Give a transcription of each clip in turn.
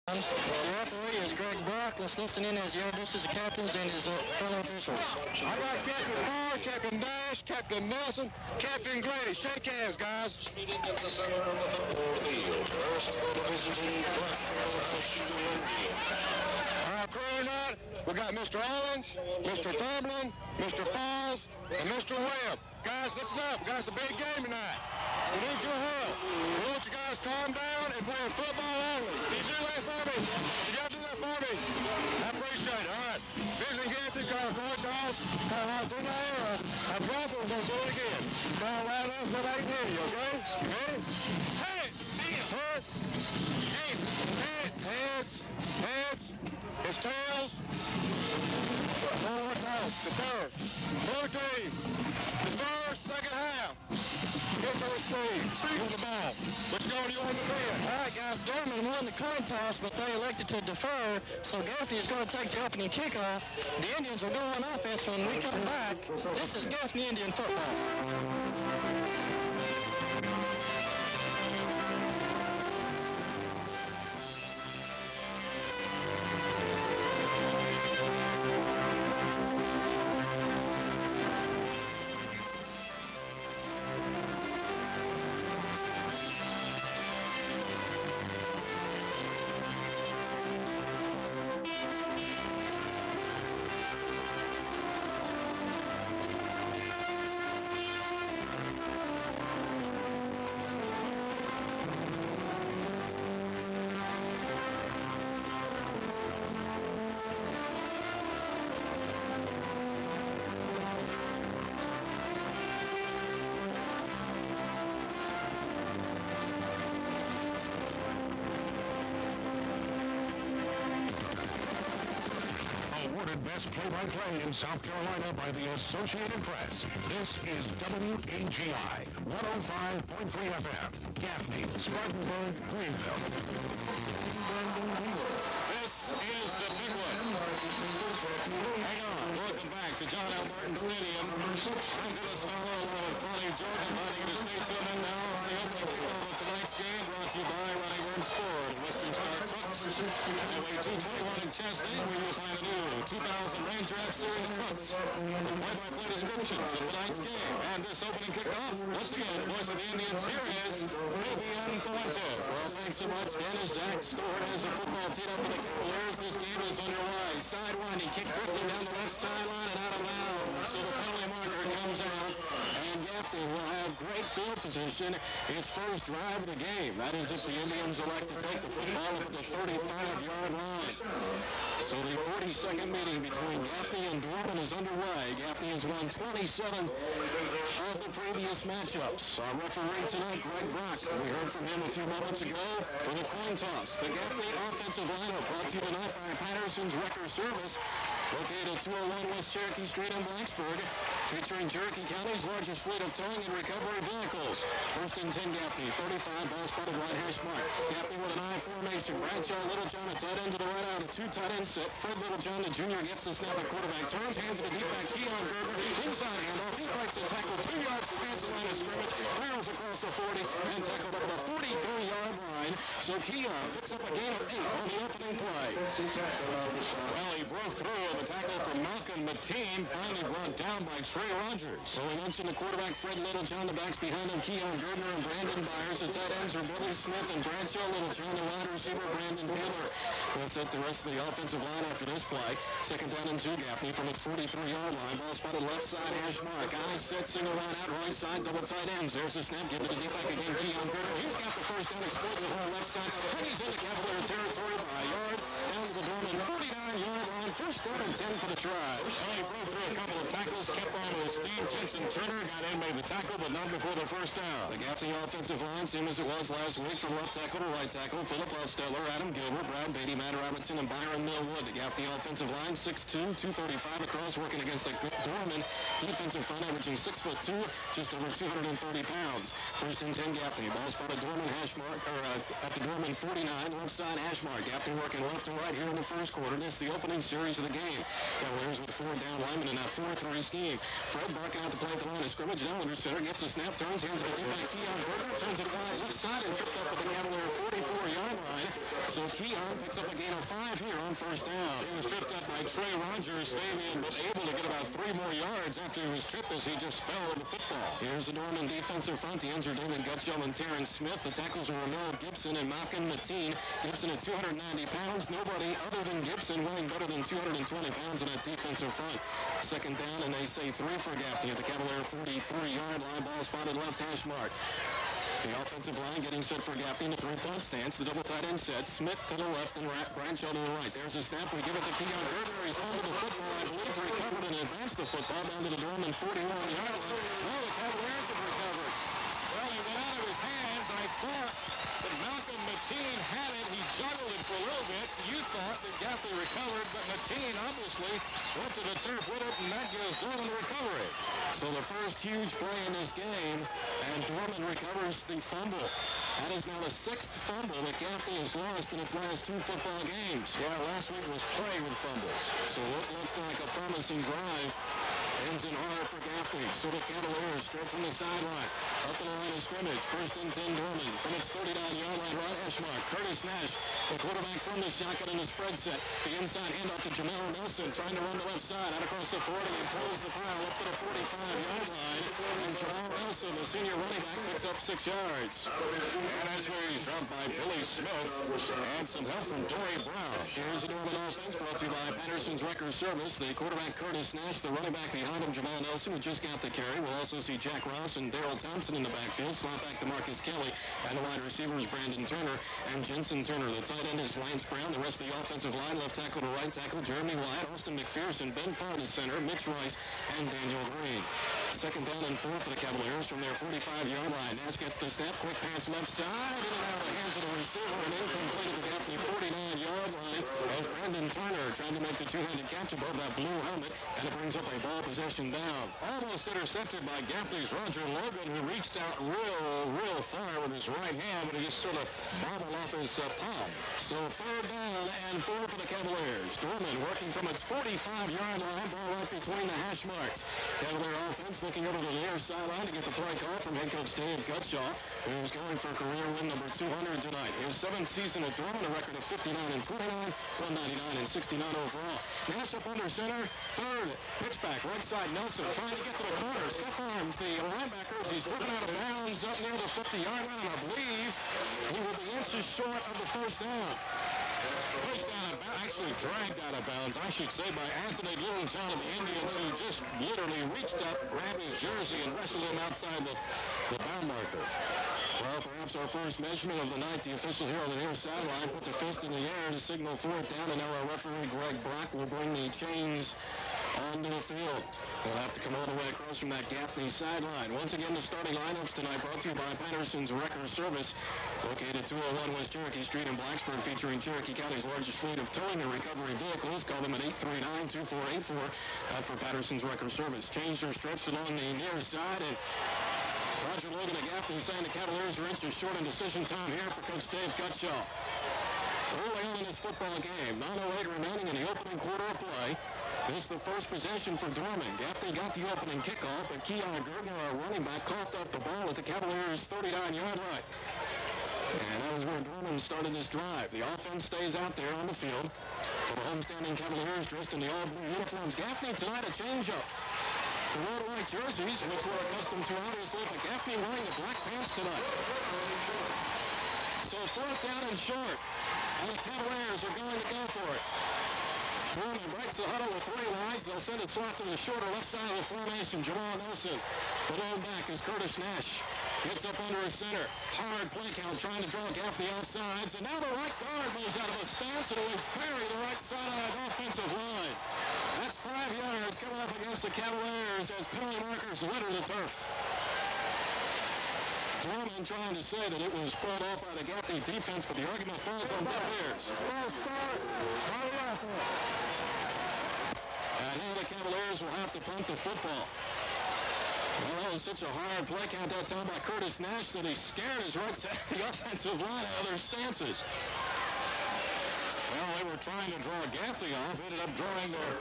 The referee is Greg Brock. Let's listen in as he introduces the captains and his fellow officials. I got Captain Barr, Captain Dash, Captain Nelson, Captain Grady. Shake hands, guys. Meeting at the center of the football field. First visiting All right, crew tonight, we got Mr. Owens, Mr. Tomlin, Mr. Falls, and Mr. Webb. Guys, listen up. Guys, it's a big game tonight. We need your help. We want you guys to calm down and play football only. Can you do that for me? Can y'all do that for me? I appreciate it. All right. Visiting Gaffney, call coin toss. Call out through the air. I promise we're going to do it again. Call loud enough so they can hear you, okay? Ready? Head! Head! Head! Heads! Heads! It's tails. Forward toss. The third. Blue team. The first, second half. Get those things. On the ball. Which goal do you want to be in? All right, guys. Dorman won the coin toss, but they elected to defer, so Gaffney is going to take the opening kickoff. The Indians are going on offense when we come back. This is Gaffney Indian football. Awarded Best Play-by-Play in South Carolina by the Associated Press. This is WAGI 105.3 FM, Gaffney, Spartanburg, Greenville. This is the big one. Hang on. Welcome back to John L. Martin Stadium. I'm Dennis Farrell along with Tony Jordan, inviting you to stay tuned in now. The opening kickoff of tonight's game brought to you by Ronnie Burns Ford and Western Star Trucks. Highway 221 in Chastain, we will find a new 2000 Ranger F-Series trucks. Play-by-play descriptions of tonight's game and this opening kickoff. Once again, the voice of the Indians, here is Fabian Thornton. Well, thanks so much, Dan. As Zach Stewart has a football teed up for the Cavaliers. This game is underway. Side winding kick drifting down the left sideline and out of bounds. So the penalty marker comes out, and Gaffney will have great field position. Its first drive of the game. That is if the Indians elect to take the football up at the 35-yard line. So the 42nd meeting between Gaffney and Dorman is underway. Gaffney has won 27 of the previous matchups. Our referee tonight, Greg Brock. We heard from him a few moments ago for the coin toss. The Gaffney offensive lineup brought to you tonight by Patterson's Wrecker Service, located at 201 West Cherokee Street in Blacksburg, featuring Cherokee County's largest fleet of towing and recovery vehicles. First and 10 Gaffney, 35, ball spotted right hash mark. Gaffney with an I formation. Bradshaw, Littlejohn, a tight end to the right out, a two tight end set. Fred Littlejohn, the junior, gets the snap at quarterback, turns, hands it to deep back, Keon Gerber, inside handoff. He breaks a tackle, 2 yards past the line of scrimmage, barrels across the 40, and tackled up at the 43-yard line. So Keon picks up a gain of 8 on the opening play. Well, he broke through the tackle from Malcolm Mateen, finally brought down by Trey Rogers. So we mentioned the quarterback, Fred Littlejohn, the backs behind him, Keon Gardner and Brandon Byers. The tight ends are Billy Smith and Bradshaw Littlejohn. The wide receiver, Brandon Taylor. We'll set the rest of the offensive line after this play. Second down and 2, Gaffney from its 43-yard line. Ball spotted left side, hash mark. Eyes set, single line out, right side, double tight ends. There's the snap, give it to deep back again, Keon Gardner. He's got the first down, explodes the whole left side. And he's into Cavalier territory by a yard. Down to the Dorman 49-yard line. First down and 10 for the Tribe. Well, he broke through a couple of tackles, kept on with Steve Jensen Turner, got in, made the tackle, but not before the first down. The Gaffney offensive line, same as it was last week, from left tackle to right tackle. Philip Hosteller, Adam Gilbert, Brad Beatty, Matt Robertson, and Byron Millwood. The Gaffney offensive line, 6'2", 235 across, working against the Dorman defensive front, averaging 6'2", just over 230 pounds. First and 10, Gaffney. Ball spotted Dorman hash mark, at the Dorman 49, left side hash mark. Gaffney working left and right here in the first quarter. This is the opening series of the game. Cavaliers with 4 down linemen in that 4-3 scheme. Fred barking out to play at the line of scrimmage. Now under center, gets the snap, turns, hands it to deep back Keon Gardner, turns it wide left side and tripped up at the Cavalier 40. 34-yard line. So Keon picks up a gain of 5 here on first down. He was tripped up by Trey Rogers, Fabian, but able to get about 3 more yards after he was tripped as he just fell with the football. Here's the Dorman defensive front. The ends are David Gutschall and Terrence Smith. The tackles are Ramel Gibson and Malcolm Mateen. Gibson at 290 pounds. Nobody other than Gibson weighing better than 220 pounds in that defensive front. Second down, and they say 3 for Gaffney at the Cavalier 43-yard line. Ball spotted left hash mark. The offensive line getting set for Gaffney in the 3-point stance. The double tight end set. Smith to the left and Bradshaw to the right. There's a snap. We give it to Keon Gerber. He's home to the football. I believe recovered and advanced the football down to the Dorman 41-yard line. Oh, the Cavaliers have recovered. Well, it went out of his hands. I thought that Malcolm Mateen had it. He juggled it for a little bit. You thought that Gaffney recovered, but Mateen obviously went to the turf with it, and that gives Dorman recovery. So the first huge play in this game, and Dorman recovers the fumble. That is now the 6th fumble that Gaffney has lost in its last 2 football games. Yeah, last week was play with fumbles. So what looked like a promising drive ends in hard for Gaffney. So the Cavaliers straight from the sideline. Up to the line of scrimmage. First and 10 Dorman. From its 39-yard line, right hash mark. Curtis Nash, the quarterback from the shotgun in the spread set. The inside handoff to Jamal Nelson, trying to run the left side. Out across the 40 and pulls the pile up to the 45-yard line. And Jamal Nelson, the senior running back, picks up 6 yards. And that's where he's dropped by Billy Smith. And some help from Dory Brown. Here's the Dorman offense brought to you by Patterson's Record Service. The quarterback Curtis Nash, the running back behind him, Jamal Nelson, who just got the carry. We'll also see Jack Ross and Darrell Thompson in the backfield. Slot back to Marcus Kelly. And the wide receivers, Brandon Turner and Jensen Turner. The tight end is Lance Brown. The rest of the offensive line, left tackle to right tackle, Jeremy Wyatt, Austin McPherson, Ben Farr to center, Mitch Rice, and Daniel Green. Second down and 4 for the Cavaliers from their 45-yard line. Nash gets the snap. Quick pass left side. In and out of the hands of the receiver. And incomplete at the Gaffney 49-yard line as Brandon Turner trying to make the two-handed catch above that blue helmet. And it brings up a ball possession down. Almost intercepted by Gaffney's Roger Logan, who reached out real far with his right hand, but he just sort of bobbled off his palm. So third down and 4 for the Cavaliers. Dorman working from its 45-yard line. Ball right between the hash marks. Cavalier offense looking over to the near sideline to get the play call from head coach Dave Gutschall, who's going for career win number 200 tonight. His 7th season at Dorman, a record of 59-49, 199 and 69 overall. Nash up under center. Third, pitch back, right side Nelson trying to get to the corner. Step arms the linebackers. He's driven out of bounds up near the 50-yard line. I believe he will be inches short of the first down. Pushed out of bounds, actually dragged out of bounds, I should say, by Anthony Littleton of the Indians, who just literally reached up, grabbed his jersey, and wrestled him outside the bound marker. Well, perhaps our first measurement of the night. The official here on the near sideline put the fist in the air to signal fourth down, and now our referee, Greg Brock, will bring the chains onto the field. We'll have to come all the way across from that Gaffney sideline. Once again, the starting lineups tonight brought to you by Patterson's Record Service, located 201 West Cherokee Street in Blacksburg, featuring Cherokee County's largest fleet of towing and recovery vehicles. Call them at 839-2484 for Patterson's Record Service. Changed or stretched along the near side, and Roger Logan of Gaffney saying the Cavaliers are inches short in decision time here for Coach Dave Gutschall. Early on in this football game, 9:08 remaining in the opening quarter of play. This is the first possession for Dorman. Gaffney got the opening kickoff, but Keon Gerber, our running back, coughed up the ball at the Cavaliers' 39-yard line. And that was where Dorman started this drive. The offense stays out there on the field for the homestanding Cavaliers dressed in the all-blue uniforms. Gaffney tonight a change-up. The red white jerseys, which we're accustomed to, obviously, but Gaffney wearing the black pants tonight. So fourth down and short, and the Cavaliers are going to go for it. Dorman breaks the huddle with 3 wides. They'll send it slot to the shorter left side of the formation. Jamal Nelson. The lone back is Curtis Nash. Gets up under his center. Hard play count trying to draw Gaffney offsides. And now the right guard moves out of a stance and will bury the right side of that offensive line. That's 5 yards coming up against the Cavaliers as penalty markers litter the turf. Dorman trying to say that it was pulled off by the Gaffney defense, but the argument falls on deaf ears. And now the Cavaliers will have to punt the football. Well, that was such a hard play count that time by Curtis Nash that he scared his right side of the offensive line out of their stances. Well, they were trying to draw Gaffney off, ended up drawing their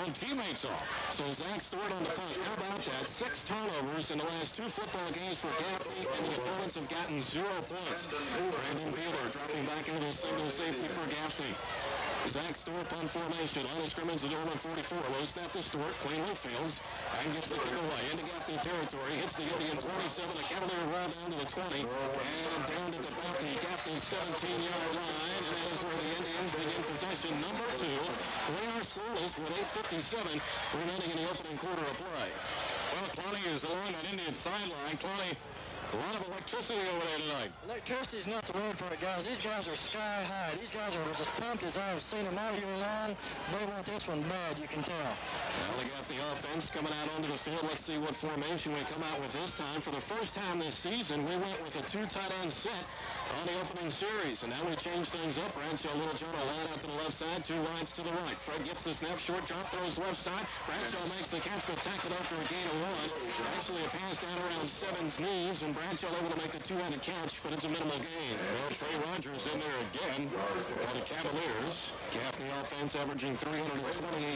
on teammates off. So Zach Stewart on the punt. How about that? 6 turnovers in the last 2 football games for Gaffney, and the opponents have gotten 0 points. Brandon Beeler dropping back into the single safety for Gaffney. Zach Stewart punt formation on the scrimmage of Dorman 44. Low snap to Stewart, cleanly fields, and gets the kick away into Gaffney territory. Hits the Indian 27. The Cavalier roll down to the 20, and down to the Gaffney 17-yard line, and that is where the Indians begin possession number 2. We are scoreless with 8:57 remaining in the opening quarter of play. Well, Clowney is along that Indian sideline. Clowney, a lot of electricity over there tonight. Electricity is not the word for it, guys. These guys are sky high. These guys are as pumped as I've seen them all year long. They want this one bad, you can tell. Now the Gaffney offense coming out onto the field. Let's see what formation we come out with this time. For the first time this season, we went with a 2 tight end set on the opening series. And now we change things up. Bradshaw, Littlejohn, a line out to the left side, 2 lines to the right. Fred gets the snap, short drop, throws left side. Bradshaw makes the catch, but tackled after a gain of 1. Actually, a pass down around 7's knees, and Bradshaw able to make the 2-handed catch, but it's a minimal gain. Well, Trey Rogers in there again for the Cavaliers. Gaffney offense averaging 328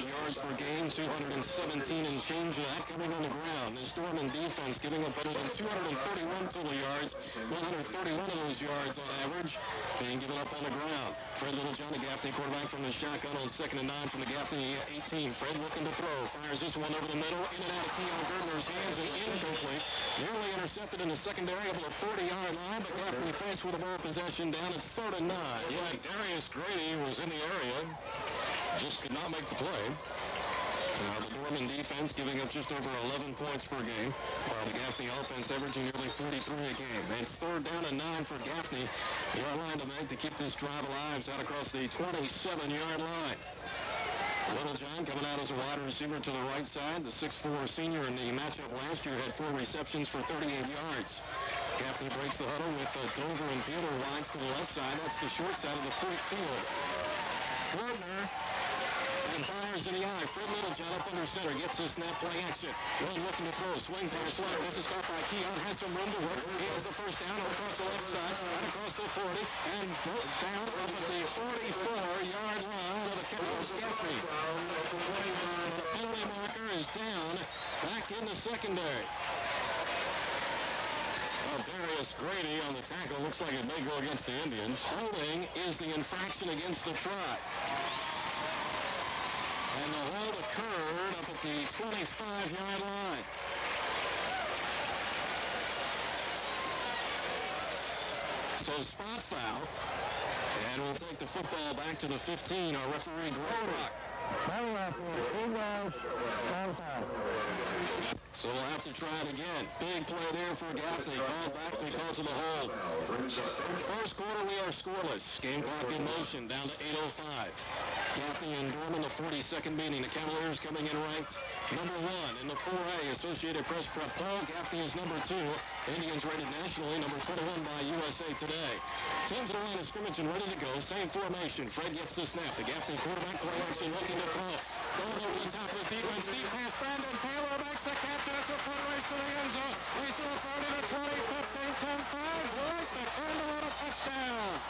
yards per game, 217 and change of that coming on the ground. The Dorman defense giving up better than 241 total yards, 131 of those yards on average being given up on the ground. Fred Littlejohn, the Gaffney quarterback from the shotgun on 2nd and 9 from the Gaffney 18. Fred looking to throw, fires this one over the middle, in and out of Keon Gardner's hands and incomplete. Nearly intercepted in the secondary, able to 40-yard line, but Gaffney faced with the ball possession down. It's 3rd and 9. Yeah, Darius Grady was in the area, just could not make the play. The Dorman defense giving up just over 11 points per game, while the Gaffney offense averaging nearly 43 a game. It's 3rd down and 9 for Gaffney. Your line to make to keep this drive alive out across the 27-yard line. Littlejohn coming out as a wide receiver to the right side. The 6'4 senior in the matchup last year had 4 receptions for 38 yards. Gaffney breaks the huddle with Dover and Peeler lines to the left side. That's the short side of the field. Gardner and fires in the eye. Fred Littlejohn up under center. Gets his snap, play action. One looking to throw. Swing pass left. This is caught by Keon. Has some room to work. He has the first down across the left side. Right across the 40. And down up at the 44-yard line of the Gaffney. The penalty marker is down. Back in the secondary. Darius Grady on the tackle. Looks like it may go against the Indians. Holding is the infraction against the try. And the hold occurred up at the 25-yard line. So spot foul. And we'll take the football back to the 15. Our referee, Roebuck. So we'll have to try it again. Big play there for Gaffney. Called back because of the hold. First quarter, we are scoreless. Game clock in motion, down to 8:05. Gaffney and Dorman, the 42nd meeting. The Cavaliers coming in ranked number 1 in the 4A Associated Press Prep poll. Gaffney is number 2. Indians rated nationally number 21 by USA Today. Teams in the line of scrimmage and ready to go. Same formation. Fred gets the snap. The Gaffney quarterback play action looking to throw. Going over the top of the defense. Deep pass. Brandon Taylor makes the catch. That's a foot race to the end zone. We saw 30 to 20, 15, 10, 5. Right back. Turn a touchdown.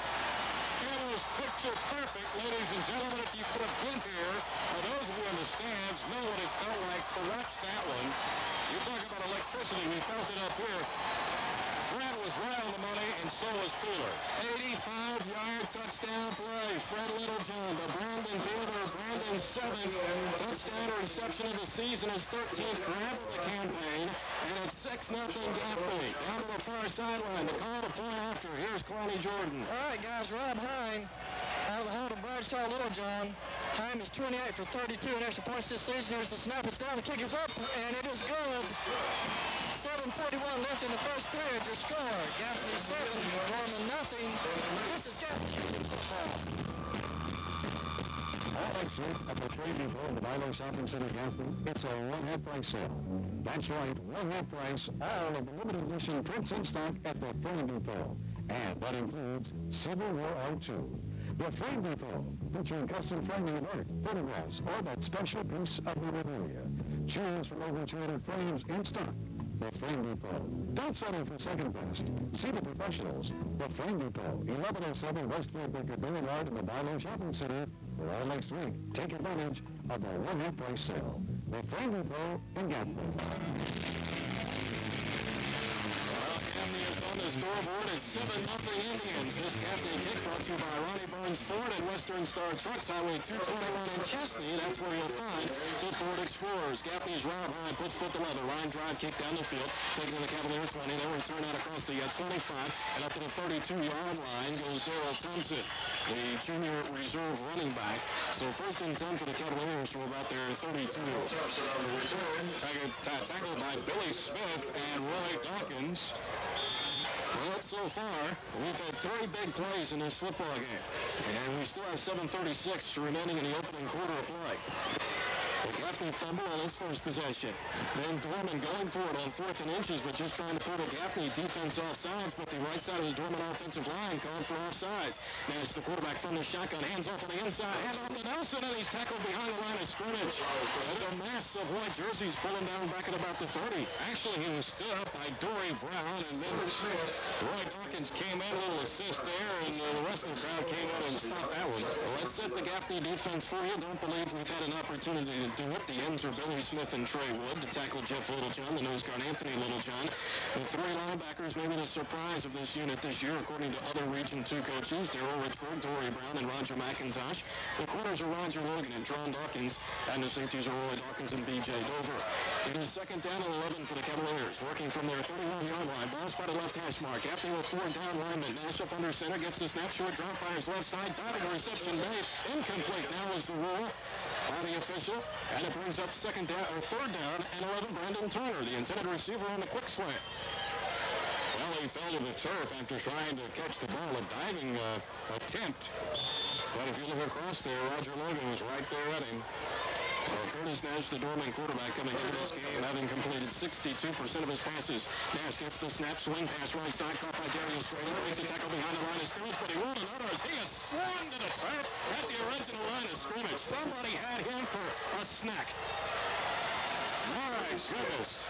It was picture perfect, ladies and gentlemen. If you could have been here, for those of you in the stands, know what it felt like to watch that one. You talk about electricity. We felt it up here. Fred was right on the money, and so was Peeler. 85-yard touchdown play. Fred Littlejohn to Brandon Peeler. Brandon's 7th touchdown reception of the season, his 13th grab of the campaign, and it's 6-0 Gaffney. Down to the far sideline. The call to point after. Here's Clowney Jordan. All right, guys, Rob Hine out of the hold of Bradshaw Littlejohn. Hine is 28 for 32 in extra points this season. Here's the snap. It's down. The kick is up, and it is good. 7:41 left in the first period. Your score, Gaffney 7, Dorman nothing. This is Gaffney football. All next week at the Trade Depot in the Milo Shopping Center, Gaffney, it's a one-half-price sale. That's right, one-half price, all of the limited edition prints in stock at the Trade Depot. And that includes Civil War R2. The Frame Depot, featuring custom framing of art, photographs, or that special piece of memorabilia. Choose from over 200 frames in stock. The Frame Depot. Don't settle for second best. See the professionals. The Frame Depot, 1107 Westfield Baker Boulevard in the Milo Shopping Center, Well, next week, take advantage of the one-half price sale. The Frame Depot in Gaffney. Gaffney is on the scoreboard at 7-0 Indians. This Gaffney kick brought to you by Ronnie Burns Ford and Western Star Trucks, Highway 221 in Chesney. That's where you'll find the Ford Explorers. Gaffney's Rob High puts foot to leather. Line drive kick down the field. Taking to the Cavalier 20. They'll return out across the 25 and up to the 32-yard line goes Darrell Thompson, the junior reserve running back. So first and 10 for the Cavaliers from about their 32. Tackled by Billy Smith and Roy Dawkins. Well, so far, we've had 3 big plays in this football game. And we still have 7:36 remaining in the opening quarter of play. The Gaffney fumble on his first possession. Then Dorman going for it on 4th and inches, but just trying to pull the Gaffney defense off sides, but the right side of the Dorman offensive line called for offsides. Now it's the quarterback from the shotgun, hands off on the inside, hand off to Nelson, and he's tackled behind the line of scrimmage. There's a mass of white jerseys pulling down back at about the 30. Actually, he was stood up by Dory Brown, and then Roy Dawkins came in, a little assist there, and the rest of the crowd came in and stopped that one. Well, let's set the Gaffney defense for you. Don't believe we've had an opportunity to do it. The ends are Billy Smith and Trey Wood to tackle Jeff Littlejohn, the nose guard Anthony Littlejohn. The 3 linebackers, maybe the surprise of this unit this year, according to other Region II coaches, Darrell Richburg, Dory Brown, and Roger McIntosh. The corners are Roger Logan and Tron Dawkins, and the safeties are Roy Dawkins and B.J. Dover. It is second down and 11 for the Cavaliers, working from their 31-yard line. Ball spotted left hash mark. Gaffney with 4 down linemen. Nash up under center, gets the snap, short drop by his left side. Diving reception made. Incomplete now is the rule by the official, and it brings up third down and 11, Brandon Turner, the intended receiver on the quick slant. Well, he fell to the turf after trying to catch the ball, a diving attempt. But if you look across there, Roger Logan was right there at him. Curtis Nash, the Dorman quarterback, coming into this game, having completed 62% of his passes. Nash gets the snap, swing pass right side, caught by Darius Grady, makes a tackle behind the line of scrimmage, but he won't notice. He is swung to the turf at the original line of scrimmage. Somebody had him for a snack. My goodness.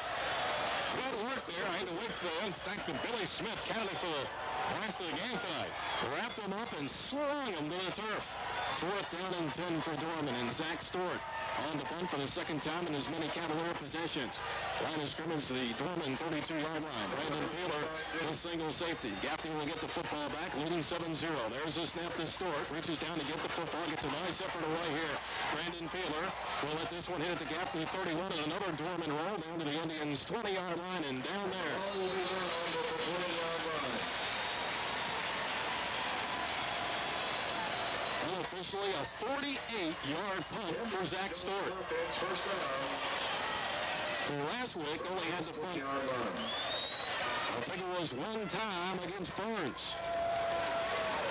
Good work there. I had to wait for the unstack to Billy Smith, counted for the rest of the game tonight. Wrapped him up and swung him to the turf. 4th down and 10 for Dorman, and Zach Stewart on the punt for the second time in as many Cavalier possessions. Line of scrimmage, the Dorman 32-yard line. Brandon Peeler in a single safety. Gaffney will get the football back, leading 7-0. There's a snap to Stewart. Reaches down to get the football. Gets a nice effort away here. Brandon Peeler will let this one hit at the Gaffney 31, and another Dorman roll down to the Indians' 20-yard line, and down there. Unofficially a 48-yard punt for Zach Stewart. Who last week only had to punt, I think it was one time against Burns.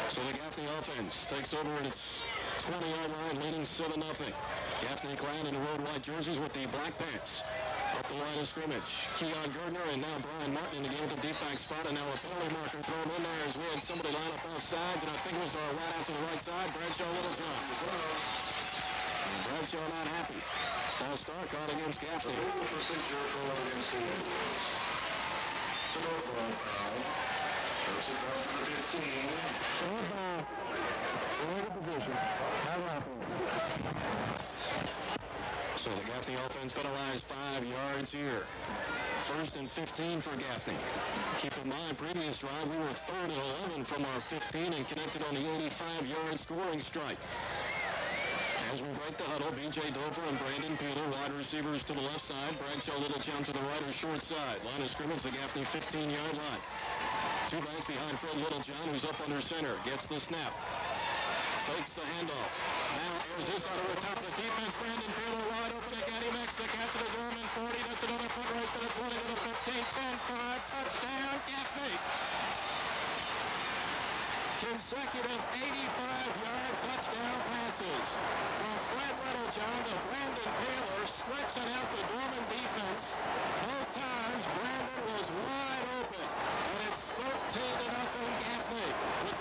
So the Gaffney offense takes over at its 20-yard line, leading 7-0. Gaffney clad in the road white jerseys with the black pants. Up the line of scrimmage, Keon Gardner and now Brian Martin in the game at the deep back spot, and now a penalty marker thrown in there as we had somebody line up both sides, and I think it was right out to the right side, Bradshaw Littlejohn. And Bradshaw not happy. False start caught against Gaffney. Position. So the Gaffney offense penalized 5 yards here. 1st and 15 for Gaffney. Keep in mind, previous drive, we were 3rd and 11 from our 15 and connected on the 85-yard scoring strike. As we break the huddle, B.J. Dover and Brandon Peeler, wide receivers to the left side. Bradshaw Littlejohn to the right or short side. Line of scrimmage, the Gaffney 15-yard line. 2 backs behind Fred Littlejohn, who's up under center. Gets the snap. Fakes the handoff. Now here's this out of the top of the defense. Brandon Peeler wide open again. He makes the catch to the Dorman 40. That's another foot race to the 20 to the 15. 10-5. Touchdown, Gaffney. Consecutive 85-yard touchdown passes from Fred Littlejohn to Brandon Peeler, stretching out the Dorman defense. Both times, Brandon was wide open. And it's 13-0 Gaffney with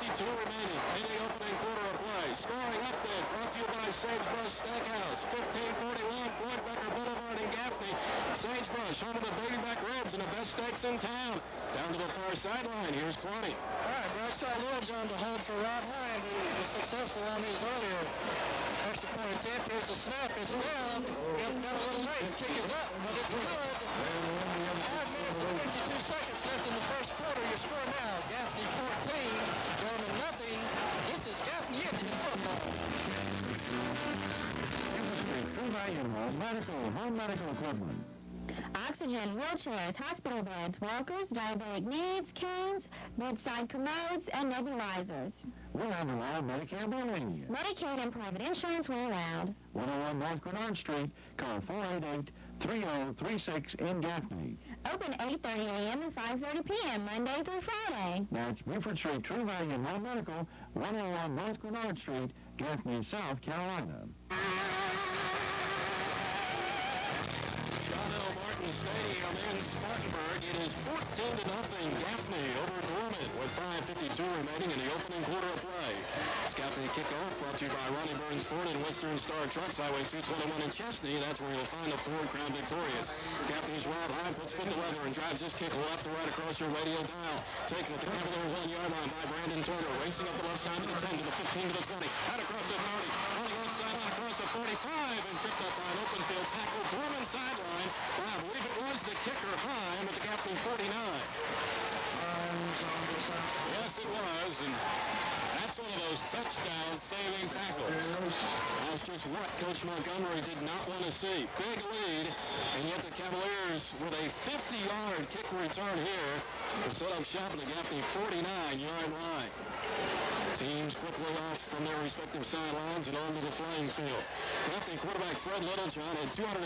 5:52 remaining in the opening quarter of play. Scoring update brought to you by Sagebrush Steakhouse, 1541 Floyd Becker Boulevard in Gaffney. Sagebrush, home of the baby back ribs and the best steaks in town. Down to the far sideline, here's Clooney. All right, Brush. saw Littlejohn to hold for Rob Hine, who was successful on his earlier extra point attempt. Here's the snap. It's down. Got a little late. Kick is up, but it's good. 5 minutes and 52 seconds left in the first quarter. Your score now, Gaffney 14, Dorman nothing. This is Gaffney Indian football. True Value home medical equipment. Oxygen, wheelchairs, hospital beds, walkers, diabetic needs, canes, bedside commodes, and nebulizers. We have allowed Medicare billing. Medicaid and private insurance were allowed. 101 North Grenard Street. Call 488-3036 in Gaffney. Open 8:30 a.m. and 5:30 p.m. Monday through Friday. That's Buford Street, True Value Home Medical, 101 North Grenard Street, Gaffney, South Carolina. Stadium in Spartanburg. It is 14-0 Gaffney over Dorman with 5:52 remaining in the opening quarter of play. It's Gaffney kickoff brought to you by Ronnie Burns Ford and Western Star Trucks, Highway 221 in Chesney. That's where you'll find the Ford Crown Victorious. Gaffney's Rob Hine puts foot to leather and drives this kick left to right across your radial dial. Taken at the Cavalier 1-yard line by Brandon Turner. Racing up the left side to the 10, to the 15, to the 20. Out across the 30. On the outside line across the 45 and tripped up by an open field tackle. Dorman sideline. I believe it was the kicker Hine with the Gaffney 49. Yes, it was, and that's one of those touchdown-saving tackles. That's just what Coach Montgomery did not want to see. Big lead, and yet the Cavaliers with a 50-yard kick return here to set up shop at the Gaffney 49-yard line. Teams quickly off from their respective sidelines and onto the playing field. Gaffney quarterback Fred Littlejohn had 220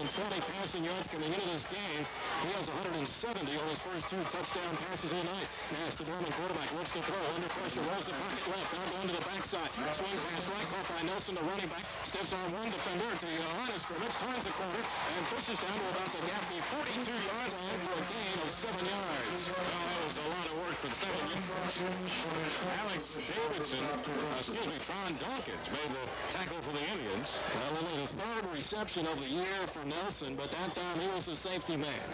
passing yards coming into this game. He has 170 on his first 2 touchdown passes of the night. Now the Dorman quarterback looks to throw. Under pressure, rolls the pocket left. Now going to the backside. Swing pass right, caught by Nelson, the running back. Steps on one defender to the line of scrimmage, turns the corner, and pushes down to about the Gaffney 42-yard line for a gain of 7 yards. Well, that was a lot of work for 7 yards. Alex Davidson, Tron Dawkins made the tackle for the Indians. Well, only the 3rd reception of the year for Nelson, but that time he was the safety man.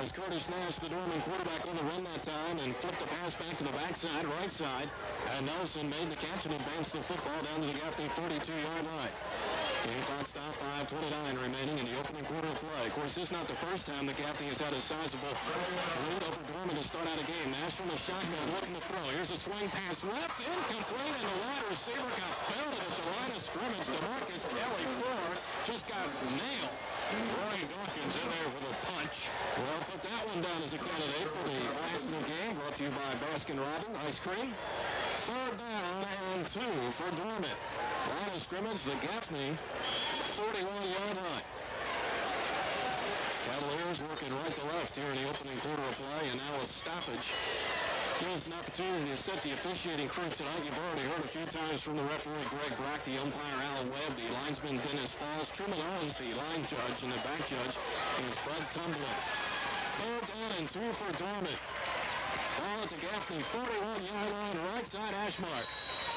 As Curtis Nash, the Dorman quarterback, on the run that time and flipped the pass back to the backside, right side, and Nelson made the catch and advanced the football down to the Gaffney 42-yard line. Game clock stop, 5:29 remaining in the opening quarter of play. Of course, this is not the first time that Gaffney has had a sizable lead over Dorman to start out a game. Nash from the shotgun looking to throw. Here's a swing pass left, incomplete, and the wide receiver got belted at the line of scrimmage. DeMarcus Kelly, 4, just got nailed. Roy Dawkins in there with a punch. Well, put that one down as a candidate for the last of the game, brought to you by Baskin Robbins Ice Cream. 3rd down and 2 for Dorman. Line of scrimmage, the Gaffney 41-yard line. Cavaliers working right to left here in the opening quarter of play, and now a stoppage. Gives an opportunity to set the officiating crew tonight. You've already heard a few times from the referee Greg Brock, the umpire Alan Webb, the linesman Dennis Falls, Truman Owens, the line judge, and the back judge is Bud Tumblin. 3rd down and 2 for Dorman. Ball at the Gaffney 41-yard line, right side hash mark.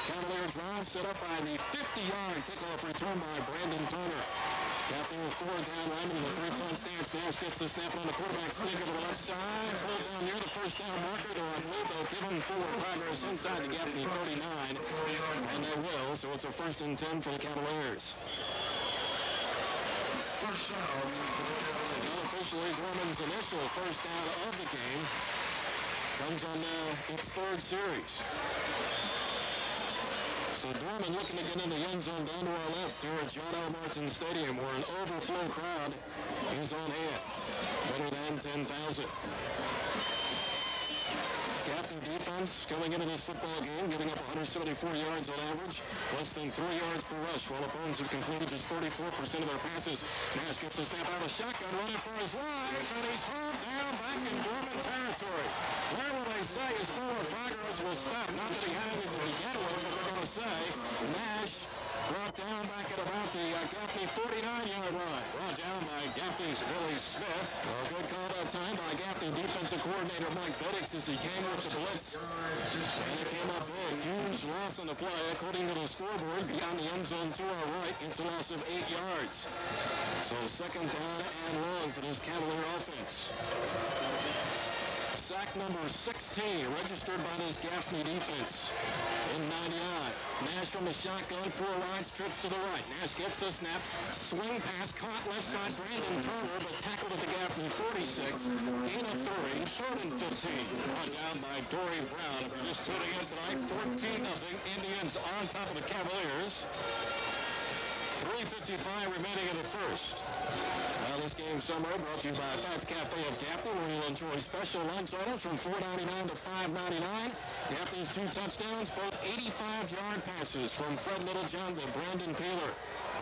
Cavalier drive set up by the 50-yard kickoff return by Brandon Turner. Gaffney with 4 down, lineman in the 3-point stance. Nash gets the snap on the quarterback sneak over the left side. Pulled down near the first down marker. They're on Roebuck, giving forward progress inside the Gaffney 39. And they will, so it's a 1st and 10 for the Cavaliers. First down. Unofficially, Dorman's initial first down of the game comes on its 3rd series. So Dorman looking to get in the end zone down to our left here at John L. Martin Stadium, where an overflow crowd is on hand. Better than 10,000. Gaffney defense coming into this football game, giving up 174 yards on average, less than 3 yards per rush, while opponents have completed just 34% of their passes. Nash gets the snap out of the shotgun, running for his life, and he's hauled down back in Dorman territory. Where will they say his forward progress will stop? Not that he had anything to begin with, but they're going to say Nash brought down back at about the Gaffney 49-yard line. Brought down by Gaffney's Billy Smith. Well, good call that time by Gaffney defensive coordinator Mike Beddix as he came with the blitz. And it came up big. Huge loss on the play. According to the scoreboard, beyond the end zone to our right, it's a loss of 8 yards. So 2nd down and long for this Cavalier offense. sack number 16, registered by this Gaffney defense in 99. Nash from the shotgun, 4 wides, trips to the right. Nash gets the snap, swing pass, caught left side, Brandon Turner, but tackled at the Gaffney 46. Gain of 3, 3rd and 15. Brought down by Dory Brown. If you're just tuning in tonight, 14-0. Indians on top of the Cavaliers. 3:55 remaining in the first. Well, this game summary brought to you by Fats Cafe of Gaffney, where you'll enjoy special lunch orders from $4.99 to $5.99. Gaffney's 2 touchdowns, both 85-yard passes from Fred Littlejohn to Brandon Peeler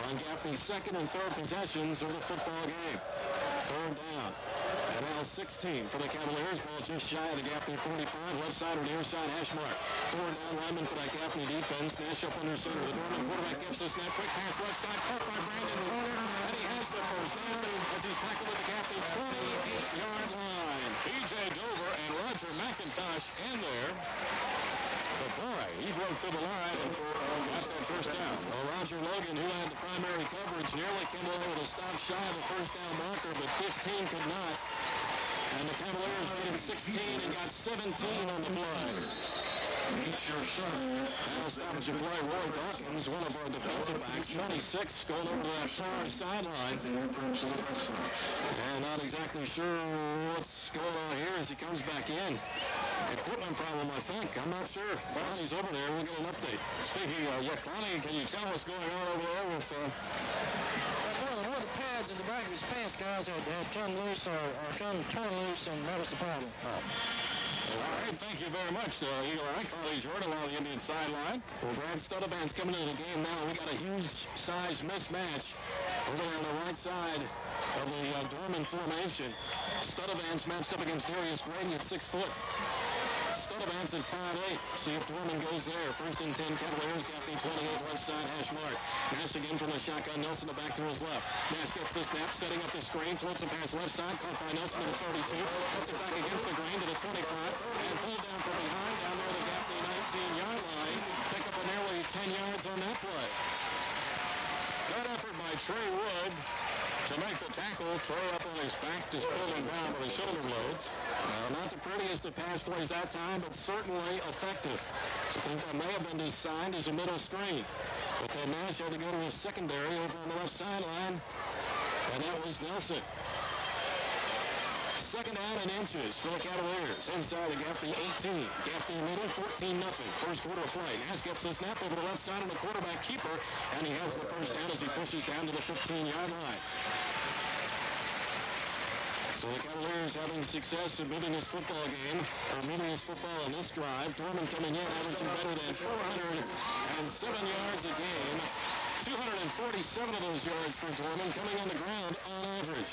on Gaffney's 2nd and 3rd possessions of the football game. 3rd down. And now 16 for the Cavaliers. Ball just shy of the Gaffney 45. Left side or near side hash mark. 4 down lineman for that Gaffney defense. Nash up under center. The Dorman quarterback gets the snap. Quick pass left side. Caught by Brandon Turner. And he has the first down as he's tackled at the Gaffney 28-yard line. P.J. Dover and Roger McIntosh in there. But boy, he broke through the line and got that first down. Well, Roger Logan, who had the primary coverage, nearly came over to stop shy of the first down marker, but 15 could not. And the Cavaliers needed 16 and got 17 on the play. Now stoppage of play, Roy Dawkins, one of our defensive backs, 26, going over to that far sideline. And not exactly sure what's going on here as he comes back in. Equipment problem, I think. I'm not sure. Connie's over there. We'll get an update. Speaking of, Connie, can you tell what's going on over there with... One of the pads in the back of his pants, guys, had come loose or torn loose, and that was the problem. Oh. All right, thank you very much, Eagle Eye. Carly Jordan on the Indian sideline. Well, Brad Studevant's coming into the game now. We got a huge size mismatch over there on the right side of the Dorman formation. Studevant's matched up against Darius Grady at 6 foot. Studevant's at 5'8". See if Dorman goes there. 1st and 10, Cavaliers. Gaffney 28, left side, hash mark. Nash again from the shotgun. Nelson back to his left. Nash gets the snap, setting up the screen. Floats a pass left side. Caught by Nelson to the 32. Puts it back against the grain to the 25. And pulled down from behind down there the Gaffney 19-yard line. Pick up a nearly 10 yards on that play. Good effort by Trey Wood to make the tackle. Trey up on his back, just pulled him down with his shoulder blades. Not the prettiest of pass plays that time, but certainly effective. So I think that may have been designed as a middle screen. But then Nash had to go to his secondary over on the left sideline, and that was Nelson. 2nd down and inches for the Cavaliers. Inside the Gaffney 18. Gaffney leading 14-0. First quarter of play. Nash gets the snap over the left side of the quarterback keeper, and he has the first down as he pushes down to the 15-yard line. So the Cavaliers having success in moving this football game, or moving this football in this drive. Dorman coming in, averaging better than 407 yards a game. 247 of those yards for Dorman coming on the ground on average.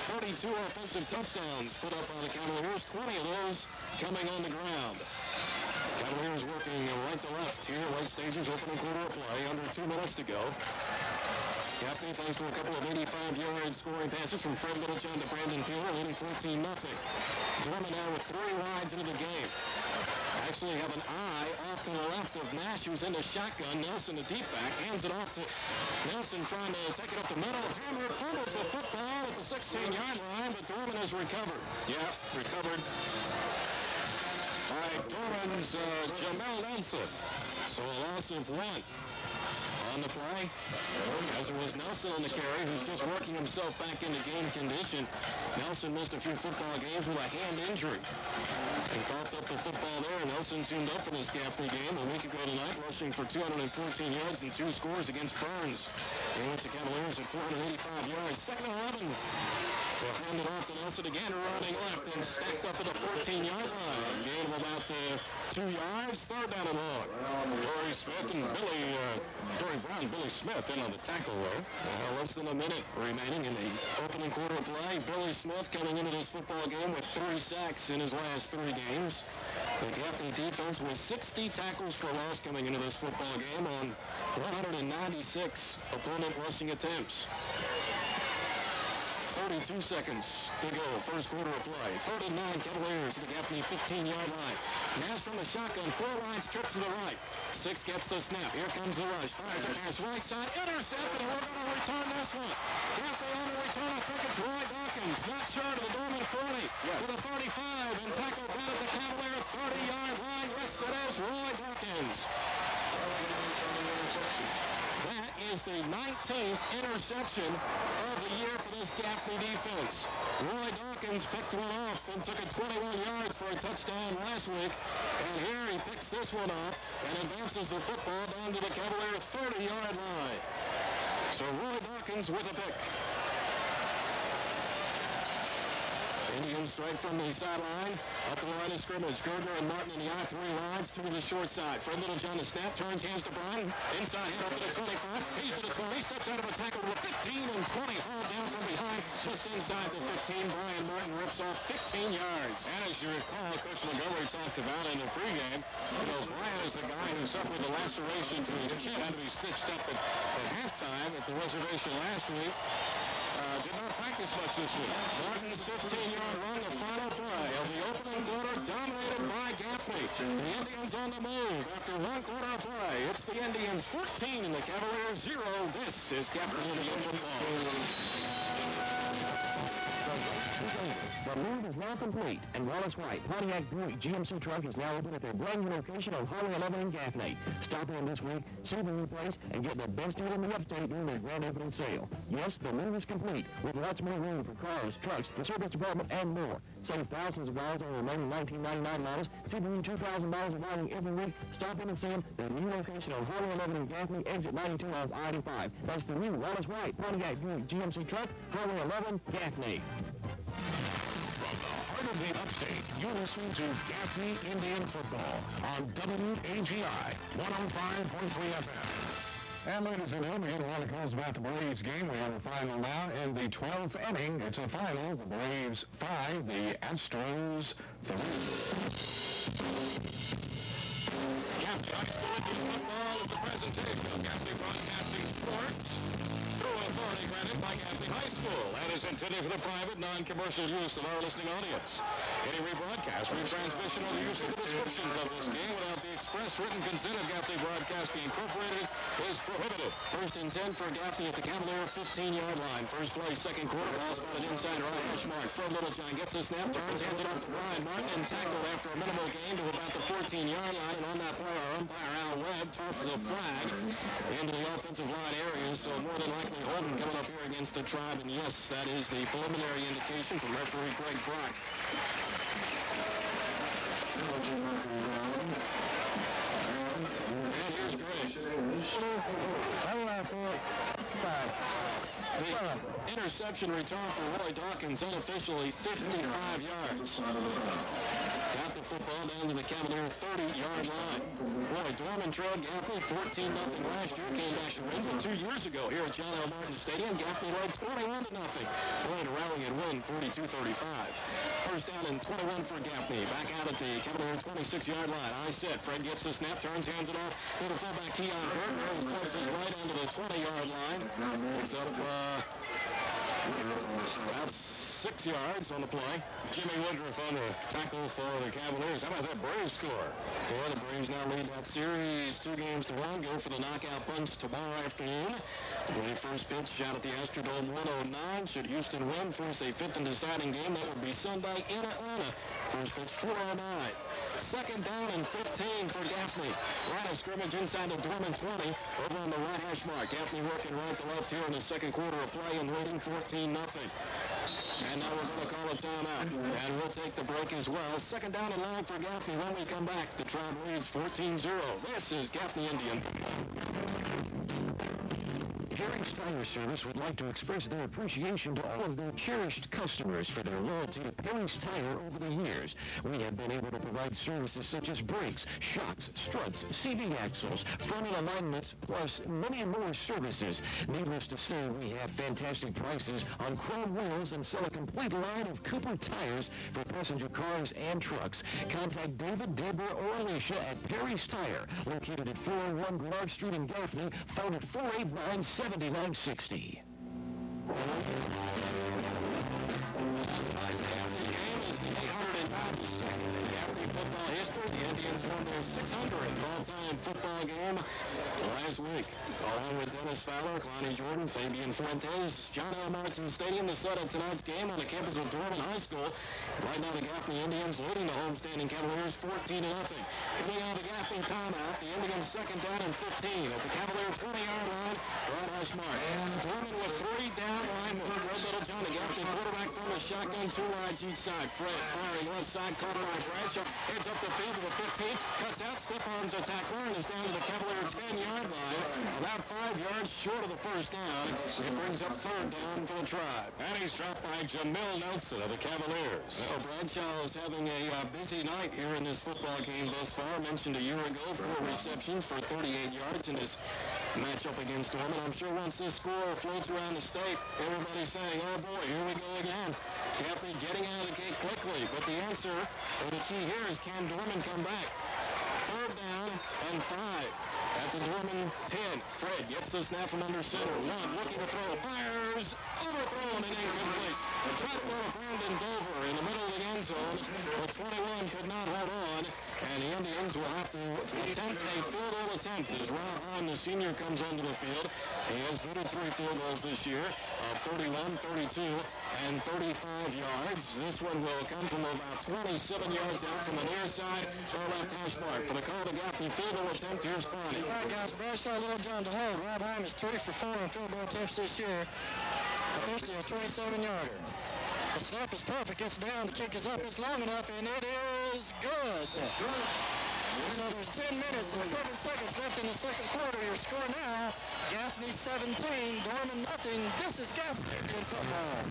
32 offensive touchdowns put up by the Cavaliers, 20 of those coming on the ground. Cavaliers working right to left here, late stages, opening quarter of play, under 2 minutes to go. Gaffney, thanks to a couple of 85-yard scoring passes from Fred Littlejohn to Brandon Peeler, leading 14-0. Dorman now with 3 wides into the game. Actually have an eye off to the left of Nash, who's in the shotgun. Nelson, the deep back, hands it off to Nelson, trying to take it up the middle. Hammer fumbles the football at the 16-yard line, but Dorman has recovered. Yeah, recovered by Dorman's Jamel Nelson. So a loss of 1. On the play, as it was Nelson on the carry, who's just working himself back into game condition. Nelson missed a few football games with a hand injury. He coughed up the football there. Nelson tuned up for this Gaffney game a week ago tonight, rushing for 214 yards and 2 scores against Burns. In which the Cavaliers at 485 yards. 2nd and 11. They'll hand it off to Nelson again, running left and stacked up at the 14-yard line. Gain of about 2 yards. 3rd down and long. Dory Smith and Dory Brown and Billy Smith in on the tackle there. Less than a minute remaining in the opening quarter of play. Billy Smith coming into this football game with 3 sacks in his last 3 games. The Gaffney defense with 60 tackles for loss coming into this football game on 196 opponent rushing attempts. 32 seconds to go. First quarter of play. 3rd and 9, Cavaliers to the Gaffney 15-yard line. Nash from the shotgun. 4 lines, trips to the right. 6 gets the snap. Here comes the rush. Fires a pass right side. Intercepted, and we're going to return this one. Gaffney on the return. I think it's Roy Dawkins. Not short of the Dorman 40 to the 35 and tackled down at the Cavalier 30-yard line. Yes, it is Roy Dawkins. That is the 19th interception of the year for this Gaffney defense. Roy Dawkins picked one off and took it 21 yards for a touchdown last week. And here he picks this one off and advances the football down to the Cavalier 30-yard line. So Roy Dawkins with a pick. Indians straight from the sideline, up the line of scrimmage. Gardner and Martin in the I-3 lines, 2 to the short side. Fred Littlejohn the snap, turns, hands to Brown. Inside, head up to the 25. He's to the 20, steps out of a tackle to the 15 and 20. Hauled down from behind, just inside the 15. Brian Martin rips off 15 yards. And as you recall, Coach Montgomery talked about in the pregame, Brian is the guy who suffered the laceration to his chin, had to be stitched up at halftime at the reservation last week. Did not practice much this week. Martin's 15-yard run, the final play of the opening quarter, dominated by Gaffney. The Indians on the move after 1 quarter of play. It's the Indians 14 and the Cavaliers 0. This is Gaffney Indian football. The move is now complete, and Wallace White, Pontiac Buick GMC truck is now open at their brand new location on Highway 11 in Gaffney. Stop in this week, see the new place, and get the best deal in the upstate during their grand opening sale. Yes, the move is complete, with lots more room for cars, trucks, the service department, and more. Save thousands of dollars on the remaining 1999 models. See the new 2,000 miles of riding every week. Stop in and see them. The new location on Highway 11 in Gaffney, exit 92 off I-85. That's the new Wallace White, Pontiac Buick GMC truck, Highway 11, Gaffney. Of the upstate, you're listening to Gaffney Indian football on WAGI 105.3 FM. And ladies and gentlemen, we get a lot of calls about the Braves game. We have a final now in the 12th inning. It's a final. The Braves 5, the Astros 3. Gaffney High School Indian football is the presentation of Gaffney Broadcasting Sports. Through authority granted by Gaffney High School and is intended for the private, non-commercial use of our listening audience. Any rebroadcast, retransmission, or the use of the descriptions of this game without the express written consent of Gaffney Broadcasting Incorporated is prohibited. First and 10 for Gaffney at the Cavalier 15-yard line. First play, second quarter, ball spotted inside right hash mark. Fred Littlejohn gets a snap, turns, hands it off to Brian Martin, and tackled after a minimal gain to about the 14-yard line. And on that play, our umpire, Al Webb, tosses a flag into the offensive line area, so more than likely Holden coming up here against the Tribe, and yes, that is the preliminary indication from referee Greg Brock. And here's Greg. The interception return for Roy Dawkins, unofficially 55 yards. Got the football down to the Cavalier 30-yard line. Boy, Dorman trailed Gaffney 14-0 last year. Came back to win 2 years ago here at John L. Martin Stadium. Gaffney led 21-0. Going to rally and win 42-35. First down and 21 for Gaffney. Back out at the Cavalier 26-yard line. I said Fred gets the snap, turns, hands it off to the fullback Keon Berger, who closes right onto the 20-yard line. Picks up about 6 yards on the play. Jimmy Woodruff on the tackle for the Cavaliers. How about that Braves score? Boy, the Braves now lead that series 2-1. Go for the knockout punch tomorrow afternoon. The first pitch out at the Astrodome 109. Should Houston win, force a 5th and deciding game. That would be Sunday in Atlanta. First pitch 409. Second down and 15 for Gaffney. Line of scrimmage inside the Dorman 20. Over on the right hash mark. Gaffney working right to left here in the second quarter of play and leading 14-0. And now we're going to call a timeout. And we'll take the break as well. Second down and long for Gaffney when we come back. The Tribe leads 14-0. This is Gaffney Indian football. Perry's Tire Service would like to express their appreciation to all of their cherished customers for their loyalty to Perry's Tire over the years. We have been able to provide services such as brakes, shocks, struts, CV axles, front end alignments, plus many more services. Needless to say, we have fantastic prices on chrome wheels and sell a complete line of Cooper tires for passenger cars and trucks. Contact David, Deborah, or Alicia at Perry's Tire, located at 401 Broad Street in Gaffney, phone at 489-7960. Tonight's Gaffney game is the 892nd in Gaffney football history. The Indians won their 600th all-time football game last week. Along with Dennis Fowler, Lonnie Jordan, Fabian Fuentes, John L. Martin Stadium, the set of tonight's game on the campus of Dorman High School. Right now the Gaffney Indians leading the homestanding Cavaliers 14-0. Coming out of the Gaffney timeout, the Indians second down and 15 at the Cavalier 20-yard line. Right hash mark. Dorman with 3 down line. Red Little John, the Gaffney quarterback from the shotgun, 2 wides each side. Fred firing left side, corner right. Bradshaw heads up the field to the 15, cuts out, step arms attack line, is down to the Cavalier 10-yard line. About 5 yards short of the first down. It brings up third down for the Tribe. And he's dropped by Jamil Nelson of the Cavaliers. Well, Bradshaw is having a busy night here in this football game thus far. Mentioned a year ago, 4 receptions for 38 yards in his matchup against Dorman. I'm sure once this score floats around the state, everybody's saying, oh boy, here we go again. Gaffney getting out of the gate quickly, but the answer, or the key here is, can Dorman come back? Third down and 5 at the Dorman 10. Fred gets the snap from under center. 1 looking to throw, fires, overthrown and incomplete. The trap ball of Brandon Dover in the middle of the end zone, but 21 could not hold on, and the Indians will have to attempt a field goal attempt as Ron Hahn, the senior, comes onto the field. He has booted 3 field goals this year of 31, 32, and 35 yards. This one will come from about 27 yards out from the near side or left hash mark. For the call to Gaffney field goal attempt, here's Connie. All right, guys, Bradshaw, Little John to hold. Rob Heim is 3 for 4 in field goal attempts this year. Officially a 27-yarder. The snap is perfect. It's down. The kick is up. It's long enough, and it is good. So there's 10 minutes and 7 seconds left in the second quarter. Your score now, Gaffney 17, Dorman nothing. This is Gaffney in football.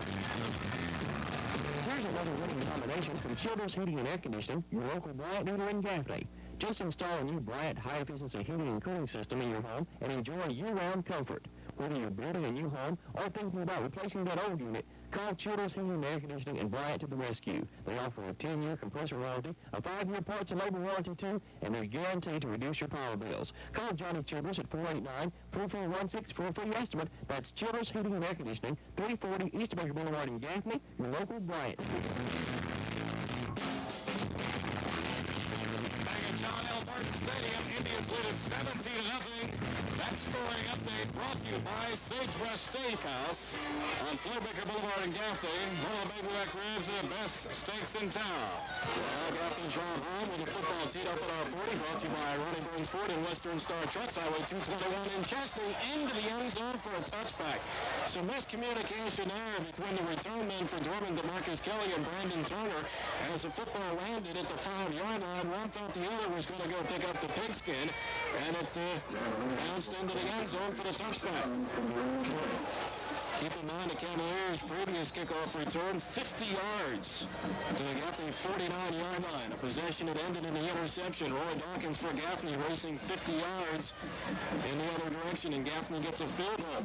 Here's another winning combination from Childers Heating and Air Conditioning, your local Bryant dealer in Gaffney. Just install a new Bryant high-efficiency heating and cooling system in your home and enjoy year-round comfort. Whether you're building a new home or thinking about replacing that old unit, call Childers Heating and Air Conditioning and Bryant to the rescue. They offer a 10-year compressor warranty, a 5-year parts and labor warranty too, and they're guaranteed to reduce your power bills. Call Johnny Childers at 489-4416 for a free estimate. That's Childers Heating and Air Conditioning, 340 East Baker Boulevard in Gaffney, your local Bryant. John L. Martin Stadium, Indians lead at 17-0. That scoring update brought to you by Sagebrush Steakhouse on Flaybaker Boulevard in Gaffney. Home of baby back ribs and the best steaks in town. Well, Gaffney's Ron Hahn with the football teed up at our 40, brought to you by Ronnie Burns Ford and Western Star Trucks, Highway 221 in Chesney, into the end zone for a touchback. Some miscommunication there between the return men for Dorman, DeMarcus Kelly, and Brandon Turner. As the football landed at the 5-yard line, one thought the other was going to go pick up the pigskin, and it bounced into the end zone for the touchback. Keep in mind the Cavaliers' previous kickoff return, 50 yards to the Gaffney 49-yard line. A possession that ended in the interception. Roy Dawkins for Gaffney racing 50 yards in the other direction, and Gaffney gets a field goal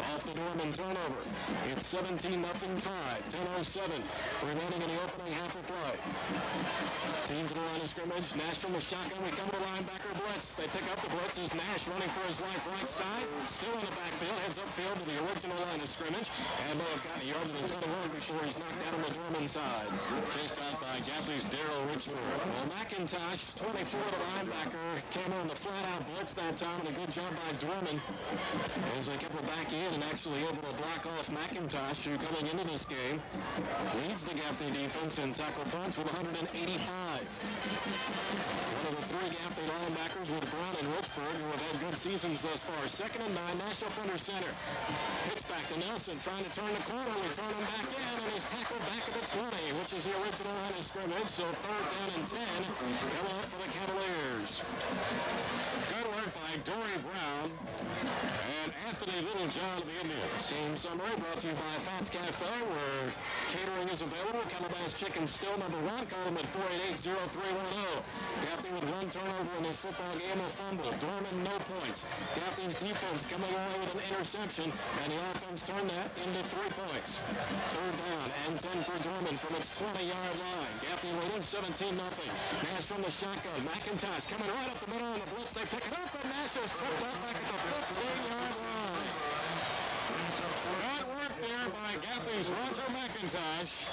off the Dorman turnover. It's 17-0 Tribe. 10:07 remaining in the opening half of play. Teams to the line of scrimmage. Nash from the shotgun. We come to the linebacker blitz. They pick up the blitz as Nash running for his life right side. Still in the backfield. Heads upfield to the original line of scrimmage, and may have gotten a yard to the 21 before he's knocked down on the Dorman side. Chased out by Gaffney's Darrell Richmond. Well, McIntosh, 24, the linebacker, came on the flat-out blitz that time, and a good job by Dorman as they kept it back in and actually able to block off McIntosh, who coming into this game leads the Gaffney defense in tackle punts with 185. One of the 3 Gaffney linebackers with Brown and Richburg, who have had good seasons thus far. 2nd and 9, Nash up under center. Pitch back to Nelson, trying to turn the corner. We turn him back in, and he's tackled back at the 20, which is the original line of scrimmage. So 3rd down and 10 coming up for the Cavaliers. Good work by Dory Brown and Anthony Littlejohn of the Indians. Team summary brought to you by Fats Cafe, where catering is available. Calabash Chicken still number 1. Call them at 488-0310. Gaffney with 1 turnover in this football game, a fumble. Dorman, no points. Gaffney's defense coming away with an interception, and the offense turned that into 3 points. 3rd down and 10 for Dorman from its 20-yard line. Gaffney leading 17-0. Nash from the shotgun. McIntosh coming right up the middle on the blitz. They pick it up, and Nash is tripped up back at the 15-yard line. Good work there McIntosh.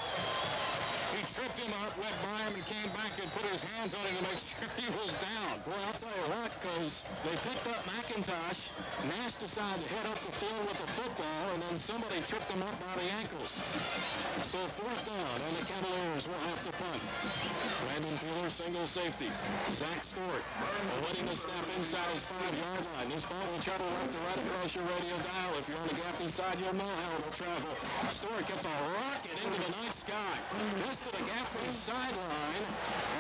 He tripped him up, went by him, and came back and put his hands on him to make sure he was down. Boy, I'll tell you what, because they picked up McIntosh. Nash decided to head up the field with the football, and then somebody tripped him up by the ankles. So 4th down, and the Cavaliers will have to punt. Brandon Peeler, single safety. Zach Stewart awaiting the snap inside his 5-yard line. This ball will travel left to right across your radio dial. If you're on the Gaffney side, you'll know how it'll travel. Stewart gets a rocket into the night sky. This to the Gaffney sideline,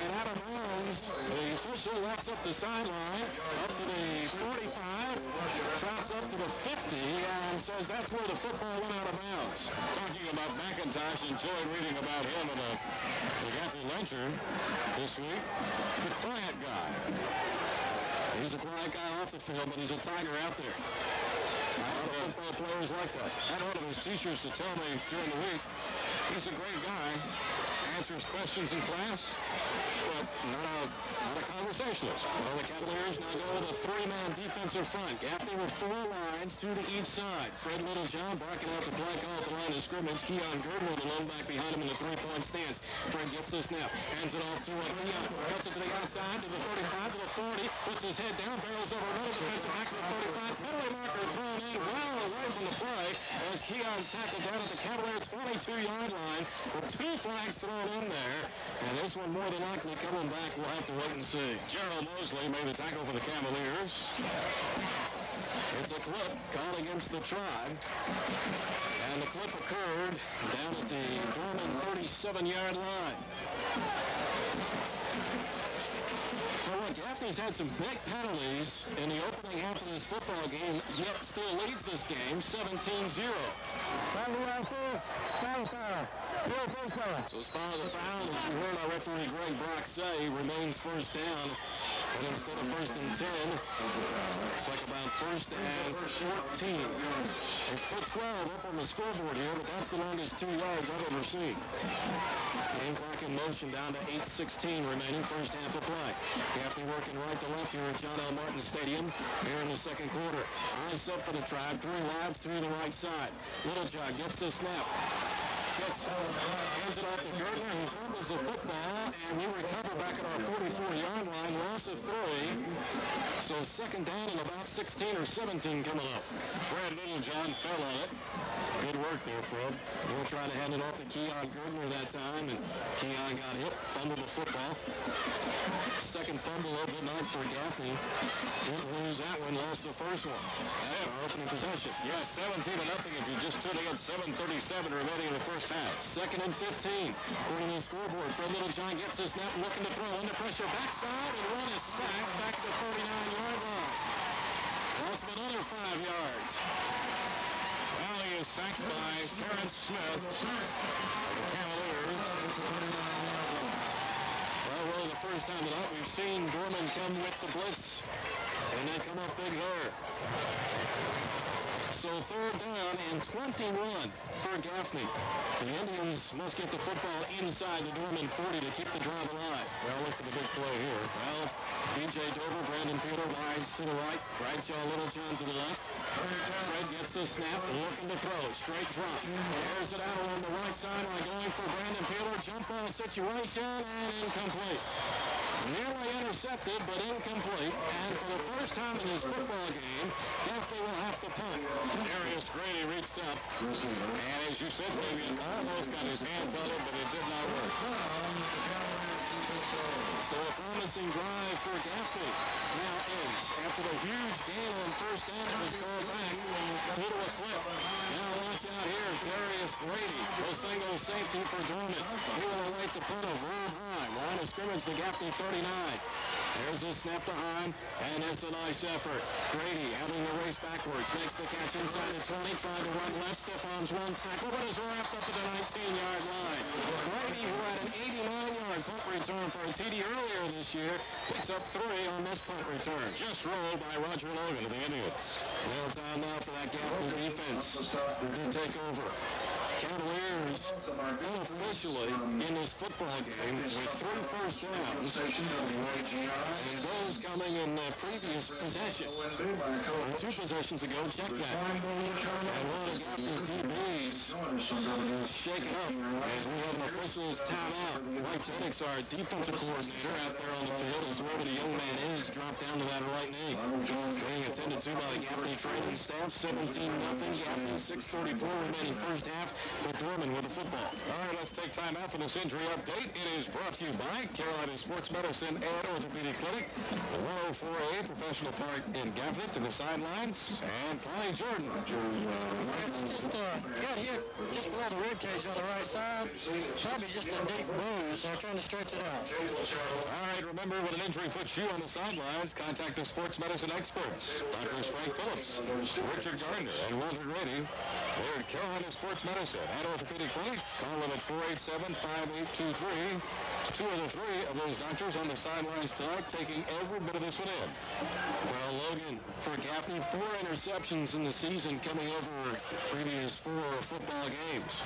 and out of bounds. The official walks up the sideline, up to the 45, trots up to the 50, and says that's where the football went out of bounds. Talking about McIntosh, enjoyed reading about him in the Gaffney Ledger this week. The quiet guy. He's a quiet guy off the field, but he's a tiger out there. A lot of football players like that. I had one of his teachers to tell me during the week, he's a great guy, answers questions in class, but not a conversationalist. Well, the Cavaliers now go with a 3-man defensive front. Gaffney with 4 lines, 2 to each side. Fred Littlejohn barking out the play call at the line of scrimmage. Keon Gerdner, the lone back behind him in the 3-point stance. Fred gets the snap, hands it off to Keon, cuts it to the outside, to the 35, to the 40, puts his head down, barrels over another defensive back to the 35. Penalty marker thrown in well away from the play as Keon's tackled down at the Cavalier 22-yard line with 2 flags thrown in there. And this one more than likely coming back. We'll have to wait and see. Gerald Mosley made the tackle for the Cavaliers. It's a clip called against the Tribe. And the clip occurred down at the Dorman 37-yard line. So look, Gaffney's had some big penalties in the opening half of this football game, yet still leads this game 17-0. So spot of the foul, as you heard our referee Greg Brock say, remains first down. But instead of 1st and 10, it's like about 1st and 14. It's put 12 up on the scoreboard here, but that's the longest 2 yards I've ever seen. Game clock in motion down to 8:16 remaining, first half of play. Gaffney working right to left here at John L. Martin Stadium here in the second quarter. Eyes set for the Tribe, 3 wides, 2 to the right side. Littlejohn gets the snap. Hands it off to Gerdner, who fumbles the football, and we recover back at our 44-yard line, loss of 3. So 2nd down and about 16 or 17 coming up. Fred Littlejohn fell on it. Good work there, Fred. We'll try to hand it off to Keon Gerdner that time, and Keon got hit, fumbled the football. 2nd fumble of the night for Gaffney. Didn't lose that one, lost the first one. That's our opening possession. Yeah, 17-0 if you just tuned in. 7:37 remaining in the first half. 2nd and 15. According to the scoreboard, Fred Littlejohn gets the snap, looking to throw under pressure backside, and one is sacked back to the 39-yard line. Lost another 5 yards. Well, he is sacked by Terrence Smith of the Cavaliers. Well, really the first time tonight we've seen Dorman come with the blitz, and they come up big there. So 3rd down and 21 for Gaffney. The Indians must get the football inside the Dorman 40 to keep the drive alive. Well, look for the big play here. Well, B.J. Dover, Brandon Peeler wides to the right. Bradshaw Littlejohn to the left. Fred gets the snap, looking to throw. Straight drop. Airs it out along the right sideline, going for Brandon Peeler. Jump ball situation, and incomplete. Nearly intercepted, but incomplete. And for the first time in this football game, Gaffney will have to punt. Darius Grady reached up, and as you said, maybe almost got his hands on it, but it did not work. So a promising drive for Gaffney now ends. After the huge gain on first down, it was called back due to a clip. Now watch out here, Darius Grady, a single safety for Dorman. He will await the punt of Rob Heim. Line of scrimmage to Gaffney 39. There's a snap to Heim, and it's a nice effort. Grady having the race backwards, makes the catch inside the 20, trying to run left, Stefan's one tackle, but is wrapped up at the 19-yard line. Grady, who had an 89-yard punt return for a TD earlier this year, picks up 3 on this punt return. Just rolled by Roger Logan of the Indians. Well time now for that Gaffney defense to take over. Cavaliers unofficially in this football game with 3 first downs, and those coming in the previous possession. 2 possessions ago, check that. And one of Gaffney's DBs shaken up as we have an official's timeout. Mike Penix, our defensive coordinator, out there on the field, as wherever the young man is, dropped down to that right knee. Being attended to by the Gaffney training staff, 17-0. Gaffney, 6:34 remaining first half, with Dorman with the football. All right, let's take time out for this injury update. It is brought to you by Carolina Sports Medicine and Orthopedic Clinic, the 104A Professional Park in Gaffney, to the sidelines, and Flying Jordan. It's just got hit just below the rib cage on the right side. Probably just a deep bruise. They're trying to stretch it out. All right, remember, when an injury puts you on the sidelines, contact the sports medicine experts, Doctors Frank Phillips, Richard Gardner, and Walter Grady. They're at Carolina Sports Medicine and Orthopedic Clinic. Call them at 487-5823. 2 of the 3 of those doctors on the sidelines tonight, taking every bit of this one in. Well, Logan, for Gaffney, 4 interceptions in the season coming over previous 4 football games.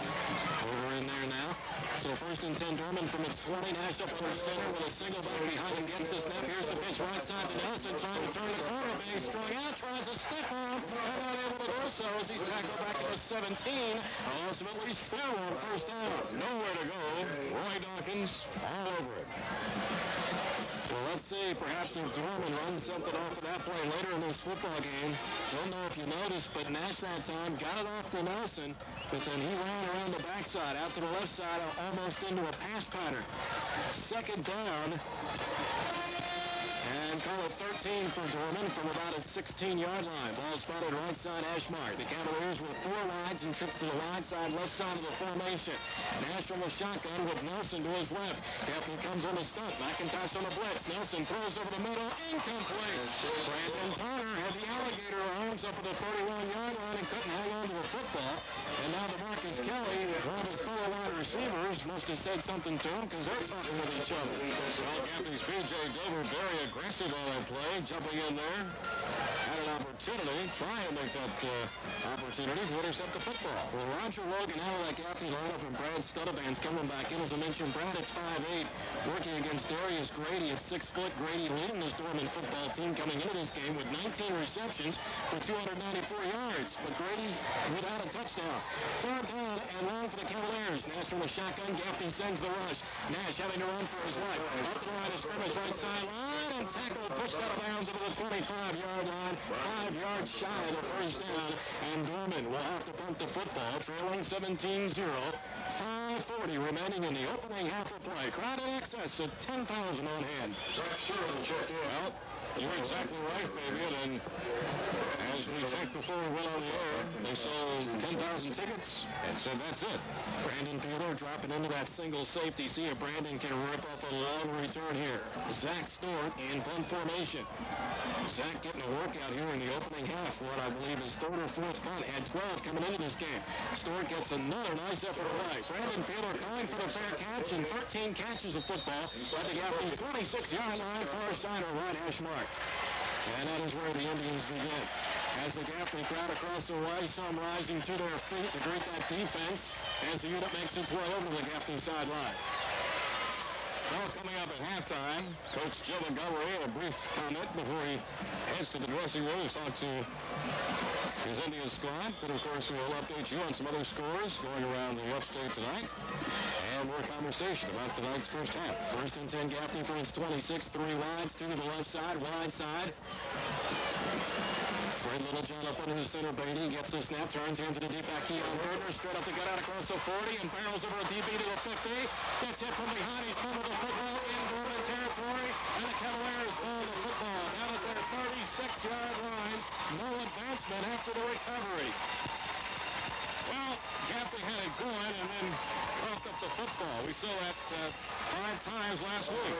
Over in there now. So first and 10, Dorman from its 20, Nash up under center with a single back behind him, gets the snap. Here's the pitch right side to Nelson, trying to turn the corner, being strung out, tries to step on, and not able to do so as he's tackled back to the 17. Loss of at least 2 on first down. Nowhere to go. Roy Dawkins all over it. Well, let's see. Perhaps if Dorman runs something off of that play later in this football game. Don't know if you noticed, but Nash that time got it off to Nelson, but then he ran around the backside, out to the left side, almost into a pass pattern. Second down. And call it 13 for Dorman from about its 16-yard line. Ball spotted right side hash mark. The Cavaliers with 4 wides and trips to the wide side, left side of the formation. Nash from the shotgun with Nelson to his left. Gaffney comes on the stunt. McIntosh on the blitz. Nelson throws over the middle. Incomplete. Brandon Turner had the alligator arms up at the 31-yard line and couldn't hang on to the football. And now DeMarcus Kelly, one of his fellow wide receivers, must have said something to him because they're talking with each other. Well, Gaffney's P.J. Dover very aggressive on that play, jumping in there. Had an opportunity, trying to make that opportunity to intercept the football. Well, Roger Logan out of that Gaffney lineup, and Brad Studevant's coming back in. As I mentioned, Brad at 5'8", working against Darius Grady at 6 foot. Grady leading this Dorman football team coming into this game with 19 receptions for 294 yards. But Grady without a touchdown. Third down and long for the Cavaliers. Nash from the shotgun. Gaffney sends the rush. Nash having to run for his life. Up the line of scrimmage, right sideline, and tackle pushed out of bounds into the 25-yard line. 5 yards shy of the first down, and Dorman will have to punt the football, trailing 17-0. 5:40 remaining in the opening half of play. Crowd in excess of 10,000 on hand. Well, you're exactly right, Fabian, and as we checked before we went on the air, they sold 10,000 tickets and said that's it. Brandon Peeler dropping into that single safety. See if Brandon can rip off a long return here. Zach Stewart in punt formation. Zach getting a workout here in the opening half. What I believe is 3rd or 4th punt. Had 12 coming into this game. Stewart gets another nice effort away. Brandon Peeler going for the fair catch and 13 catches of football at the Gaffney 26-yard line. Far side or right hash mark. And that is where the Indians begin. As the Gaffney crowd across the way, some rising to their feet to greet that defense as the unit makes its way over to the Gaffney sideline. Well, coming up at halftime, Coach Joe Montgomery, a brief comment before he heads to the dressing room to talk to his Indian squad. But, of course, we'll update you on some other scores going around the upstate tonight. And more conversation about tonight's first half. First and 10, Gaffney for its 26, 3 wides, 2 to the left side, wide side. Fred Littlejohn up under the center. Beatty gets the snap, turns hands to the deep back. Keon Gardner straight up the gut out across the 40 and barrels over a DB to the 50. Gets hit from behind. He's fumbled the football in Dorman territory, and the Cavaliers found the football down at their 36-yard line. No advancement after the recovery. Well, Gaffney had it going and then coughed up the football. We saw that 5 times last week.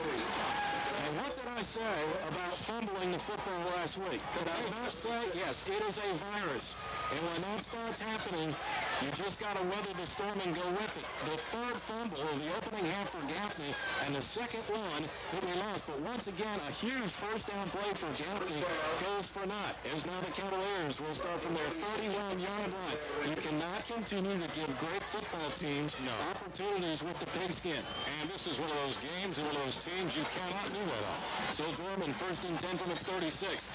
And what did I say about fumbling the football last week? Did I not say, yes, it is a virus. And when that starts happening, You just got to weather the storm and go with it. The third fumble of the opening half for Gaffney, and the second one that we lost. But once again, a huge first down play for Gaffney goes for naught. As now the Cavaliers will start from their 31-yard line. You cannot continue to give great football teams opportunities with the pigskin. And this is one of those games and one of those teams you cannot do that on. So Dorman, 1st and 10 from its 36.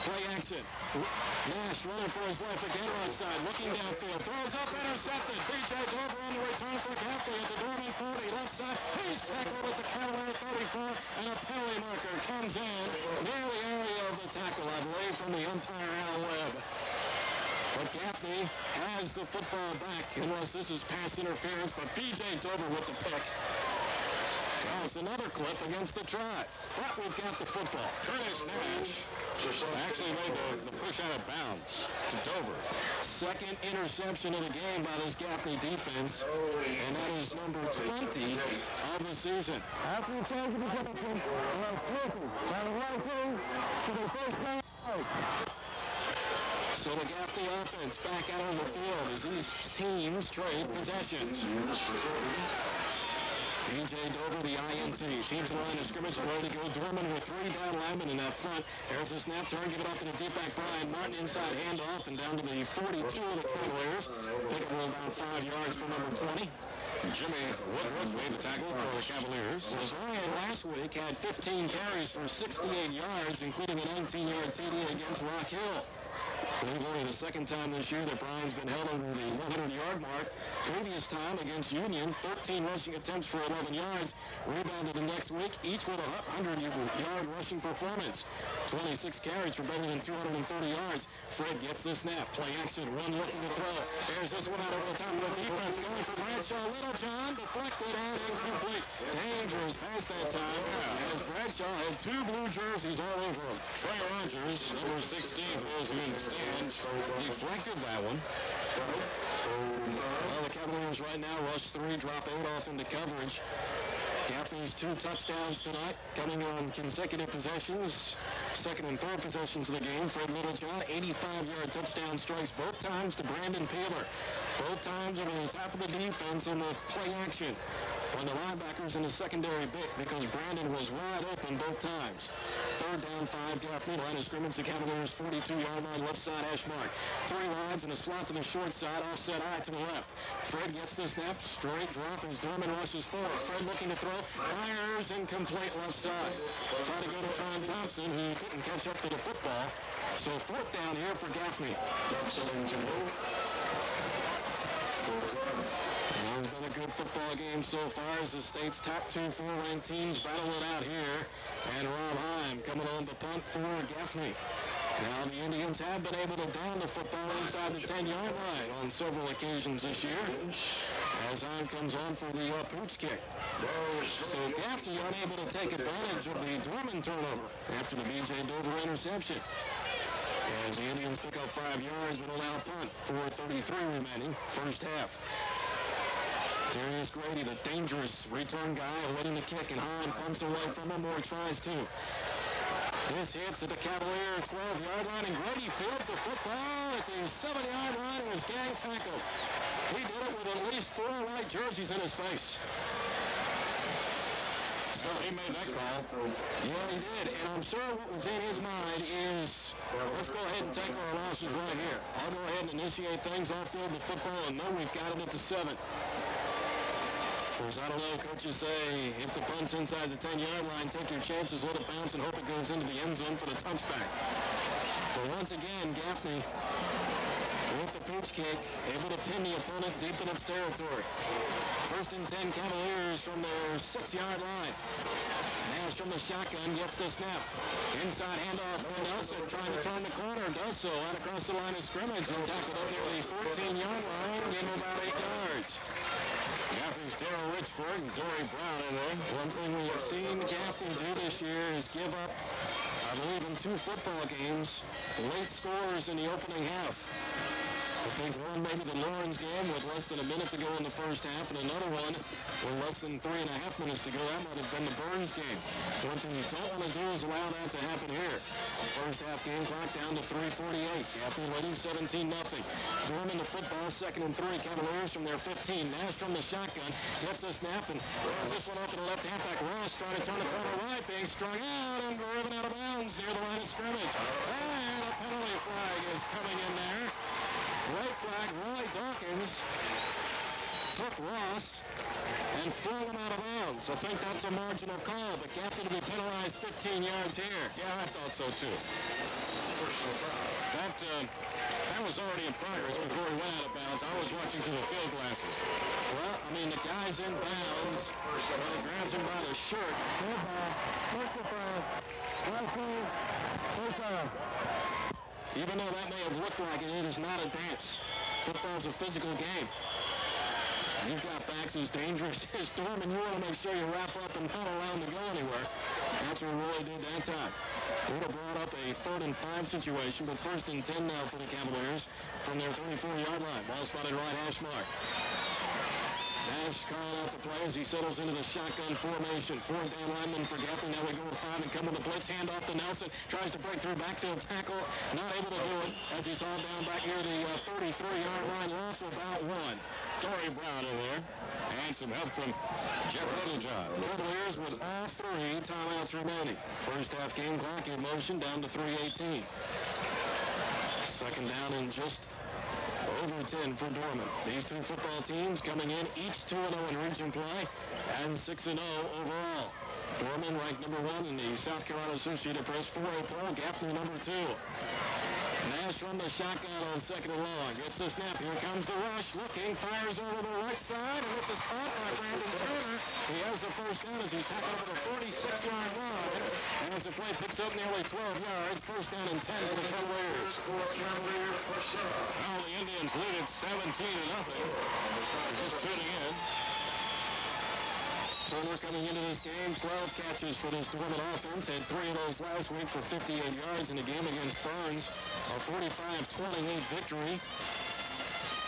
Play action. Nash running for his life again right side. Looking downfield. Throws up, intercepted. B.J. Dover on the return for Gaffney at the Dorman 40. Left side. He's tackled at the Cavalier 34. And a penalty marker comes in near the area of the tackle, I believe, from the umpire, Al Webb. But Gaffney has the football back, unless this is pass interference. But B.J. Dover with the pick. It's another clip against the try. But we've got the football. Curtis Nash actually made the push out of bounds to Dover. Second interception of the game by this Gaffney defense, and that is number 20 of the season. After the change of possession, by the right team, for the first down. So the Gaffney offense back out on the field as these teams trade possessions. B.J. Dover, the INT. Teams in the line of scrimmage ready to go. Dorman with 3 down linemen in that front. There's a snap turn. Give it up to the deep back. Brian Martin inside handoff and down to the 42 of the Cavaliers. Pick up about 5 yards for number 20. Jimmy Woodruff made the tackle for the Cavaliers. Well, Brian last week had 15 carries for 68 yards, including a 19-yard TD against Rock Hill. I believe only the second time this year that Brian's been held over the 100-yard mark. Previous time against Union, 13 rushing attempts for 11 yards. Rebounded the next week, each with a 100-yard rushing performance. 26 carries for better than 230 yards. Fred gets the snap. Play action, run looking to throw. There's this one out over the top of the defense. Going for Bradshaw. Littlejohn deflected and incomplete. Dangerous pass that time. As Bradshaw had 2 blue jerseys all over him. Trey Rogers, number 16, throws him in the stands. Deflected that one. Well, the Cavaliers right now rush 3, drop 8 off into coverage. Gaffney's 2 touchdowns tonight, coming on consecutive possessions. Second and third possessions of the game. Fred Littlejohn, 85-yard touchdown strikes, both times to Brandon Peeler. Both times over the top of the defense in the play action. On the linebackers in the secondary bit because Brandon was wide open both times. Third down, 5, Gaffney, line of scrimmage, the Cavaliers' 42-yard line, left side hash mark. 3 wides and a slot to the short side, offset eye to the left. Fred gets the snap, straight drop as Dorman rushes forward. Fred looking to throw, fires incomplete left side. Try to go to Tron Thompson, who couldn't catch up to the football. So 4th down here for Gaffney. It's been a good football game so far as the state's top 2 4-ranked teams battle it out here. And Rob Heim coming on the punt for Gaffney. Now the Indians have been able to down the football inside the 10-yard line on several occasions this year. As Heim comes on for the pooch kick. So Gaffney unable to take advantage of the Dorman turnover after the B.J. Dover interception. As the Indians pick up 5 yards but allow punt. 4:33 remaining, first half. Darius Grady, the dangerous return guy, awaiting the kick, and Heim pumps away from him or tries to. This hits at the Cavalier 12-yard line, and Grady fields the football at the 7-yard line and was gang tackled. He did it with at least 4 white jerseys in his face. So he made that call. Yeah, he did, and I'm sure what was in his mind is, let's go ahead and take our losses right here. I'll go ahead and initiate things off-field the football, and know we've got it at the 7. Of course, I don't know, coaches say if the punt's inside the 10-yard line, take your chances, let it bounce, and hope it goes into the end zone for the touchback. But once again, Gaffney, with the pooch kick, able to pin the opponent deep in its territory. 1st and 10 Cavaliers from their 6-yard line. Nash from the shotgun gets the snap. Inside handoff to Nelson, trying to turn the corner, does so out across the line of scrimmage and tackled up near the 14-yard line, gave him about 8 yards. Gaffney's Darryl Richford and Dory Brown in there. One thing we have seen Gaffney do this year is give up, I believe in 2 football games, late scores in the opening half. The think one maybe the Lawrence game with less than a minute to go in the first half, and another one with less than 3.5 minutes to go. That might have been the Burns game. One thing you don't want to do is allow that to happen here. First half game clock down to 3:48. Gaffney leading 17-0. Dorman the football, 2nd and 3. Cavaliers from their 15. Nash from the shotgun. Gets the snap and runs this one off to the left halfback. Ross trying to turn the corner right. Being strung out and driven out of bounds near the line of scrimmage. And a penalty flag is coming in there. White flag, Roy Dawkins took Ross and flung him out of bounds. I think that's a marginal call, but Gaffney to be penalized 15 yards here. Yeah, I thought so too. That was already in progress before he went out of bounds. I was watching through the field glasses. Well, I mean, the guy's in bounds, but he grabs him by the shirt. First down. Even though that may have looked like it, it is not a dance. Football's a physical game. You've got backs as dangerous as Dorman. You want to make sure you wrap up and not allow him to go anywhere. That's what Roy did that time. Would have brought up a 3rd and 5 situation, but 1st and 10 now for the Cavaliers from their 34-yard line. Ball spotted right hash mark. Nash calling out the play as he settles into the shotgun formation. 4 down lineman for Gaffney. Now we go with 5 and come with the blitz. Hand off to Nelson. Tries to break through backfield tackle. Not able to do it as he's hauled down back near the 33-yard line. Loss of about 1. Dory Brown in there. And some help from Jeff Littlejohn. Cavaliers with all 3 timeouts remaining. First half game clock in motion down to 3:18. 2nd down and just over 10 for Dorman. These two football teams coming in each 2-0 in region play and 6-0 overall. Dorman ranked number 1 in the South Carolina Associated Press 4A poll. Gaffney number 2. Nash from the shotgun on 2nd and long. Gets the snap. Here comes the rush. Looking. Fires over the right side. And this is caught by Brandon Turner. He has the first down as he's tackled over the 46-yard line. And as the play picks up nearly 12 yards, 1st down and 10 for the Cavaliers. Now the Indians lead it 17-0. Just tuning in. Turner coming into this game, 12 catches for this Dorman offense. Had 3 of those last week for 58 yards in the game against Burns. A 45-28 victory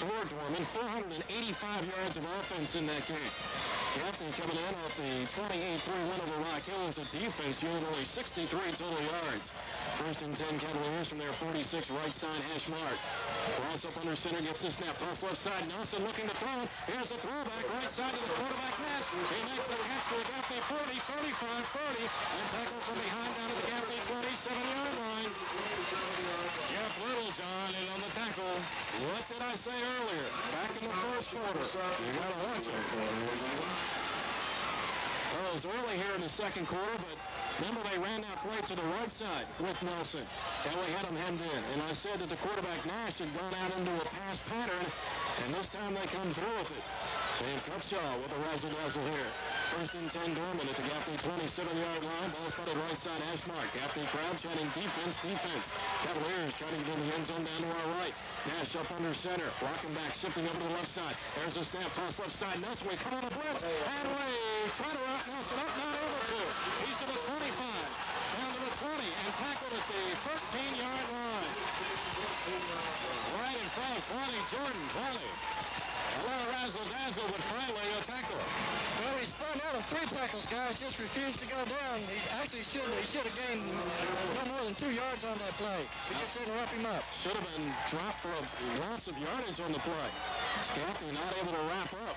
for Dorman. 485 yards of offense in that game. Gaffney coming in off the 28-3 win over Rock Hill as a defense unit, only 63 total yards. 1st and 10 Cavaliers from their 46 right side hash mark. Ross up under center, gets the snap. Toss left side. Nelson looking to throw. Here's the throwback. Right side to the quarterback pass. He makes the catch to the Gaffney 40, 35, 30. And tackled from behind down to the Gaffney 27-yard line. Jeff Littlejohn in on the tackle. What did I say earlier? Back in the first quarter. You got to watch it. Well, it was early here in the 2nd quarter, but remember they ran that play to the right side with Nelson. And we had him hemmed in. And I said that the quarterback Nash had gone out into a pass pattern, and this time they come through with it. Dave Cupshaw with a razzle-dazzle here. 1st and 10 Dorman at the Gaffney 27-yard line. Ball spotted right side hash mark. Gaffney crowd chanting defense, defense. Cavaliers trying to get in the end zone down to our right. Nash up under center. Rocking back, shifting over to the left side. There's a snap, toss left side. Nelson, we come on a blitz. And we try to route Nelson up, not able to. He's to the 25, down to the 20, and tackled at the 13-yard line. Right in front of Farley Jordan. Farley. A little razzle-dazzle, but finally a tackle. Well, he spun out of 3 tackles, guys. Just refused to go down. He actually should have gained no more than 2 yards on that play. He just didn't wrap him up. Should have been dropped for a loss of yardage on the play. Gaffney not able to wrap up.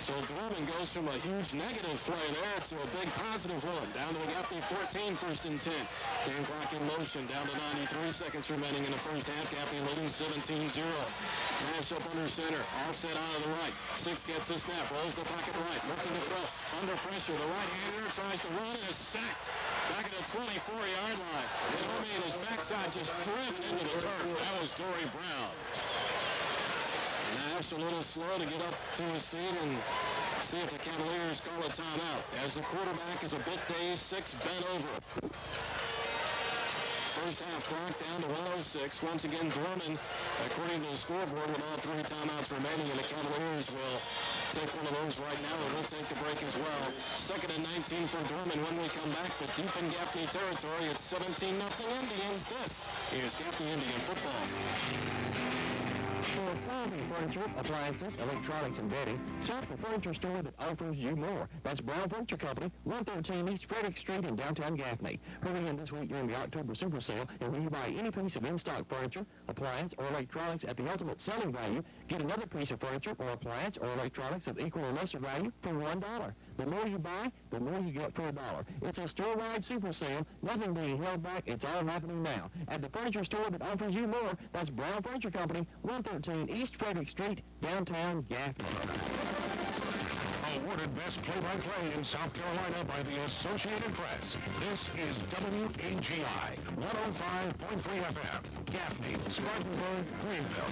So Dorman goes from a huge negative play there to a big positive one. Down to the Gaffney 14, 1st and 10. Game clock in motion, down to 93 seconds remaining in the first half. Gaffney leading 17-0. Nash up under center, offset out of the right. 6 gets the snap, rolls the pocket right, looking to throw. Under pressure, the right-hander tries to run and is sacked. Back at the 24-yard line. And Homie and his backside just driven into the turf. That was Dory Brown. Nash a little slow to get up to his feet and see if the Cavaliers call a timeout. As the quarterback is a bit dazed, 6 bent over. First half clock down to 1:06. Once again, Dorman, according to the scoreboard, with all 3 timeouts remaining, and the Cavaliers will take one of those right now, and we'll take the break as well. 2nd and 19 for Dorman when we come back, but deep in Gaffney territory, it's 17-0 Indians. This is Gaffney Indian football. quality furniture, appliances, electronics, and bedding, shop the furniture store that offers you more. That's Brown Furniture Company, 113 East Frederick Street in downtown Gaffney. Hurry in this week during the October Super Sale, and when you buy any piece of in-stock furniture, appliance, or electronics at the ultimate selling value, get another piece of furniture or appliance or electronics of equal or lesser value for $1. The more you buy, the more you get for $1. It's a store-wide super sale, nothing being held back. It's all happening now. At the furniture store that offers you more, that's Brown Furniture Company, 113 East Frederick Street, downtown Gaffney. Awarded Best Play-by-Play in South Carolina by the Associated Press. This is WAGI 105.3 FM, Gaffney, Spartanburg, Greenville.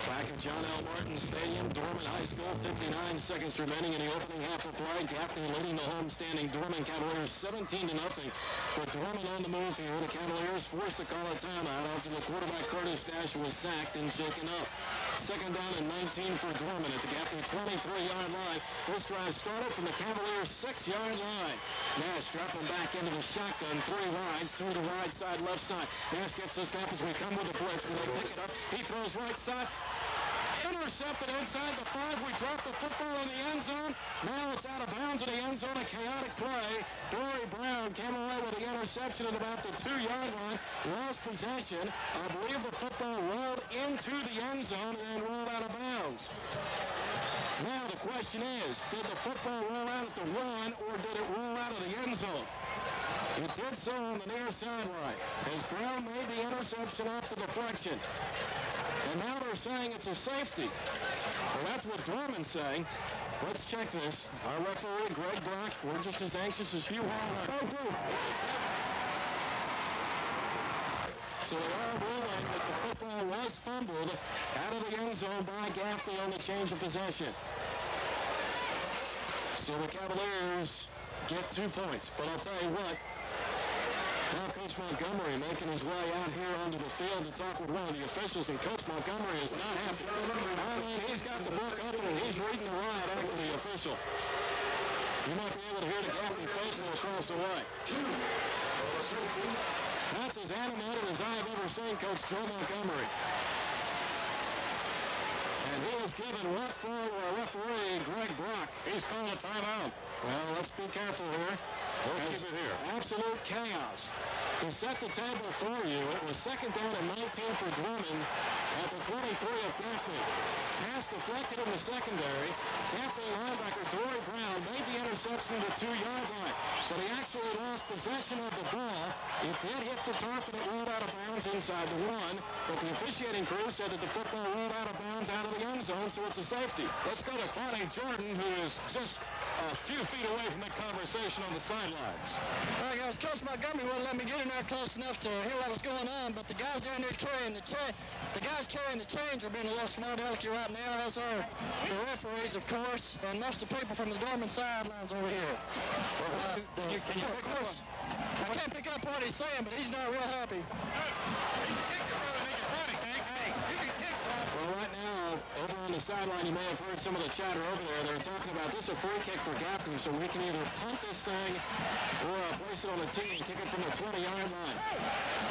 Back at John L. Martin Stadium, Dorman High School, 59 seconds remaining in the opening half of play. Gaffney leading the home-standing Dorman Cavaliers 17-0. But Dorman on the move here. The Cavaliers forced to call a timeout after the quarterback Curtis Nash was sacked and shaken up. Second down and 19 for Dorman at the Gaffney 23-yard line. This drive started from the Cavaliers' 6-yard line. Nash dropping back into the shotgun, 3 wides through the right side, left side. Nash gets the snap as we come with the blitz. When they pick it up, he throws right side. Intercepted inside the 5. We dropped the football in the end zone. Now it's out of bounds in the end zone. A chaotic play. Dory Brown came away with the interception at about the 2-yard line. Lost possession. I believe the football rolled into the end zone and rolled out of bounds. Now the question is, did the football roll out at the 1 or did it roll out of the end zone? It did so on the near sideline as Brown made the interception off the deflection. And now they're saying it's a safety. Well, that's what Dorman's saying. Let's check this. Our referee, Greg Brock, we're just as anxious as you are. So they are ruling that the football was fumbled out of the end zone by Gaffney on the change of possession. So the Cavaliers get 2 points. But I'll tell you what, now Coach Montgomery making his way out here onto the field to talk with one of the officials, and Coach Montgomery is not happy. I mean, he's got the book open and he's reading the riot act to the official. You might be able to hear the Gaffney faithful across the way. That's as animated as I have ever seen Coach Joe Montgomery. And he has given what for a referee, Greg Brock. He's calling a timeout. Well, let's be careful here. We'll keep it here. Absolute chaos. To set the table for you, it was second down and 19 for Dorman at the 23 of Gaffney. Pass deflected in the secondary. Gaffney linebacker Dory Brown made the interception at the 2-yard line, but he actually lost possession of the ball. It did hit the turf and it rolled out of bounds inside the 1, but the officiating crew said that the football rolled out of bounds out of the end zone, so it's a safety. Let's go to Connie Jordan, who is just a few feet away from the conversation on the sidelines. All right, guys, Coach Montgomery wouldn't let me get in there close enough to hear what was going on, but the guys down there carrying the chains are being a little smart alecky right now, as are the referees, of course, and most of the people from the Dorman sidelines over here. Can you pick up? I can't pick up what he's saying, but he's not real happy. Well, right now, over on the sideline, you may have heard some of the chatter over there. They're talking about this a free kick for Gaffney, so we can either punt this thing or place it on the tee and kick it from the 20-yard line.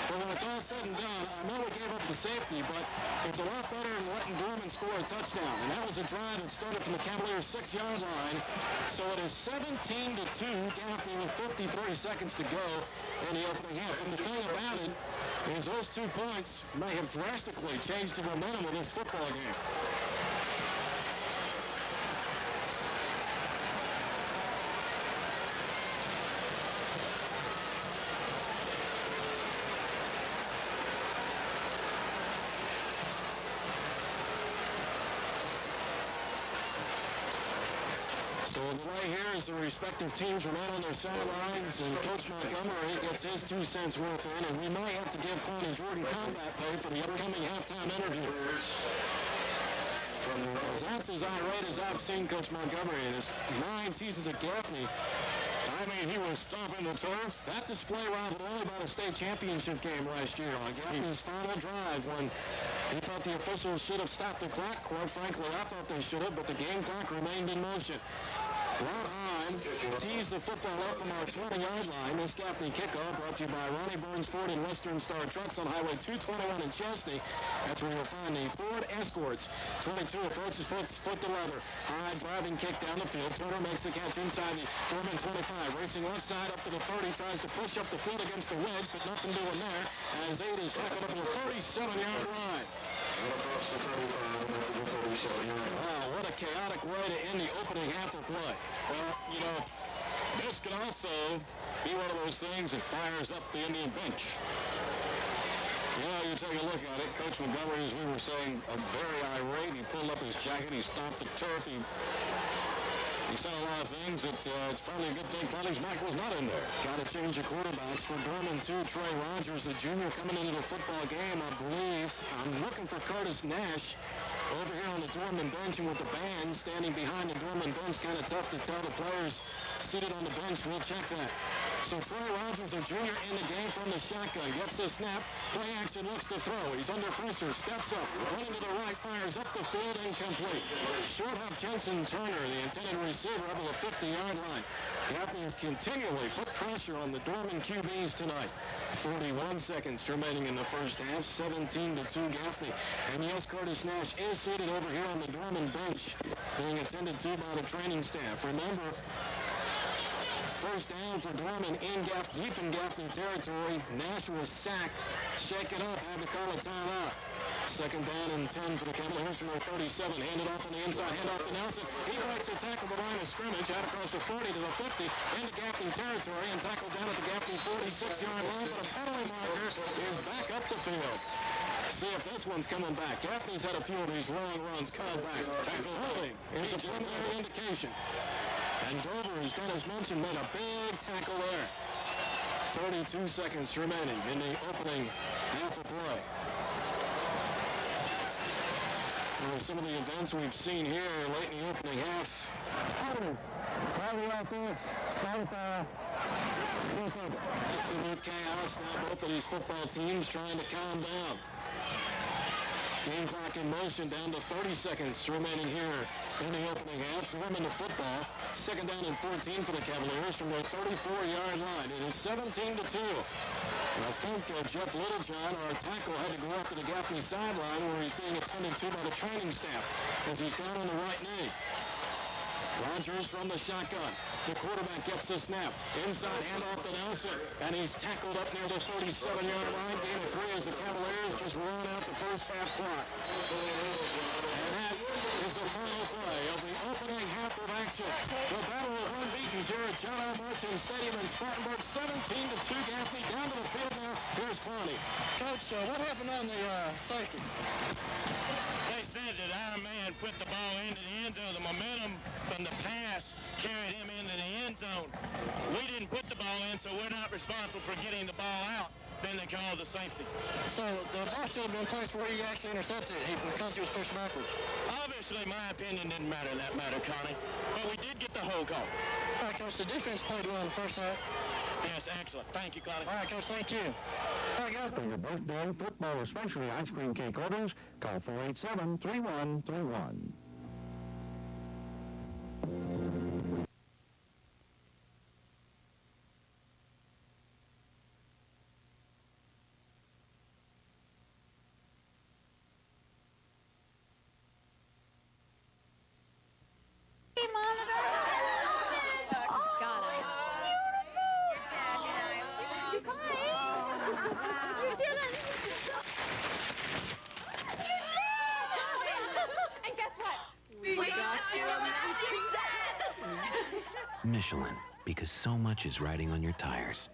But when it's all said and done, I know we gave up the safety, but it's a lot better than letting Dorman score a touchdown. And that was a drive that started from the Cavaliers' 6-yard line. So it is 17-2, Gaffney with 53 seconds to go in the opening half. But the thing about it is those 2 points may have drastically changed the momentum of this football game. So the delay here is the respective teams remain on their sidelines, and Coach Montgomery gets his 2 cents worth in, and we may have to give Connie Jordan combat pay for the upcoming halftime interview. That's as irate as I've seen Coach Montgomery in his 9 seasons at Gaffney. I mean, he was stomping the turf. That display rivaled only by the state championship game last year on Gaffney's final drive when he thought the officials should have stopped the clock. Quite frankly, I thought they should have, but the game clock remained in motion. Rob Hine tees the football up from our 20-yard line. This Gaffney kickoff brought to you by Ronnie Burns Ford and Western Star Trucks on Highway 221 in Chesney. That's where you'll find the Ford Escorts. 22 approaches, puts foot to leather. High driving kick down the field. Turner makes the catch inside the Dorman 25. Racing left side up to the 30. Tries to push up the field against the wedge, but nothing doing there. As Aid is tackled up to the 37-yard line. Wow, what a chaotic way to end the opening half of play. Well, you know, this could also be one of those things that fires up the Indian bench. You know, you take a look at it. Coach Montgomery, as we were saying, very irate. He pulled up his jacket. He stomped the turf. He said a lot of things that it's probably a good thing Clelly's Mack was not in there. Got to change the quarterbacks for Dorman 2. Trey Rogers, the junior, coming into the football game, I believe. I'm looking for Curtis Nash over here on the Dorman bench, and with the band standing behind the Dorman bench, kind of tough to tell the players seated on the bench. We'll check that. So Trey Rogers, a junior, in the game from the shotgun. Gets the snap. Play action, looks to throw. He's under pressure. Steps up. Running to the right. Fires up the field. Incomplete. Short hop Jensen Turner, the intended receiver, up to the 50-yard line. Gaffney has continually put pressure on the Dorman QBs tonight. 41 seconds remaining in the first half. 17-2 Gaffney. And yes, Curtis Nash is seated over here on the Dorman bench, being attended to by the training staff. Remember, first down for Dorman deep in Gaffney territory. Nash was sacked, shaken up, had to call a timeout. Second down and 10 for the Cavaliers from their 37. Handed off on the inside, handoff to Nelson. He breaks a tackle the line of scrimmage, out across the 40 to the 50, into Gaffney territory, and tackled down at the Gaffney 46-yard line, but a penalty marker is back up the field. See if this one's coming back. Gaffney's had a few of these long runs called back. Tackle holding is a preliminary indication. And Dover, as Dennis mentioned, made a big tackle there. 32 seconds remaining in the opening half of play. Some of the events we've seen here late in the opening half. the offense. Absolute chaos now. Both of these football teams trying to calm down. Game clock in motion, down to 30 seconds remaining here in the opening half. Dorman the football. Second down and 14 for the Cavaliers from their 34-yard line. It is 17-2. I think Jeff Littlejohn, our tackle, had to go up to the Gaffney sideline where he's being attended to by the training staff as he's down on the right knee. Rogers from the shotgun. The quarterback gets the snap. Inside handoff to Nelson, and he's tackled up near the 37-yard line. Gain of 3 as the Cavaliers just run out the first half clock. And that is the final play of the opening half of action. The battle of unbeatens here at John L. Martin Stadium in Spartanburg. 17-2 Gaffney. Down to the field now. Here's Clowney. Coach, what happened on the safety? They said that our man put the ball into the end zone. The momentum from the pass carried him into the end zone. We didn't put the ball in, so we're not responsible for getting the ball out. Then they called the safety. So the ball should have been placed where he actually intercepted it because he was pushed backwards. Obviously, my opinion didn't matter in that matter, Connie. But we did get the hold call. All right, Coach, the defense played well in the first half. Yes, excellent. Thank you, Connie. All right, Coach, thank you. All right, guys. For your birthday, football, especially ice cream cake orders, call 487-3131. Michelin, because so much is riding on your tires.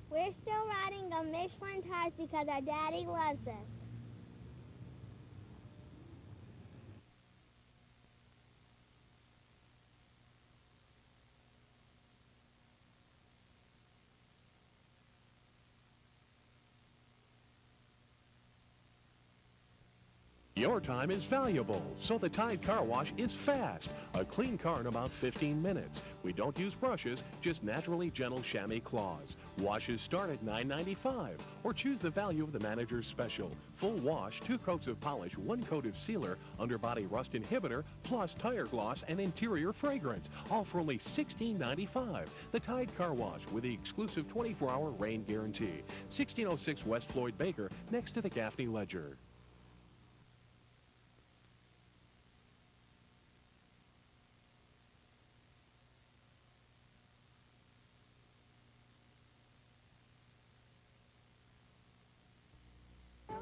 We're still riding on Michelin tires because our daddy loves us. Your time is valuable, so the Tide Car Wash is fast. A clean car in about 15 minutes. We don't use brushes, just naturally gentle chamois cloths. Washes start at $9.95, or choose the value of the manager's special. Full wash, 2 coats of polish, 1 coat of sealer, underbody rust inhibitor, plus tire gloss and interior fragrance, all for only $16.95. The Tide Car Wash with the exclusive 24-hour rain guarantee. 1606 West Floyd Baker, next to the Gaffney Ledger.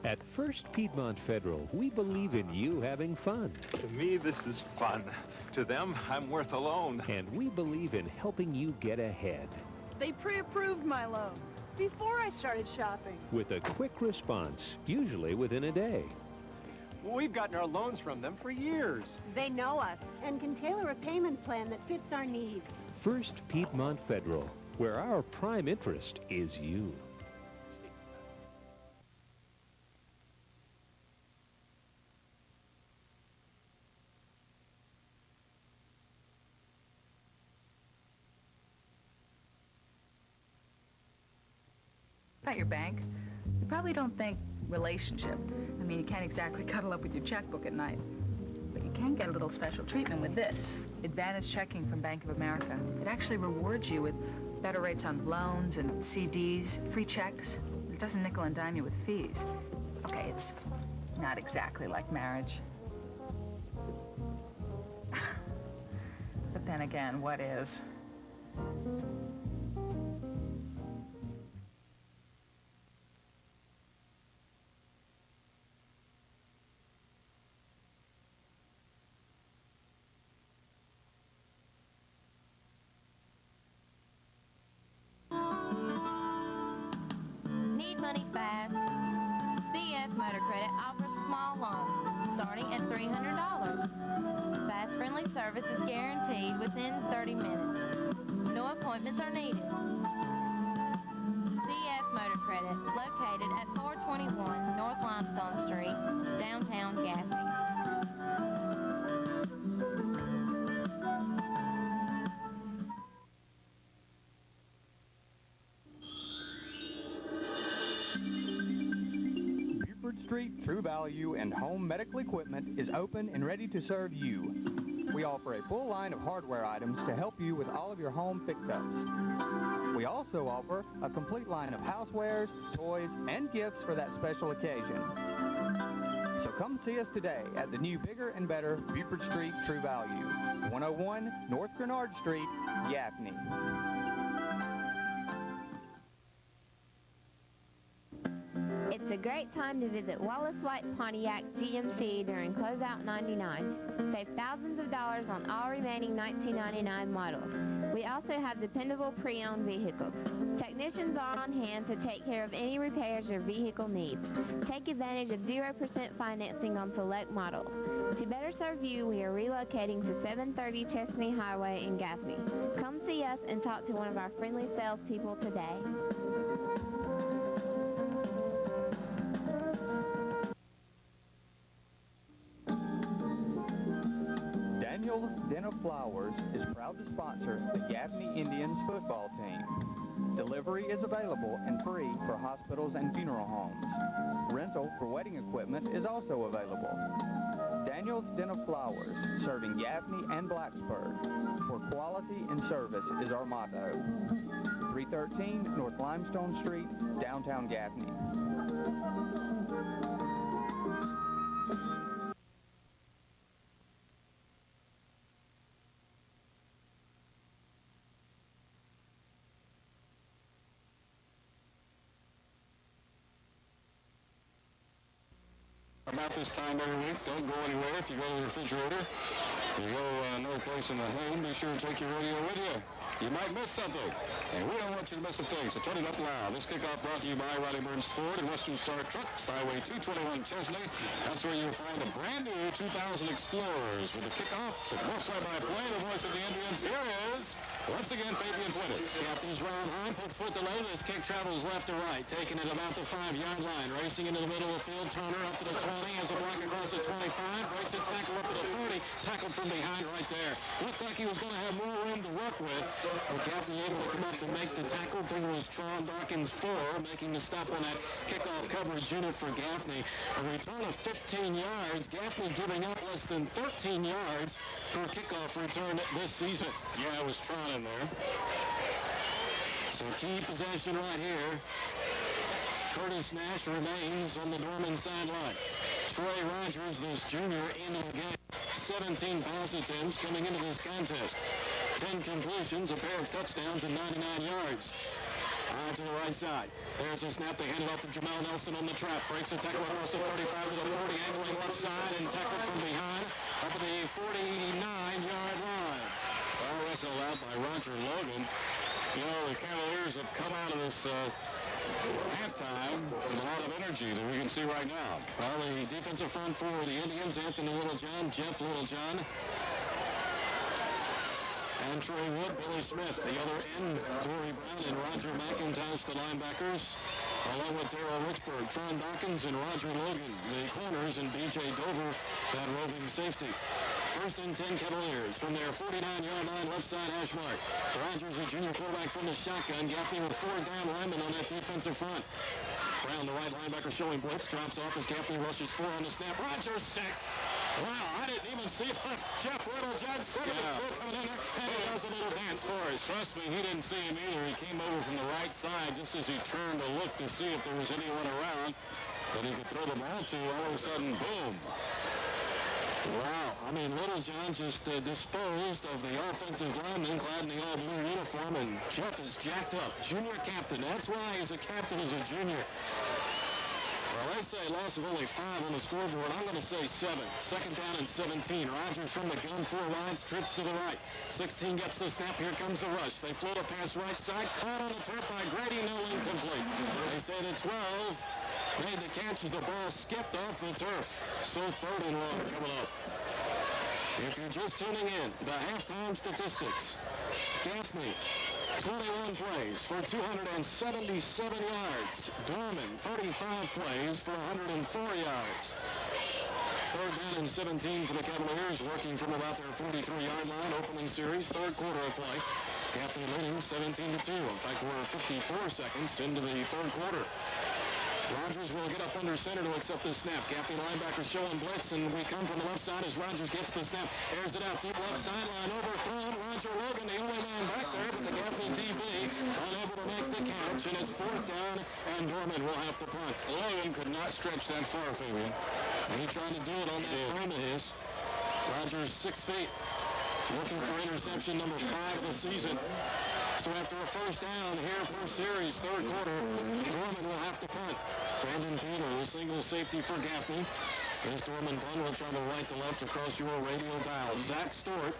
At First Piedmont Federal, we believe in you having fun. To me, this is fun. To them, I'm worth a loan. And we believe in helping you get ahead. They pre-approved my loan before I started shopping. With a quick response, usually within a day. We've gotten our loans from them for years. They know us and can tailor a payment plan that fits our needs. First Piedmont Federal, where our prime interest is you. About your bank, you probably don't think relationship. I mean, you can't exactly cuddle up with your checkbook at night. But you can get a little special treatment with this. Advantage checking from Bank of America. It actually rewards you with better rates on loans and CDs, free checks. It doesn't nickel and dime you with fees. Okay, it's not exactly like marriage. But then again, what is? Money fast. BF Motor Credit offers small loans starting at $300. Fast friendly service is guaranteed within 30 minutes. No appointments are needed. BF Motor Credit, located at 421 North Limestone Street, downtown Gaffney. Street True Value and Home Medical Equipment is open and ready to serve you. We offer a full line of hardware items to help you with all of your home fix-ups. We also offer a complete line of housewares, toys, and gifts for that special occasion. So come see us today at the new, bigger, and better Buford Street True Value, 101 North Grenard Street, Gaffney. It's a great time to visit Wallace White Pontiac GMC during Closeout 99. Save thousands of dollars on all remaining 1999 models. We also have dependable pre-owned vehicles. Technicians are on hand to take care of any repairs your vehicle needs. Take advantage of 0% financing on select models. To better serve you, we are relocating to 730 Chestney Highway in Gaffney. Come see us and talk to one of our friendly salespeople today. Daniel's Den of Flowers is proud to sponsor the Gaffney Indians football team. Delivery is available and free for hospitals and funeral homes. Rental for wedding equipment is also available. Daniel's Den of Flowers, serving Gaffney and Blacksburg. For quality and service is our motto. 313 North Limestone Street, downtown Gaffney. About this time every week, don't go anywhere. If you go to the refrigerator, if you go no place in the home, be sure to take your radio with you. You might miss something, and we don't want you to miss a thing, so turn it up loud. This kickoff brought to you by Riley Burns Ford and Western Star Trucks, Highway 221 Chesney. That's where you'll find a brand new 2000 Explorers. With the kickoff, the more play-by-play, the voice of the Indians, here is, once again, Fabian Fuentes. Captain's round high, puts foot to load, his kick travels left to right, taking it about the 5-yard line, racing into the middle of the field, Turner up to the 20, has a block across the 25, breaks a tackle up to the 30, tackled from behind, right right there. Looked like he was going to have more room to work with. But Gaffney able to come up and make the tackle. Finger was Tron Dawkins 4, making the stop on that kickoff coverage unit for Gaffney. A return of 15 yards. Gaffney giving up less than 13 yards per kickoff return this season. Yeah, it was Tron in there. So key possession right here. Curtis Nash remains on the Dorman sideline. Troy Rogers, this junior, in the game. 17 pass attempts coming into this contest. 10 completions, a pair of touchdowns, and 99 yards. To the right side. There's a snap. They hand it off to Jamal Nelson on the trap. Breaks the tackle across the 35 to the 40, angling left side, and tackled from behind up at the 49-yard line. Well, wrestled out by Roger Logan. You know, the Cavaliers have come out of this halftime with a lot of energy that we can see right now. Well, the defensive front for the Indians, Anthony Littlejohn, Jeff Littlejohn, and Trey Wood, Billy Smith, the other end, Dory Brown and Roger McIntosh, the linebackers, along with Darrell Richburg, Tron Dawkins, and Roger Logan, the corners, and B.J. Dover, that roving safety. First and 10 Cavaliers from their 49-yard line, left side hash mark. Rogers, a junior quarterback from the shotgun. Gaffney with 4 down linemen on that defensive front. Brown, the right linebacker, showing blitz, drops off as Gaffney rushes 4 on the snap. Rogers sacked. Wow, I didn't even see left Jeff Littlejohn 7-2 coming in there, and he does a little dance for us. Trust me, he didn't see him either. He came over from the right side just as he turned to look to see if there was anyone around that he could throw the ball to. All of a sudden, boom. Wow, I mean, Littlejohn just disposed of the offensive lineman clad in the all-blue uniform, and Jeff is jacked up. Junior captain. That's why he's a captain as a junior. Well, they say loss of only 5 on the scoreboard. I'm going to say 7. Second down and 17. Rogers from the gun, 4 wides, trips to the right. 16 gets the snap. Here comes the rush. They float a pass right side. Caught on the turf by Grady. No, incomplete. They say the 12 made the catch as the ball skipped off the turf. So 3rd and long coming up. If you're just tuning in, the halftime statistics. Gaffney, 21 plays for 277 yards. Dorman, 35 plays for 104 yards. 3rd down and 17 for the Cavaliers, working from about their 43-yard line. Opening series, 3rd quarter of play. Gaffney leading 17-2. In fact, we're 54 seconds into the 3rd quarter. Rogers will get up under center to accept the snap. Gaffney linebacker showing blitz, and we come from the left side as Rogers gets the snap. Airs it out deep left sideline, overthrown. Roger Logan, the only man back there, but the Gaffney DB unable to make the catch, and it's 4th down, and Dorman will have to punt. Logan could not stretch that far, Fabian. And he tried to do it on that frame of his. Rogers 6 feet, looking for interception number 5 of the season. So after a first down here for series, 3rd quarter, Dorman will have to punt. Brandon Peter, the single safety for Gaffney. This Dorman punt will travel right to left across your radial dial. Zach Stewart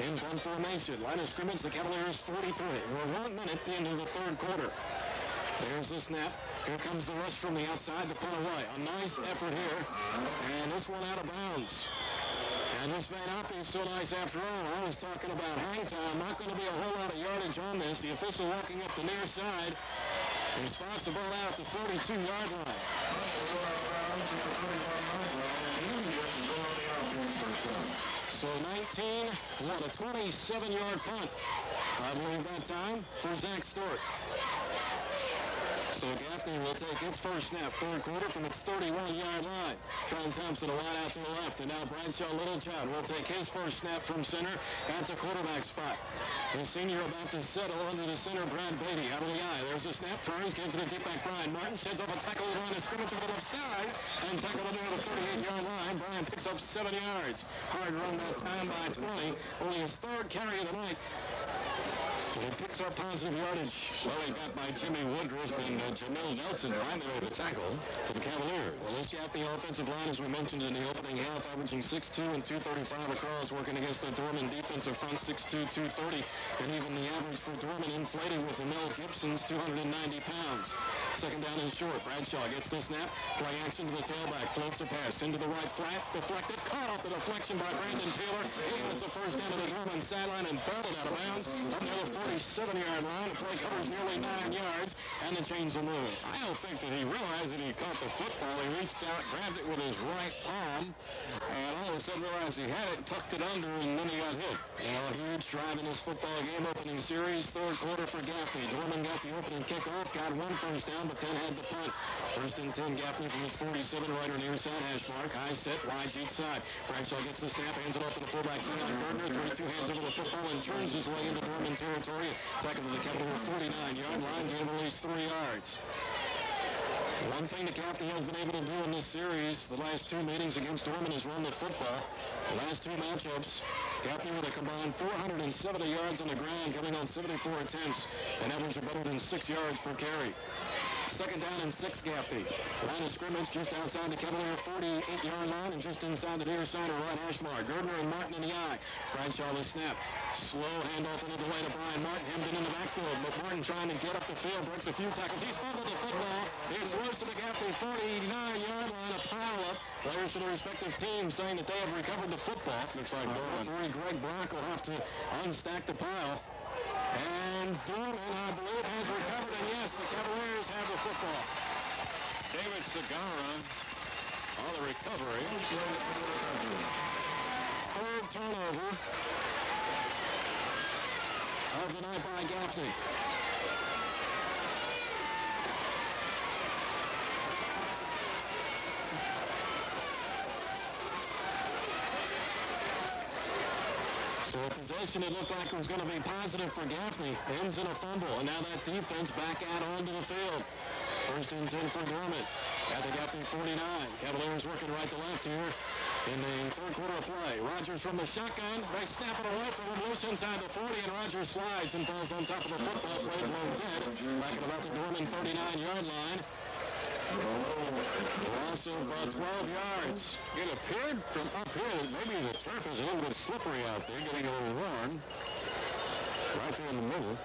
in punt formation. Line of scrimmage, the Cavaliers 43. We're 1 minute into the 3rd quarter. There's the snap. Here comes the rush from the outside to pull away. A nice effort here. And this one out of bounds. And this may not be so nice after all. I was talking about hang time. Not going to be a whole lot of yardage on this. The official walking up the near side. He spots the ball out at the 42-yard line. So 19, what, a 27-yard punt. I believe that time for Zach Stewart. So Gaffney will take its first snap, 3rd quarter, from its 31-yard line. Tron Thompson a wide out to the left, and now Bradshaw Littlejohn will take his first snap from center at the quarterback spot. The senior about to settle under the center, Brad Beatty, out of the eye. There's a snap, turns, gives it a deep back Brian Martin, sheds off a tackle line of scrimmage to the left side, and tackled near the 38-yard line. Brian picks up 7 yards. Hard run that time by 20. Only his 3rd carry of the night. He picks up positive yardage. Well, he got by Jimmy Woodruff, and Jamil Nelson finally made the tackle for the Cavaliers. Well, this Gaffney offensive line, as we mentioned in the opening half, averaging 6'2" and 235 across, working against the Dorman defensive front, 6'2", 230, and even the average for Dorman inflating with the Mel Gibson's 290 pounds. 2nd down and short. Bradshaw gets the snap. Play action to the tailback. Floats a pass into the right flat. Deflected. Caught off the deflection by Brandon Peeler. He gets the first down to the Dorman sideline and bolted out of bounds up near the 47-yard line. The play covers nearly 9 yards, and the chains will move. I don't think that he realized that he he caught the football. He reached out, grabbed it with his right palm, and all of a sudden realized he had it, tucked it under, and then he got hit. A huge drive in this football game opening series. Third quarter for Gaffney. Dorman got the opening kickoff, got one first down, but then had the punt. First and 10, Gaffney from his 47 right or near side hash mark. High set, wide each side. Bradshaw gets the snap, hands it off to the fullback, Gardner. 32 hands over the football and turns his way into Dorman territory. Tackle to the Cavalier 49-yard line, gain of at least 3 yards. One thing that Gaffney has been able to do in this series, the last 2 meetings against Dorman, is run the football. The last 2 matchups, Gaffney with a combined 470 yards on the ground, coming on 74 attempts, an average of better than 6 yards per carry. Second down and 6, Gaffney. Line of scrimmage just outside the Cavalier 48-yard line and just inside the near side of right hash mark. Gardner and Martin in the eye. Bradshaw the snap. Slow handoff into the way to Brian Martin. Hemmed in the backfield, but Martin trying to get up the field. Breaks a few tackles. He's fumbled the football. It's loose to the Gaffney 49-yard line. A pile up. Players from the respective teams saying that they have recovered the football. Looks like referee Greg Brock will have to unstack the pile. And Dorman, I believe, has recovered, and yes, the Cavaliers have the football. David Segarra on the recovery. Third turnover of the night by Gaffney. So a possession it looked like it was going to be positive for Gaffney. Ends in a fumble, and now that defense back out onto the field. First and 10 for Dorman at the Gaffney 49. Cavaliers working right to left here in the third quarter of play. Rogers from the shotgun. They snap it away from him, loose inside the 40, and Rogers slides and falls on top of the football. Play blown dead. Back at about the Dorman 39-yard line. Loss of 12 yards. It appeared from up here that maybe the turf is a little bit slippery out there, getting a little worn. Right there in the middle.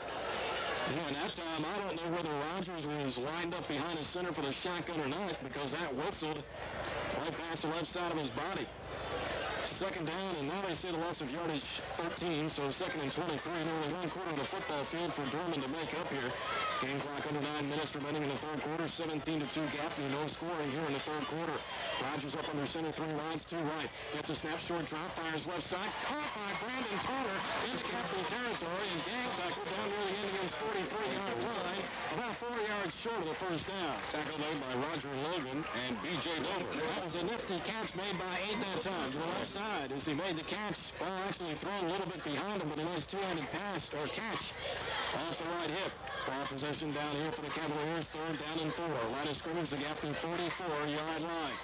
Yeah, and that time, I don't know whether Rogers was lined up behind his center for the shotgun or not, because that whistled right past the left side of his body. Second down, and now they say the loss of yardage 13, so second and 23, nearly 1/4 of the football field for Dorman to make up here. Game clock under 9 minutes remaining in the third quarter, 17-2 Gaffney, no scoring here in the third quarter. Rogers up under center, 3 lines, 2 right. Gets a snap, short drop, fires left side, caught by Brandon Turner into Gaffney territory, and gang tackle down near the Indians' 43-yard line, about 4 yards short of the first down. Tackle made by Roger Logan and B.J. Dover. That was a nifty catch made by Aid that time to the left side as he made the catch. Ball actually thrown a little bit behind him, but a nice two-handed pass or catch off the right hip. Ball possession down here for the Cavaliers, third down and 4. Line of scrimmage, the Gaffney 44-yard line.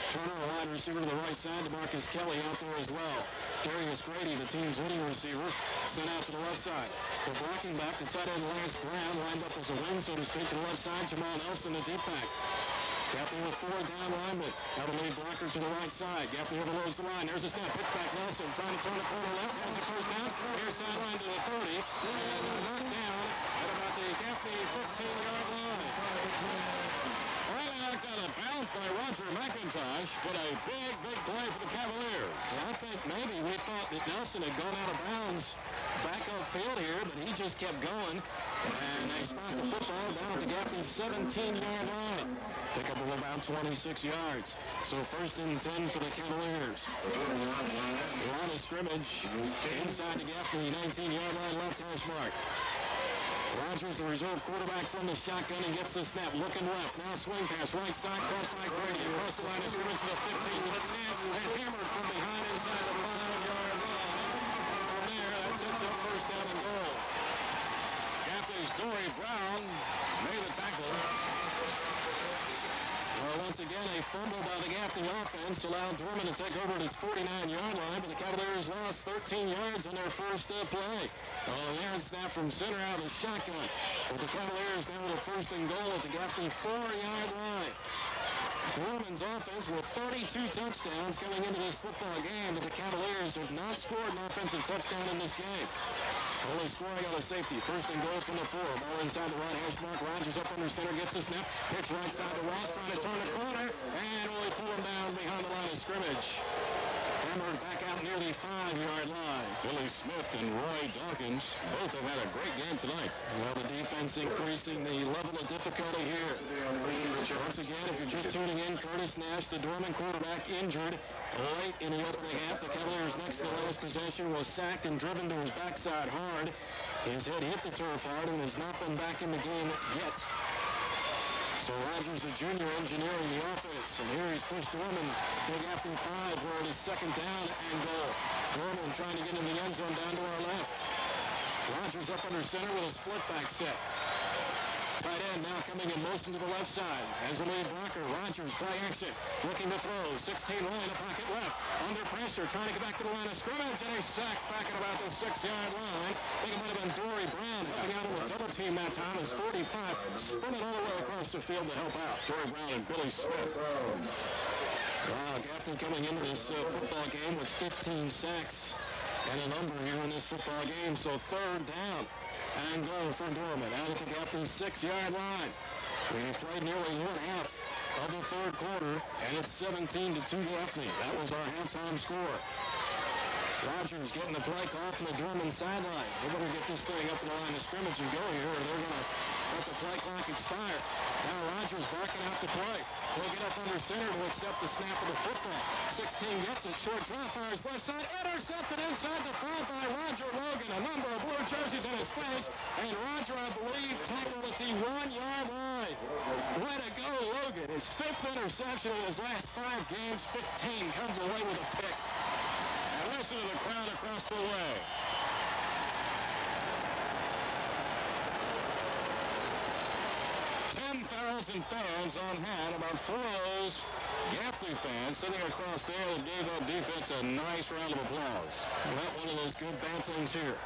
Turner, a wide receiver to the right side. DeMarcus Kelly out there as well. Darius Grady, the team's leading receiver, sent out to the left side. For blocking back, the tight end Lance Brown lined up as a wing, so to speak, to the left side. Jamal Nelson, the deep back. Gaffney with 4 down linemen. Now the lead blocker to the right side. Gaffney overloads the line. There's a snap. Pitch back. Nelson trying to turn the corner left. Has a first down. Near sideline to the 30. And knocked down at about the Gaffney 15-yard line. Finally knocked out of bounds by Roger McIntosh, but a big play for the Cavaliers. Well, I think maybe we thought that Nelson had gone out of bounds back upfield here, but he just kept going. And they spot the football down at the Gaffney 17-yard line. Pick up of about 26 yards. So first and 10 for the Cavaliers. Line of scrimmage inside the Gaffney 19-yard line left hash mark. Rogers, the reserve quarterback from the shotgun, and gets the snap. Looking left. Now swing pass. Right side. Caught by Grady. Across the line of scrimmage to the 15 to the 10. And hammered from behind inside the 5-yard line. From there, that sets up first down and goal. Gaffney's Dory Brown made the tackle. Well, once again, a fumble by the Gaffney offense allowed Dorman to take over at his 49-yard line, but the Cavaliers lost 13 yards on their first play. Aaron snap from center out of the shotgun. But the Cavaliers now with a first and goal at the Gaffney 4-yard line. Dorman's offense with 32 touchdowns coming into this football game, but the Cavaliers have not scored an offensive touchdown in this game. Only scoring on a safety. First and goal from the 4. Ball inside the right hash mark. Rogers up under center. Gets the snap. Pitch right side to Ross. Trying to turn the corner. And really pull him down behind the line of scrimmage. Hammered back out near the 5-yard line. Billy Smith and Roy Dawkins both have had a great game tonight. Well, the defense increasing the level of difficulty here. Once again, if you're just tuning in, Curtis Nash, the Dorman quarterback, injured late in the opening half. The Cavaliers' next to the last possession was sacked and driven to his backside hard. His head hit the turf hard and has not been back in the game yet. So Rogers, a junior, engineering the offense. And here he's pushed Dorman big after 5 where it is second down and goal. Dorman trying to get in the end zone down to our left. Rogers up under center with a split back set. Tight end now coming in motion to the left side. As a lead blocker, Rogers play action. Looking to throw. 16 Roy in the pocket left. Under pressure, trying to get back to the line of scrimmage. And he's sacked back at about the 6-yard line. I think it might have been Dory Brown helping out on the double team that time. It's 45. Spun it all the way across the field to help out. Dory Brown and Billy Smith. Wow, Gaffney coming into this football game with 15 sacks and a number here in this football game. So third down and goal for Dorman out at the Gaffney 6-yard line. We played nearly one half of the third quarter, and it's 17-2 Gaffney. That was our halftime score. Rogers getting the play call from the Dorman sideline. They better get this thing up the line of scrimmage and go here, or they're going to let the play clock expire. Now Rogers barking out the play. He'll get up under center to accept the snap of the football. 16 gets it. Short drop fires left side. Intercepted inside the 5 by Roger Logan. A number of blue jerseys in his face. And Roger, I believe, tackled at the 1-yard line. Way to go, Logan. His 5th interception in his last 5 games. 15 comes away with a pick. And listen to the crowd across the way. 10,000 fans on hand, about 4 of those Gaffney fans sitting across there that gave that defense a nice round of applause. Well, one of those good bad things here.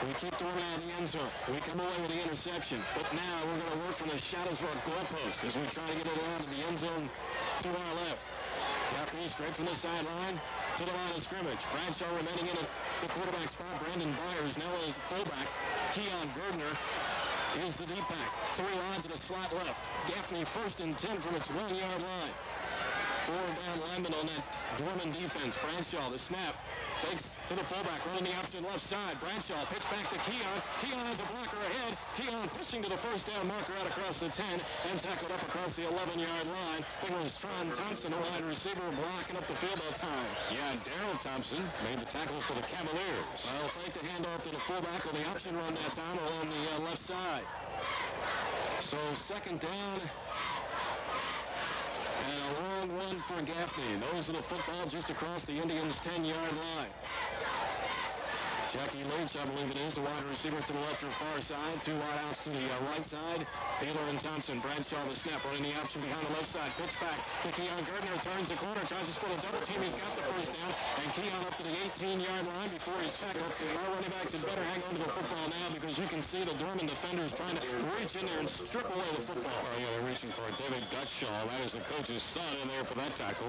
We keep throwing out the end zone. We come away with the interception. But now we're going to work from the shadows of our goalpost as we try to get it out of the end zone to our left. Gaffney straight from the sideline to the line of scrimmage. Bradshaw remaining in at the quarterback spot. Brandon Byers now a fullback. Keon Gardner is the deep back. 3 lines at a slot left. Gaffney 1st and 10 from its 1-yard line. 4 down linemen on that Dorman defense. Bradshaw, the snap. Fakes to the fullback, running the option left side. Bradshaw pitch back to Keon. Keon has a blocker ahead. Keon pushing to the 1st down marker out across the 10 and tackled up across the 11-yard line. I think it was Tron Thompson, a wide receiver, blocking up the field that time. Yeah, Darrell Thompson made the tackle for the Cavaliers. Well, fake the handoff to the fullback on the option run that time along the left side. So 2nd down. And a long one for Gaffney. Those are the football just across the Indians' 10-yard line. Jackie Leach, I believe it is, the wide receiver to the left or far side. 2 wideouts to the right side. Peeler and Thompson. Bradshaw the snap, running the option behind the left side. Pitch back to Keon Gardner. Turns the corner, tries to split a double team. He's got the 1st down. And Keon up to the 18-yard line before he's tackled. Our running backs had better hang on to the football now because you can see the Dorman defenders trying to reach in there and strip away the football. Oh, yeah, they're reaching for David Gutshaw. That is the coach's son in there for that tackle.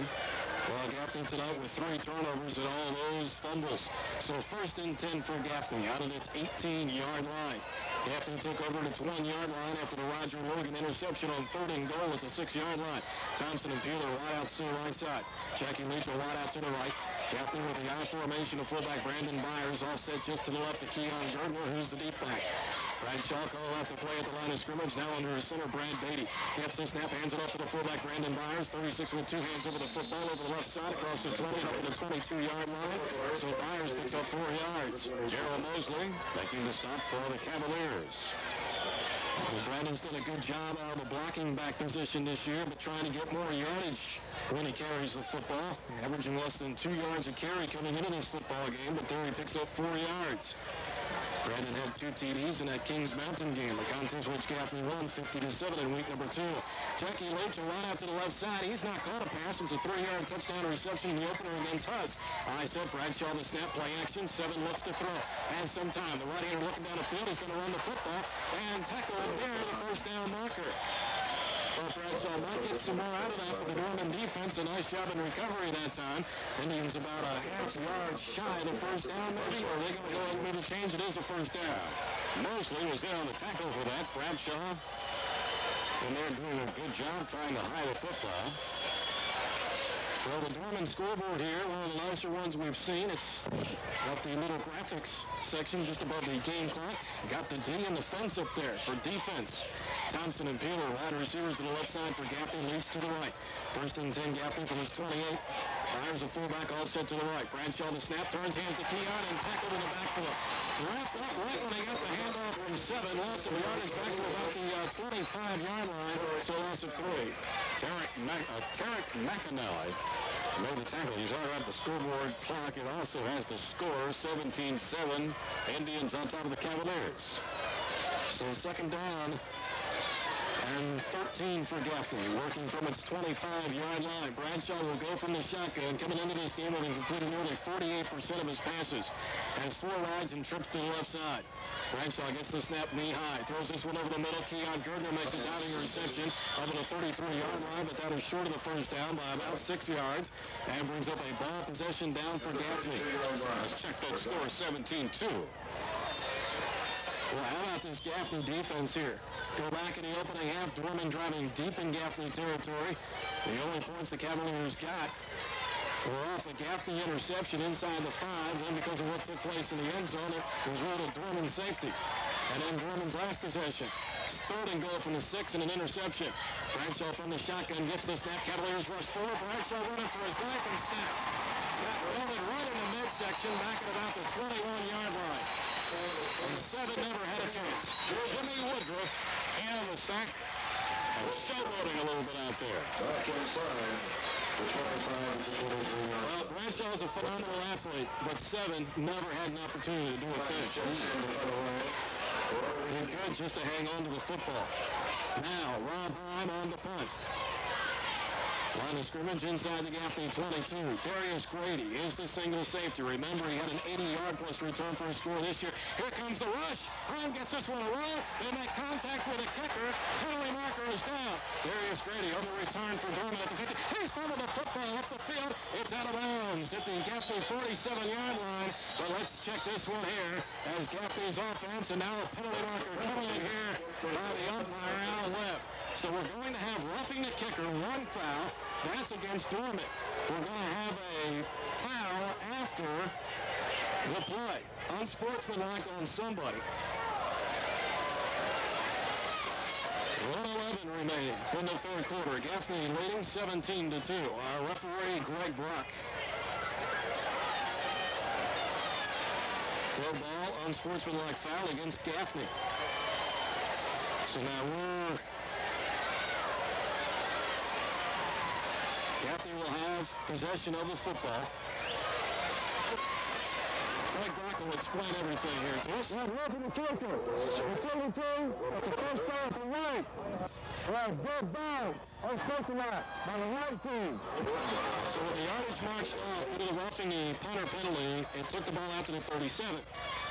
Well, Gaffney tonight with 3 turnovers and all those fumbles. So 1st and 10 for Gaffney out of its 18-yard line. Gaffney took over its 1-yard line after the Roger Logan interception on 3rd and goal. It's a 6-yard line. Thompson and Peeler wide out to the right side. Jackie Leach wide out to the right. Gaffney with the I formation of fullback Brandon Byers offset just to the left of Keon Gardner, who's the deep back. Bradshaw called out the play at the line of scrimmage. Now under his center, Brad Beatty. Gets the snap, hands it off to the fullback Brandon Byers. 36 with 2 hands over the football over the left side across the 20 up to the 22-yard line. So Byers picks up 4 yards. Gerald Mosley making the stop for the Cavaliers. Well, Brandon's done a good job out of the blocking back position this year, but trying to get more yardage when he carries the football. Averaging less than 2 yards a carry coming into this football game, but there he picks up 4 yards. Brandon had 2 TDs in that Kings Mountain game, a contest which Gaffney won 50-7 in week number 2. Jackie Leach will run out to the left side. He's not caught a pass. It's a 3-yard touchdown reception in the opener against Huss. I said Bradshaw the snap, play action, 7 looks to throw. Has some time. The right-hander looking down the field. He's going to run the football and tackle near the 1st down marker. Well, Bradshaw might get some more out of that with the Dorman defense. A nice job in recovery that time. Indians about a half-yard shy of the 1st down, maybe, or are they going to go ahead and move the change? It is a 1st down. Mosley was there on the tackle for that. Bradshaw, and they're doing a good job trying to hide the football. Well, the Dorman scoreboard here, one of the nicer ones we've seen. It's got the little graphics section just above the game clock. Got the D and the fence up there for defense. Thompson and Peeler, wide receivers to the left side for Gaffney, leads to the right. First and 10, Gaffney from his 28. Fires a fullback, all set to the right. Bradshaw the snap, turns, hands to Keon, and tackled in the backfield. Wrapped up right when he got the handoff from 7. Loss of yardage back to about the 25-yard line, so loss of 3. Tarek McAnally made the tackle. He's all right at the scoreboard clock. It also has the score, 17-7. Indians on top of the Cavaliers. So second down and 13 for Gaffney, working from its 25-yard line. Bradshaw will go from the shotgun. Coming into this game, having completed nearly 48% of his passes. Has 4 rides and trips to the left side. Bradshaw gets the snap knee high. Throws this one over the middle. Keon Gardner makes a diving reception over the 33-yard line, but that is short of the first down by about 6 yards and brings up a ball possession down for Gaffney. Let's check that score, 17-2. Well, how about this Gaffney defense here? Go back in the opening half, Dorman driving deep in Gaffney territory. The only points the Cavaliers got were off a Gaffney interception inside the 5. Then because of what took place in the end zone, it was ruled a Dorman safety. And then Dorman's last possession. It's third and goal from the 6 and an interception. Bradshaw from the shotgun gets the snap. Cavaliers rush forward. Bradshaw running for his life and sacked. Got rolling right in the midsection back at about the 21-yard line. And 7 never had a chance. Jimmy Woodruff in on the sack and showboating a little bit out there. Well, Bradshaw's a phenomenal athlete, but 7 never had an opportunity to do a thing. Did good just to hang on to the football. Now, Rob Heim on the punt. Line of scrimmage inside the Gaffney 22. Darius Grady is the single safety. Remember, he had an 80-yard-plus return for a score this year. Here comes the rush. Heim gets this one away. They make contact with a kicker. Penalty marker is down. Darius Grady on the return for Dorman at the 50. He's fumbled the football up the field. It's out of bounds at the Gaffney 47-yard line. But let's check this one here as Gaffney's offense, and now a penalty marker coming here by the umpire, Al Webb. So we're going to have roughing the kicker, 1 foul. That's against Dorman. We're going to have a foul after the play. Unsportsmanlike on somebody. 1:11 remaining in the third quarter. Gaffney leading 17-2. Our referee, Greg Brock. Throw ball, unsportsmanlike foul against Gaffney. So now Gaffney will have possession of the football. Greg Brock will explain everything here to us. Roughing the kicker. The 72 at the first down to right. Well, dead down. Unsportsmanlike by the right team. So with the yardage marched off due to the roughing the punter penalty, it took the ball out to the 37.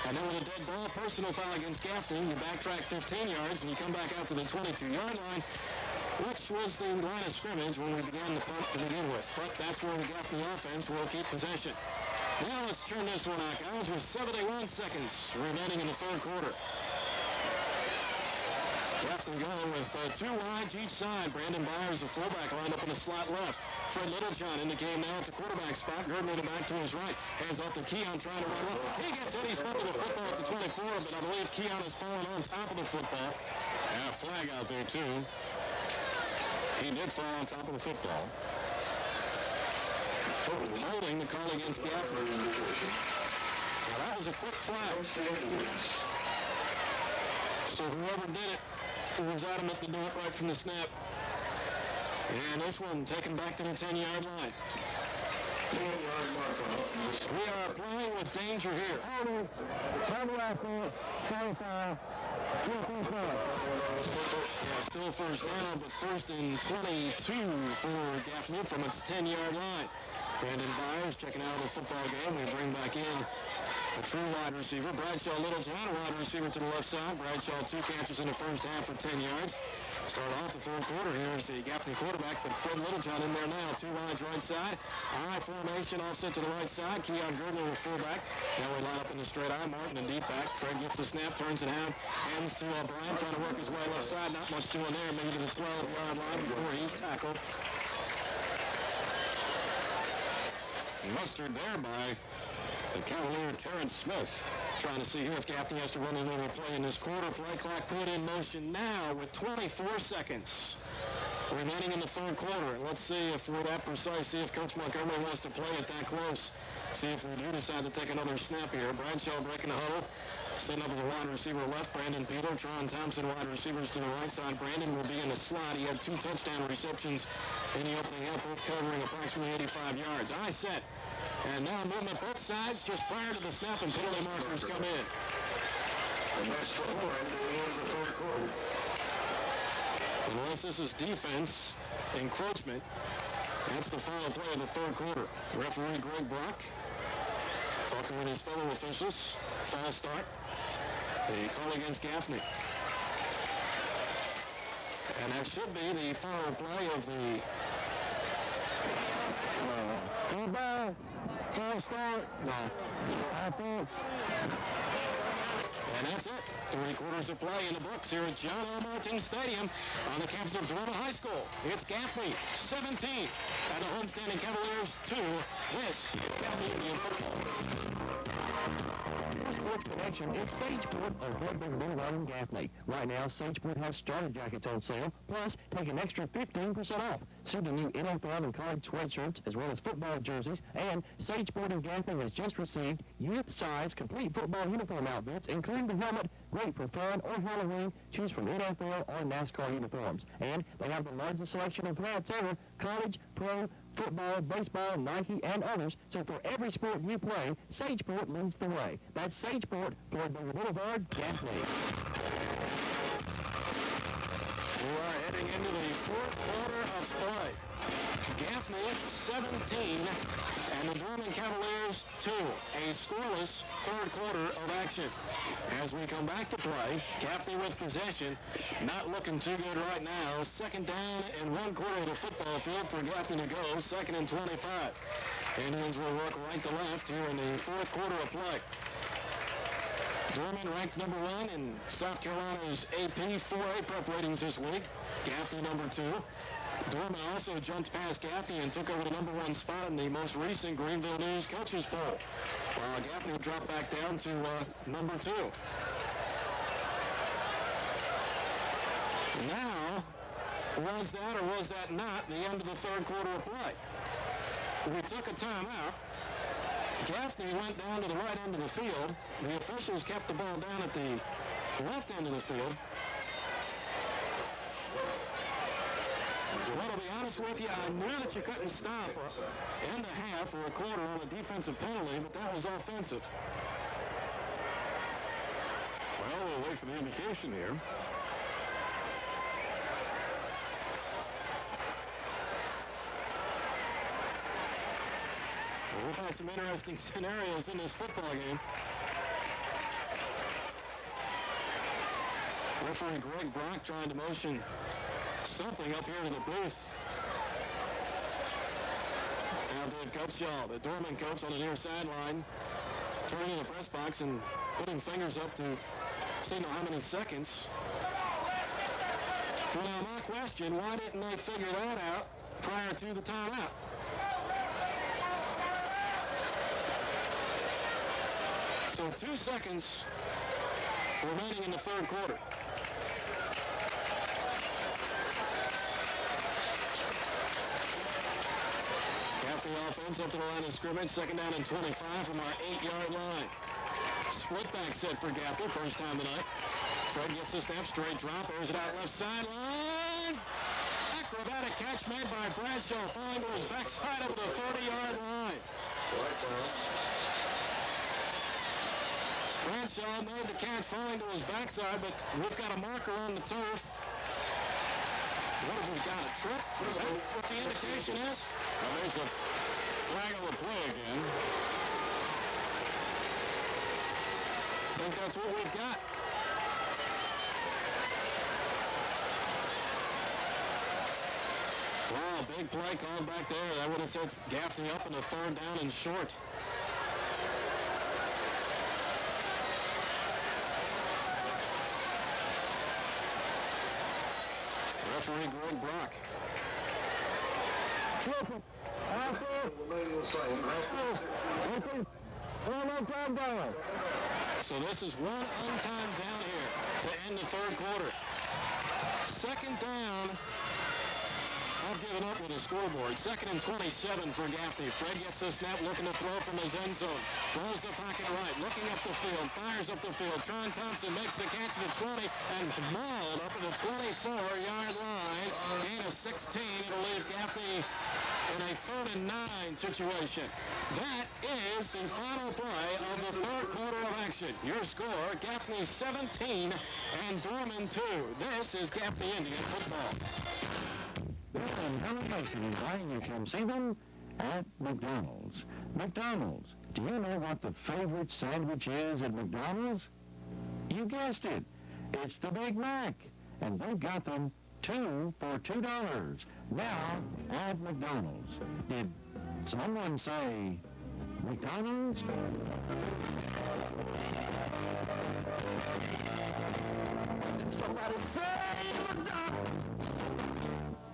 And then with a dead ball, personal foul against Gaffney, you backtrack 15 yards and you come back out to the 22-yard line, which was the line of scrimmage when we began the punt to begin with. But that's where the Gaffney offense will keep possession. Now let's turn this one out, guys, with 71 seconds remaining in the third quarter. Gaffney going with 2 wides each side. Brandon Byers, the fullback, lined up in the slot left. Fred Littlejohn in the game now at the quarterback spot. Gurdner back to his right. Hands off to Keon trying to run up. He gets it. He's flipping the football at the 24, but I believe Keon has fallen on top of the football. And a flag out there, too. He did fall on top of the football. Holding the call against Gaffney. Now that was a quick flag. So whoever did it was adamant to do it right from the snap. And this one taken back to the 10-yard line. We are playing with danger here. Yeah, still first down, but first and 22 for Gaffney from its 10-yard line. Brandon Byers checking out of the football game. We bring back in a true wide receiver. Bradshaw Littlejohn, a wide receiver to the left side. Bradshaw 2 catches in the first half for 10 yards. Start off the third quarter. Here's the Gaffney quarterback, but Fred Littlejohn in there now. 2 wides right side. I formation offset to the right side. Keon Gurdner with fullback. Now we line up in the straight eye. Martin and deep back. Fred gets the snap, turns it out. Hands to Brian trying to work his way left side. Not much doing there. Maybe to the 12-yard line before he's tackled. mustered there by the Cavalier Terrence Smith. Trying to see here if Gaffney has to run another play in this quarter. Play clock put in motion now with 24 seconds remaining in the third quarter. Let's see if we're that precise. See if Coach Montgomery wants to play it that close. See if we do decide to take another snap here. Bradshaw breaking the huddle. Setting up with the wide receiver left, Brandon Peter. Tron Thompson, wide receivers to the right side. Brandon will be in the slot. He had 2 touchdown receptions in the opening half, both covering approximately 85 yards. I set. And now movement both sides just prior to the snap, and penalty markers come in. And that's the whole end of the third quarter. Unless this is defense encroachment, that's the final play of the third quarter. Referee Greg Brock talking with his fellow officials. False start. The call against Gaffney. And that should be the final play of the Ball. False start. No. Offense. And that's it. 3 quarters of play in the books here at John L. Martin Stadium on the campus of Dorman High School. It's Gaffney 17 and the homestanding Cavaliers 2. This is Gaffney Indian football. Sports Connection is Sageport of Red River Boulevard in Gaffney. Right now, Sageport has starter jackets on sale, plus take an extra 15% off. See the new NFL and college sweatshirts, as well as football jerseys, and Sageport in Gaffney has just received youth-size complete football uniform outfits, including the helmet, great for fun or Halloween. Choose from NFL or NASCAR uniforms. And they have the largest selection of hats ever, college, pro, football, baseball, Nike, and others. So for every sport you play, Sageport leads the way. That's Sageport, Floyd Boulevard, Gaffney. We are heading into the fourth quarter of play. Gaffney 17 and the Dorman Cavaliers 2. A scoreless third quarter of action. As we come back to play, Gaffney with possession. Not looking too good right now. Second down and 1 quarter of the football field for Gaffney to go. 2nd and 25. Indians will work right to left here in the fourth quarter of play. Dorman ranked number 1 in South Carolina's AP 4A prep ratings this week. Gaffney number 2. Dorman also jumped past Gaffney and took over the number 1 spot in the most recent Greenville News coaches poll, while Gaffney dropped back down to number 2. Now, was that or was that not the end of the third quarter of play? We took a timeout. Gaffney went down to the right end of the field. The officials kept the ball down at the left end of the field. Well, to be honest with you, I knew that you couldn't stop end a half or a quarter on a defensive penalty, but that was offensive. Well, we'll wait for the indication here. Well, we've had some interesting scenarios in this football game. Referee Greg Brock trying to motion something up here in the booth. Now Dave Cutshall, the Dorman coach on the near sideline, turning in the press box and putting fingers up to signal how many seconds. So now my question, why didn't they figure that out prior to the timeout? So 2 seconds remaining in the third quarter. The offense up to the line of scrimmage, 2nd down and 25 from our 8-yard line. Split back set for Gaffney, first time tonight. Fred gets the snap, straight drop, airs it out left sideline. Acrobatic catch made by Bradshaw, falling to his backside over the 40-yard line. Bradshaw made the catch falling to his backside, but we've got a marker on the turf. What have we got, a trip? Is that what the indication is? Well, there's a flag on the play again. I think that's what we've got. Wow, big play called back there. That would have set Gaffney up in the 3rd down and short. Referee Greg Brock. Triple. Alpha. So this is one untimed down here to end the third quarter. Second down. I've given up with the scoreboard. 2nd and 27 for Gaffney. Fred gets the snap, looking to throw from his end zone. Throws the pocket right, looking up the field, fires up the field. Tron Thompson makes the catch at the 20 and mauled up at the 24-yard line. Gain of 16. It'll leave Gaffney in a 3rd and 9 situation. That is the final play of the third quarter of action. Your score, Gaffney 17 and Dorman 2. This is Gaffney Indian football. And how amazing is why you can see them at McDonald's. McDonald's. Do you know what the favorite sandwich is at McDonald's? You guessed it. It's the Big Mac. And they've got them 2 for $2. Now at McDonald's. Did someone say McDonald's? Did somebody say McDonald's?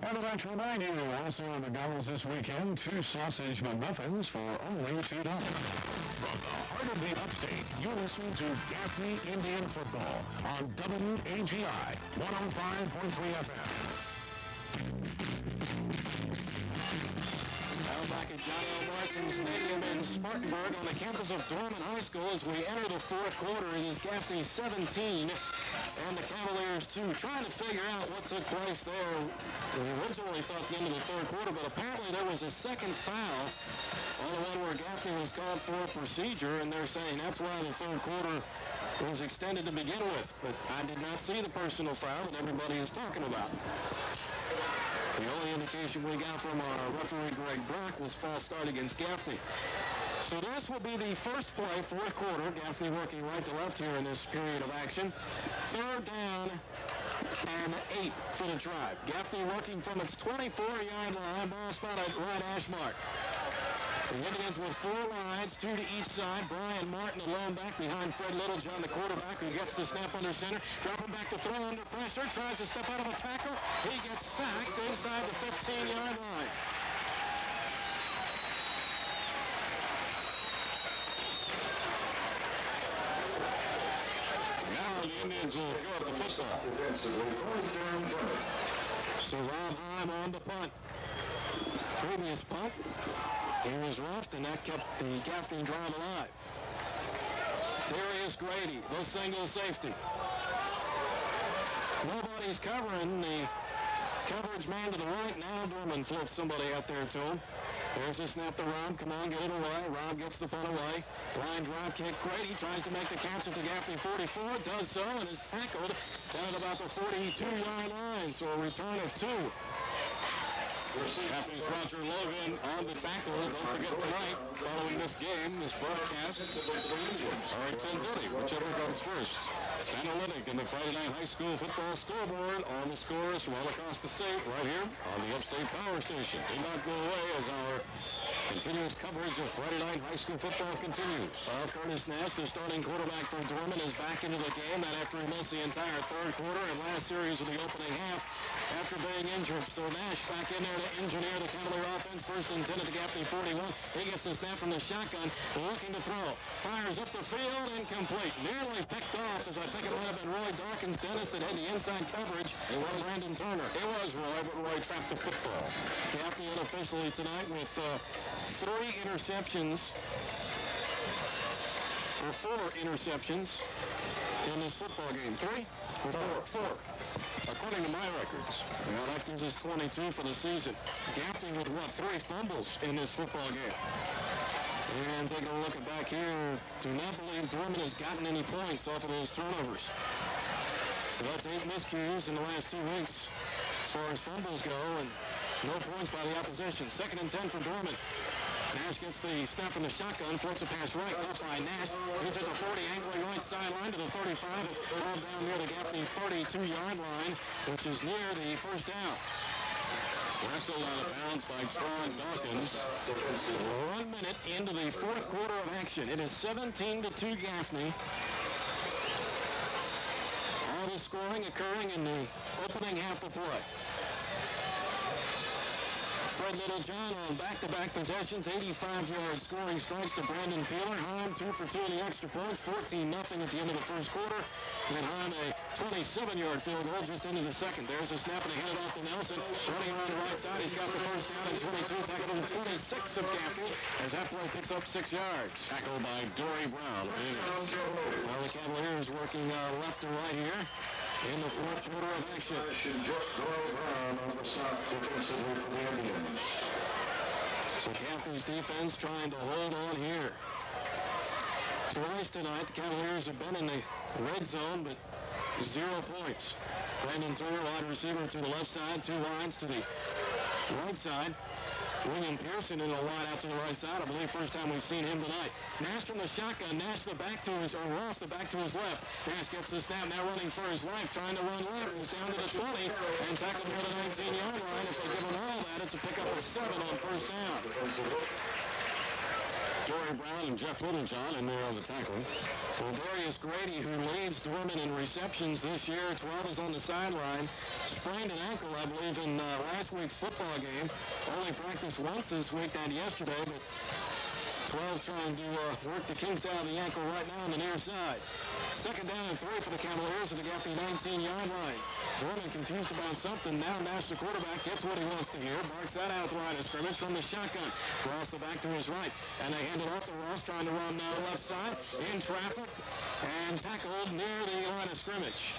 And I'd like to remind you, also at McDonald's this weekend, 2 sausage McMuffins for only $2. From the heart of the upstate, you're listening to Gaffney Indian Football on WAGI 105.3 FM. Now back at John L. Martin Stadium in Spartanburg on the campus of Dorman High School as we enter the fourth quarter. It is Gaffney 17 and the Cavaliers 2. Trying to figure out what took place there. We originally thought the end of the third quarter, but apparently there was a second foul on the one where Gaffney was called for a procedure, and they're saying that's why the third quarter was extended to begin with. But I did not see the personal foul that everybody is talking about. The only indication we got from our referee, Greg Brock, was false start against Gaffney. So this will be the first play, fourth quarter. Gaffney working right to left here in this period of action. 3rd down and 8 for the drive. Gaffney working from its 24-yard line, ball spotted right hash mark. The Indians with 4 lines, 2 to each side. Brian Martin alone back behind Fred Littlejohn, the quarterback, who gets the snap under center. Dropping back to throw under pressure. Tries to step out of a tackle. He gets sacked inside the 15-yard line. Now the Indians will go up the football. So Rob Heim on the punt. Previous punt, he was roughed, and that kept the Gaffney drive alive. Darius Grady, the single safety. Nobody's covering the coverage man to the right. Now Dorman floats somebody out there to him. There's a snap to Rob. Come on, get it away. Rob gets the punt away. Line drive kick. Grady tries to make the catch at the Gaffney 44. Does so and is tackled down at about the 42-yard line. So a return of 2. Gaffney's Roger Logan on the tackle. Don't forget tonight, following this game, this broadcast, or at 10:30, whichever comes first. Stanalytic in the Friday Night High School football scoreboard on the scores from all across the state, right here on the Upstate Power Station. Do not go away as our continuous coverage of Friday Night High School football continues. Curtis Nash, the starting quarterback for Dorman, is back into the game. That after he missed the entire third quarter and last series of the opening half after being injured. So Nash back in there to engineer the Cavalier offense. 1st and 10 at the Gaffney 41. He gets the snap from the shotgun, looking to throw. Fires up the field, incomplete. Nearly picked off, as I think it might have been Roy Dawkins Dennis that had the inside coverage. It was Brandon Turner. It was Roy, but Roy trapped the football. Gaffney unofficially tonight with 3 interceptions, or 4 interceptions in this football game. 3 or 4? 4. According to my records. Well, that gives us 22 for the season. Gaffney with, 3 fumbles in this football game. And taking a look at back here, do not believe Dorman has gotten any points off of those turnovers. So that's 8 miscues in the last 2 weeks as far as fumbles go, and no points by the opposition. 2nd and 10 for Dorman. Nash gets the snap from the shotgun, floats a pass right, caught by Nash. He's at the 40, angling right sideline to the 35, all down near the Gaffney 32-yard line, which is near the first down. Wrestled out of bounds by Tron Dawkins. 1 minute into the fourth quarter of action. It is 17-2 Gaffney. All the scoring occurring in the opening half of play. Fred led Littlejohn on back-to-back possessions, 85-yard scoring strikes to Brandon Peeler. Heim 2 for 2 in the extra points, 14-0 at the end of the first quarter. And then Heim a 27-yard field goal just into the second. There's a snap and a hand off to Nelson. Running around the right side, he's got the first down and 22, tackled on 26 of Gaffney as that play picks up 6 yards. Tackled by Dory Brown. Well, the Cavaliers working left to right here in the fourth quarter of action. So Gaffney's defense trying to hold on here. Twice tonight, the Cavaliers have been in the red zone, but 0 points. Brandon Turner, wide receiver, to the left side, 2 lines to the right side. William Pearson in a wide out to the right side. I believe first time we've seen him tonight. Nash from the shotgun. Nash the back to his, or Ross the back to his left. Nash gets the snap, now running for his life, trying to run left. He's down to the 20 and tackled near the 19-yard line. If they give him all that, it's a pickup of 7 on first down. Dory Brown and Jeff Littlejohn in there on the tackle. Well, Darius Grady, who leads Dorman in receptions this year, 12 is on the sideline. Sprained an ankle, I believe, in last week's football game. Only practiced once this week and yesterday, but 12's trying to work the kinks out of the ankle right now on the near side. Second down and 3 for the Cavaliers at the Gaffney 19-yard line. Dorman confused about something. Now Nash, the quarterback, gets what he wants to hear. Barks that out the line of scrimmage from the shotgun. Ross the back to his right. And they hand it off to Ross, trying to run left side. In traffic and tackled near the line of scrimmage.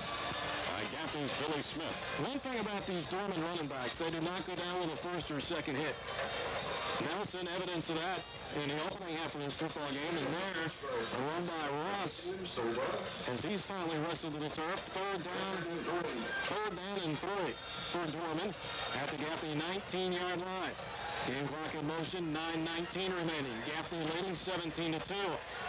Gaffney's Billy Smith. One thing about these Dorman running backs, they do not go down with a first or second hit. Nelson, evidence of that in the opening half of this football game, and there, a run by Ross as he's finally wrestled to the turf. Third down and 3 for Dorman at the Gaffney 19-yard line. Game clock in motion, 9:19 remaining. Gaffney leading 17-2.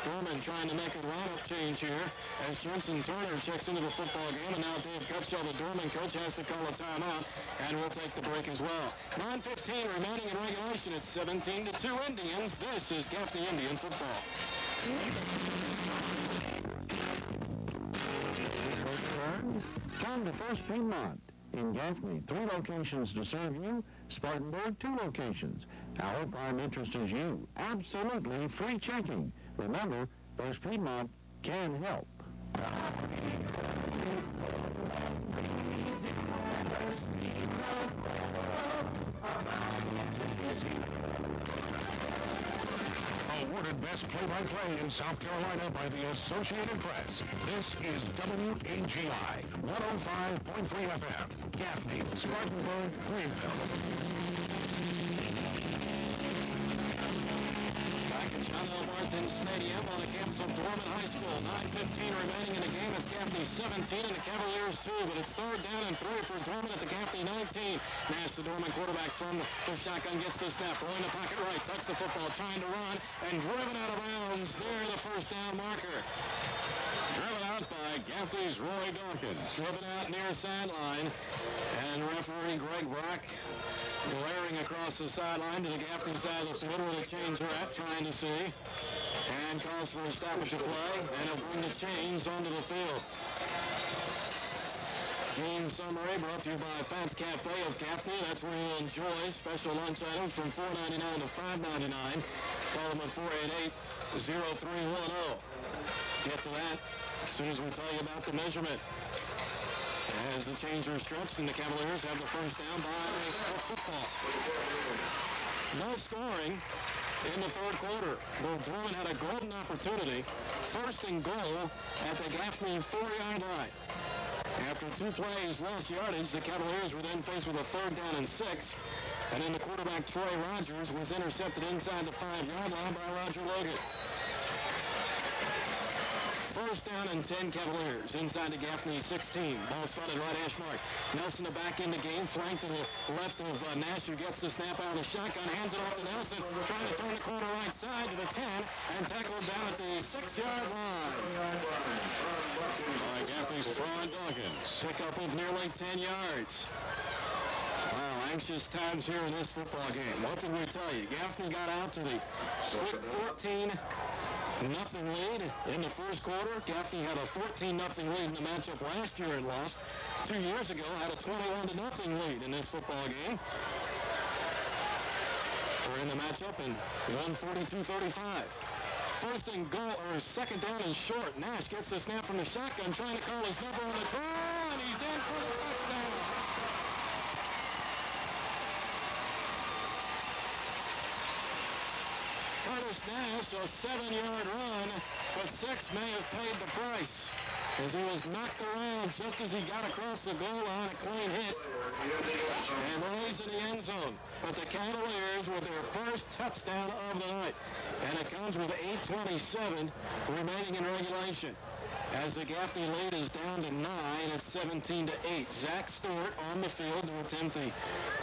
Dorman trying to make a lineup change here as Jensen Turner checks into the football game, and now Dave Cutshall, the Dorman coach, has to call a timeout, and we'll take the break as well. 9:15 remaining in regulation. It's 17-2 Indians. This is Gaffney Indian football. Come to First Piedmont. In Gaffney, 3 locations to serve you. Spartanburg, 2 locations. Our prime interest is you. Absolutely free checking. Remember, First Piedmont can help. Awarded Best Play-by-Play in South Carolina by the Associated Press. This is WAGI 105.3 FM, Gaffney, Spartanburg, Greenville. Back at John L. Martin Stadium on the campus of Dorman High School. 9:15 remaining in the game. It's Gaffney 17 and the Cavaliers 2, but it's third down and 3 for Dorman at the Gaffney 19. Nash, the Dorman quarterback from the shotgun, gets the snap. Rolling the pocket right, tucks the football, trying to run, and driven out of bounds near the first down marker. Driven out by Gaffney's Roy Dawkins. Driven out near sideline, and referee Greg Brock glaring across the sideline to the Gaffney side of the field where the chains are at, trying to see, and calls for a stoppage of play, and he'll bring the chains onto the field. Game summary brought to you by Fats Cafe of Gaffney. That's where you'll enjoy special lunch items from $4.99 to $5.99. Call them at 488-0310. Get to that as soon as we tell you about the measurement. As the chains are stretched and the Cavaliers have the first down by a football. No scoring in the third quarter. Though Dorman had a golden opportunity. First and goal at the Gaffney 4-yard line. After 2 plays lost yardage, the Cavaliers were then faced with a third down and 6. And then the quarterback, Troy Rogers, was intercepted inside the 5-yard line by Roger Logan. First down and 10 Cavaliers inside the Gaffney 16. Ball spotted right hash mark. Nelson the back in the game, flanked to the left of Nash, who gets the snap out of the shotgun, hands it off to Nelson, trying to turn the corner right side to the 10, and tackled down at the 6-yard line. By Gaffney's Troy Dawkins. Pick up of nearly 10 yards. Wow, anxious times here in this football game. What did we tell you? Gaffney got out to the quick 14-0 lead in the first quarter. Gaffney had a 14-0 lead in the matchup last year and lost. 2 years ago, had a 21-0 lead in this football game. in the matchup and won 42-35. First and goal, or second down and short. Nash gets the snap from the shotgun, trying to call his number on the draw, and he's in for the touchdown. Curtis Nash, a 7-yard run, but 6 may have paid the price, as he was knocked around just as he got across the goal line, a clean hit, and lays in the end zone. But the Cavaliers with their first touchdown of the night, and it comes with 8:27 remaining in regulation. As the Gaffney lead is down to 9, it's 17-8. Zach Stewart on the field to attempt the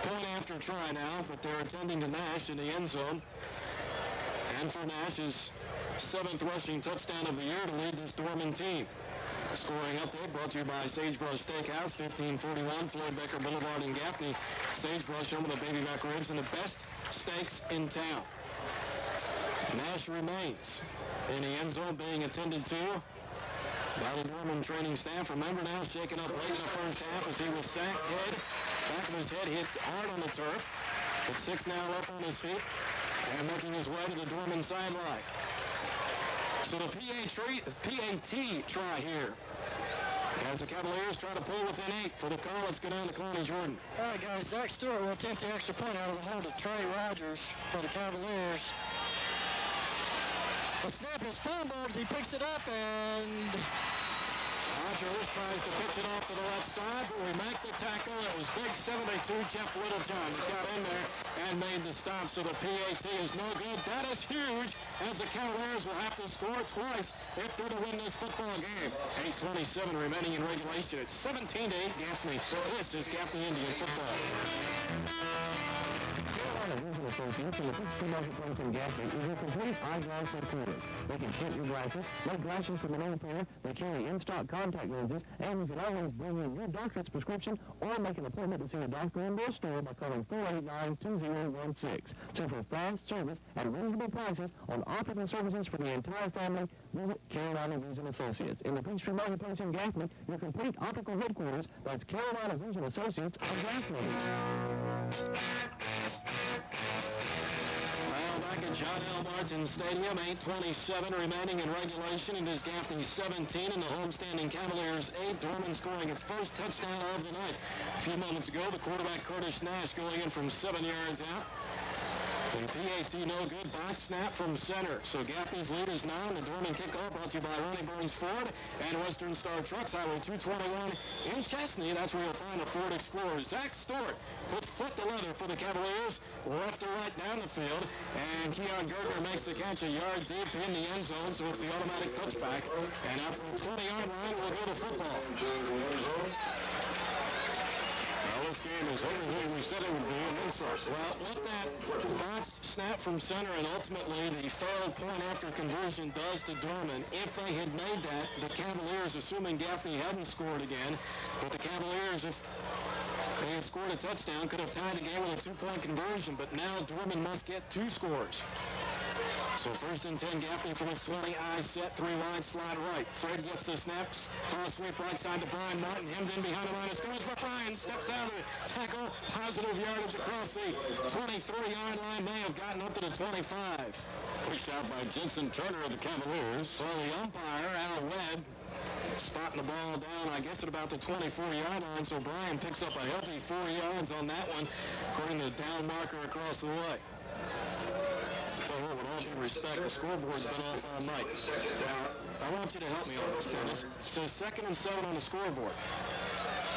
point after try now, but they're attending to Nash in the end zone. And for Nash's 7th rushing touchdown of the year to lead this Dorman team. Scoring update brought to you by Sagebrush Steakhouse, 1541 Floyd Baker Boulevard in Gaffney. Sagebrush, home of the baby back ribs and the best steaks in town. Nash remains in the end zone being attended to by the Dorman training staff. Remember now, shaken up late in the first half as he was sacked. Back of his head hit hard on the turf. But 6 now up on his feet and making his way to the Dorman sideline. So the PAT try here, as the Cavaliers try to pull within 8 for the call. Let's go down to Clowney Jordan. All right, guys, Zach Stewart will attempt the extra point out of the hold of Trey Rogers for the Cavaliers. The snap is fumbled. He picks it up, and Rogers tries to pitch it off to the left side, but we make the tackle. It was big 72 Jeff Littlejohn that got in there and made the stop, so the PAT is no good. That is huge, as the Cavaliers will have to score twice if they're to win this football game. 8:27 remaining in regulation. It's 17-8 Gaffney. This is Gaffney Indian football. Vision Associates in the Pittsburgh Marketplace in Gaffney is your complete eyeglass headquarters. They can print your glasses, make glasses from an old pair, they carry in-stock contact lenses, and you can always bring in your doctor's prescription or make an appointment to see a doctor in their store by calling 489-2016. So for fast service at reasonable prices on optical services for the entire family, visit Carolina Vision Associates. In the Pittsburgh Marketplace in Gaffney, your complete optical headquarters, that's Carolina Vision Associates of Gaffney. Well, back at John L. Martin Stadium, 8:27 remaining in regulation. It is Gaffney 17 and the homestanding Cavaliers 8. Dorman scoring its first touchdown of the night. A few moments ago, the quarterback Curtis Nash going in from 7 yards out. The PAT no good, box snap from center. So Gaffney's lead is 9. The Dorman kickoff brought to you by Ronnie Burns Ford and Western Star Trucks, Highway 221 in Chesney. That's where you'll find a Ford Explorer. Zach Stewart puts foot to leather for the Cavaliers, left to right down the field, and Keon Gertner makes the catch a yard deep in the end zone, so it's the automatic touchback. And after the 20-yard line, we'll go to football. This game is everything we said it would be, and then some. Well, what that botched snap from center and ultimately the failed point after conversion does to Dorman, if they had made that, the Cavaliers, assuming Gaffney hadn't scored again, but the Cavaliers, if they had scored a touchdown, could have tied the game with a 2-point conversion, but now Dorman must get 2 scores. So first and 10, Gaffney from his 20, eye set, 3 wide, slide right. Fred gets the snaps, toss sweep right side to Brian Martin, hemmed in behind the line of scrimmage, but Brian steps out of the tackle, positive yardage across the 23-yard line, may have gotten up to the 25. Pushed out by Jensen Turner of the Cavaliers. So the umpire, Al Webb, spotting the ball down, I guess, at about the 24-yard line, so Brian picks up a healthy 4 yards on that one, according to the down marker across the way. So with all due respect, the scoreboard's been off all night. Now, I want you to help me on this, Dennis. It says 2nd and 7 on the scoreboard.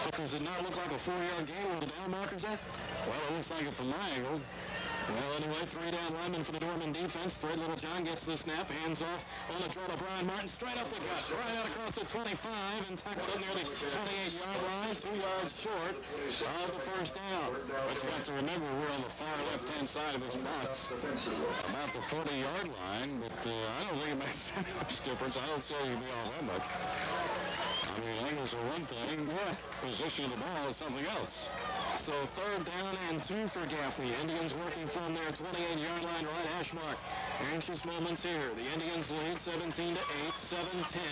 But does it not look like a 4-yard gain where the down marker's at? Well, it looks like it from my angle. Well, anyway, 3 down linemen for the Dorman defense. Fred Littlejohn gets the snap, hands off on the draw to Brian Martin, straight up the gut, right out across the 25, and tackled it near the 28-yard line, 2 yards short of the first down. But you have to remember, we're on the far left-hand side of this box, about the 40-yard line, but I don't think it makes that much difference. I don't say you'd be all that much. I mean, angles are one thing, position of the ball is something else. So 3rd down and 2 for Gaffney. Indians working from their 28-yard line, right hash mark. Anxious moments here. The Indians lead 17-8, 7-10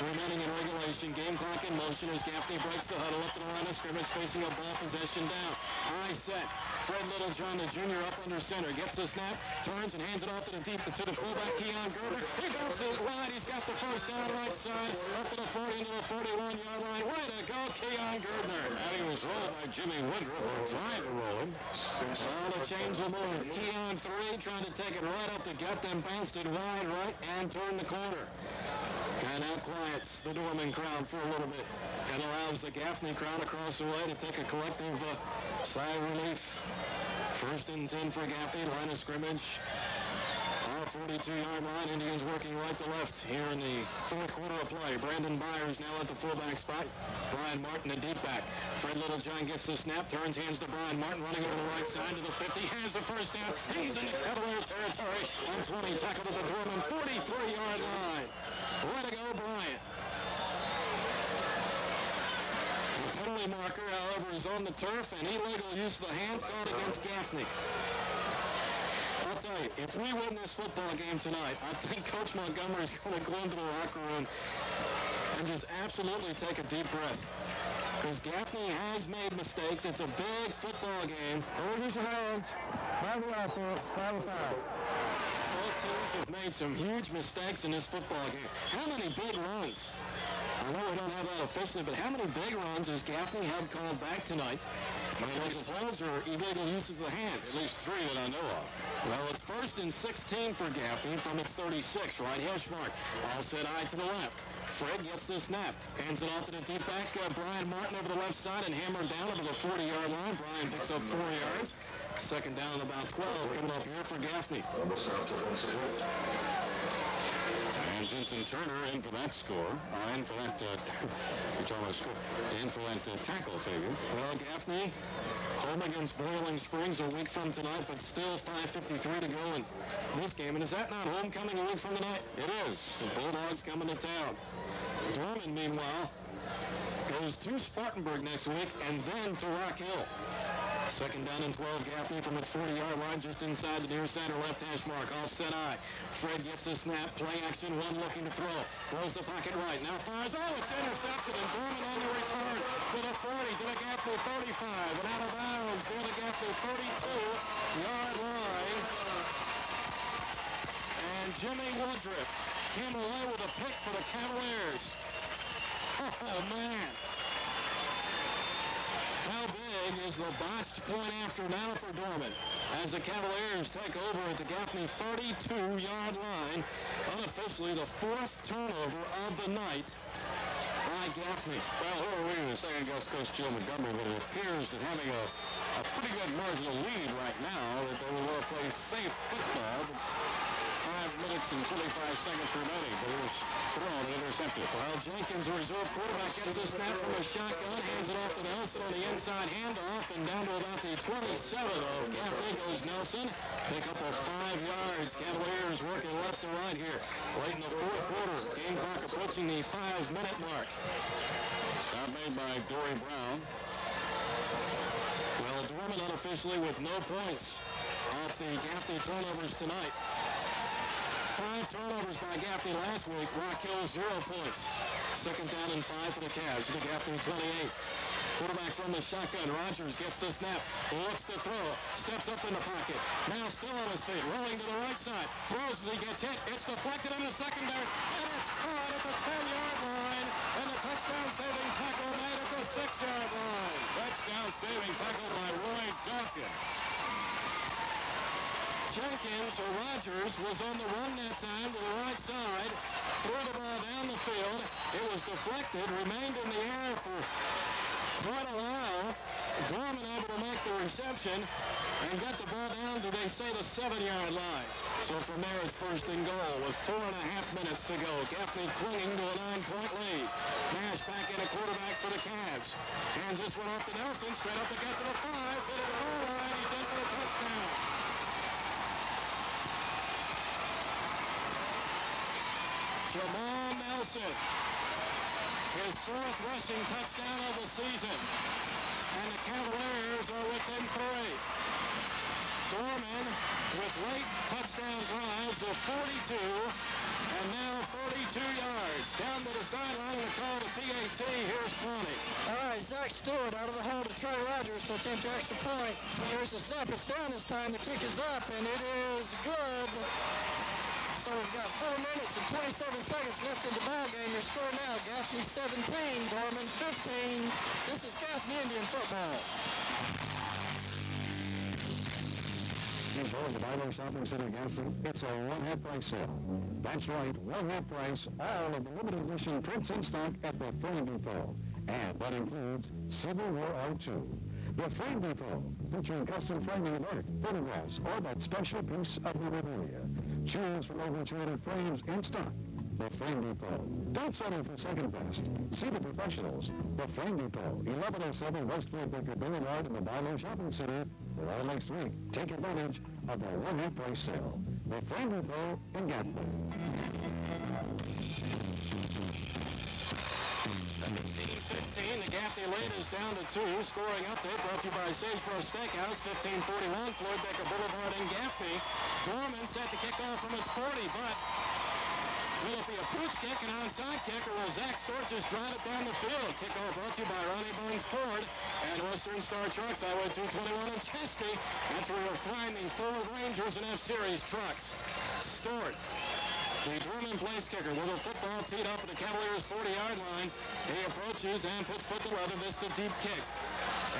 remaining in regulation. Game clock in motion as Gaffney breaks the huddle up to the line of scrimmage, facing a ball possession down. High set. Fred Littlejohn, the junior, up under center. Gets the snap, turns and hands it off to the fullback, Keon Gerber. He bounces it wide. He's got the first down right side, up to the 40, into the 41-yard line. Way to go, Keon Gerber. And he was rolled by Jimmy Woodruff, or trying to roll him. All the chains will move. Keon 3, trying to take it right up the gut, then bounced it wide right and turned the corner. And now quiets the Dorman crowd for a little bit and allows the Gaffney crowd across the way to take a collective sigh of relief. 1st and 10 for Gaffney, line of scrimmage. Our 42-yard line, Indians working right to left here in the 4th quarter of play. Brandon Byers now at the fullback spot. Brian Martin, the deep back. Fred Littlejohn gets the snap, turns, hands to Brian Martin, running over the right side to the 50. Has the first down. He's in the Cavalier territory on 20, tackled at the Dorman 43-yard line. Way to go, Bryant. The penalty marker, however, is on the turf, and illegal use of the hands called against Gaffney. I'll tell you, if we win this football game tonight, I think Coach Montgomery is going to go into the locker room and just absolutely take a deep breath. Because Gaffney has made mistakes. It's a big football game. Hold his hands. By the offense, 5-5. Both teams have made some huge mistakes in this football game. How many big runs? I know we don't have that officially, but how many big runs has Gaffney had called back tonight? I mean, those balls are illegal uses of the hands. At least 3 that I know of. Well, it's 1st and 16 for Gaffney from its 36, right hash mark. All set eye to the left. Fred gets the snap, hands it off to the deep back, Brian Martin over the left side and hammered down over the 40-yard line. Brian picks up 4 yards. 2nd down, about 12 coming up here for Gaffney. And Jensen Turner in for that score, in for that, in for that tackle figure. Well, Gaffney, home against Boiling Springs a week from tonight, but still 5:53 to go in this game. And is that not homecoming a week from tonight? It is. The Bulldogs coming to town. Dorman, meanwhile, goes to Spartanburg next week and then to Rock Hill. 2nd down and 12, Gaffney from its 40-yard line, just inside the near center left hash mark, offset eye. Fred gets the snap, play action, one looking to throw. Rolls the pocket right, now fires, it's intercepted, and Dorman on the return to the 40, to the Gaffney 35, and out of bounds near the Gaffney 32-yard line. And Jimmy Woodruff came away with a pick for the Cavaliers. Oh, man. How big is the botched point after now for Dorman as the Cavaliers take over at the Gaffney 32-yard line, unofficially the 4th turnover of the night by Gaffney. Well, who are we to second-guess Coach Joe Montgomery, but it appears that having a pretty good margin of lead right now, that they will play safe football. 5 minutes and 25 seconds remaining, but it was thrown and intercepted. Well, Jenkins, the reserve quarterback, gets a snap from a shotgun, hands it off to Nelson on the inside handoff, and down to about the 27 of Gaffney goes Nelson. Pick up of 5 yards. Cavaliers working left to right here. Late in the 4th quarter, game clock approaching the 5-minute mark. Stop made by Dory Brown. Well, Dorman unofficially with no points off the Gaffney turnovers tonight. 5 turnovers by Gaffney last week. Rock Hill 0 points. 2nd down and 5 for the Cavs. The Gaffney 28. Quarterback from the shotgun. Rogers gets the snap. Looks to throw. Steps up in the pocket. Now still on his feet. Rolling to the right side. Throws as he gets hit. It's deflected into secondary. And it's caught at the 10-yard line. And the touchdown-saving tackle made at the 6-yard line. Touchdown-saving tackle by Roy Dawkins. Jenkins, or Rogers, was on the run that time to the right side, threw the ball down the field. It was deflected, remained in the air for quite a while. Dorman able to make the reception and got the ball down to, they say, the 7-yard line. So from there, it's 1st and goal with 4.5 minutes to go. Gaffney clinging to a 9-point lead. Nash back in a quarterback for the Cavs. Hands this one off to Nelson, straight up to get to the 5. Hit it all right. He's in for the touchdown. Jamal Nelson, his 4th rushing touchdown of the season. and the Cavaliers are within 3. Dorman with late touchdown drives of 42 and now 42 yards. Down to the sideline, the call to PAT. Here's Pawnee. All right, Zach Stewart out of the hole to Trey Rogers to attempt the extra point. Here's the snap. It's down this time. The kick is up, and it is good. So we've got 4 minutes and 27 seconds left in the ball game. Your score now, Gaffney 17, Dorman 15. This is Gaffney Indian football. In the Bible Shopping Center, Gaffney, it's a one-half price sale. That's right, one-half price, all of the limited edition prints in stock at the Frame Depot. And that includes Civil War R2. The Frame Depot, featuring custom framing of art, photographs, or that special piece of memorabilia. Choose from over 200 frames in stock. The Frame Depot. Don't settle for second best. See the professionals. The Frame Depot, 1107 West Roebuck Boulevard in the Bilo Shopping Center. For all next week, take advantage of the one-half price sale. The Frame Depot in Gaffney. 17-15, the Gaffney lead is down to 2. Scoring update brought to you by Sagebrush Steakhouse, 1541 Floyd Baker Boulevard in Gaffney. Dorman set to kick off from his 40, but will it be a pooch kick, an onside kick, or will Zach Stewart just drive it down the field? Kickoff brought to you by Ronnie Bones Ford and Western Star Trucks, Highway 221 in Chesney. That's where you'll find the Ford Rangers and F-Series trucks. Stewart, the Dorman place kicker, with a football teed up at the Cavaliers' 40-yard line. He approaches and puts foot to leather, missed a deep kick.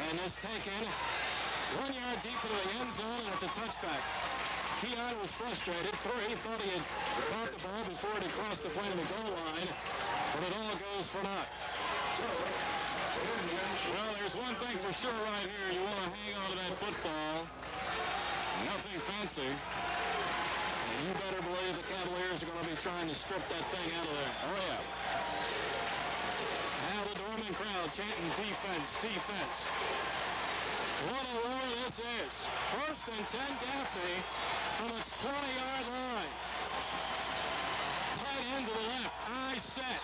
And is taken 1 yard deep into the end zone, and it's a touchback. Keon was frustrated. He thought he had caught the ball before it had crossed the plane of the goal line, but it all goes for naught. Well, there's one thing for sure right here. You want to hang on to that football. Nothing fancy. And you better believe the Cavaliers are going to be trying to strip that thing out of there. Oh, yeah. Now the Dorman crowd chanting defense, defense. What a war this is. 1st and 10 Gaffney from its 20-yard line. Tight end to the left. Eye set.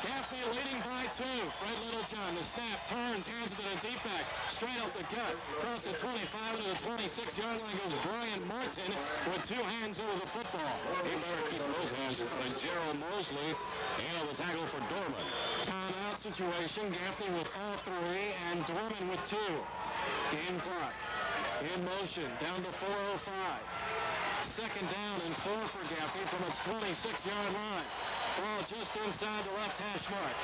Gaffney leading by 2. Fred Littlejohn, the snap, turns, hands it to the deep back. Straight up the gut. Across the 25 to the 26-yard line goes Brian Martin with 2 hands over the football. He better keep those hands on Gerald Mosley and the tackle for Dorman. Timeout situation. Gaffney with all 3 and Dorman with 2. Game clock. In motion. Down to 4:05. 2nd down and 4 for Gaffney from its 26-yard line. Ball just inside the left hash mark.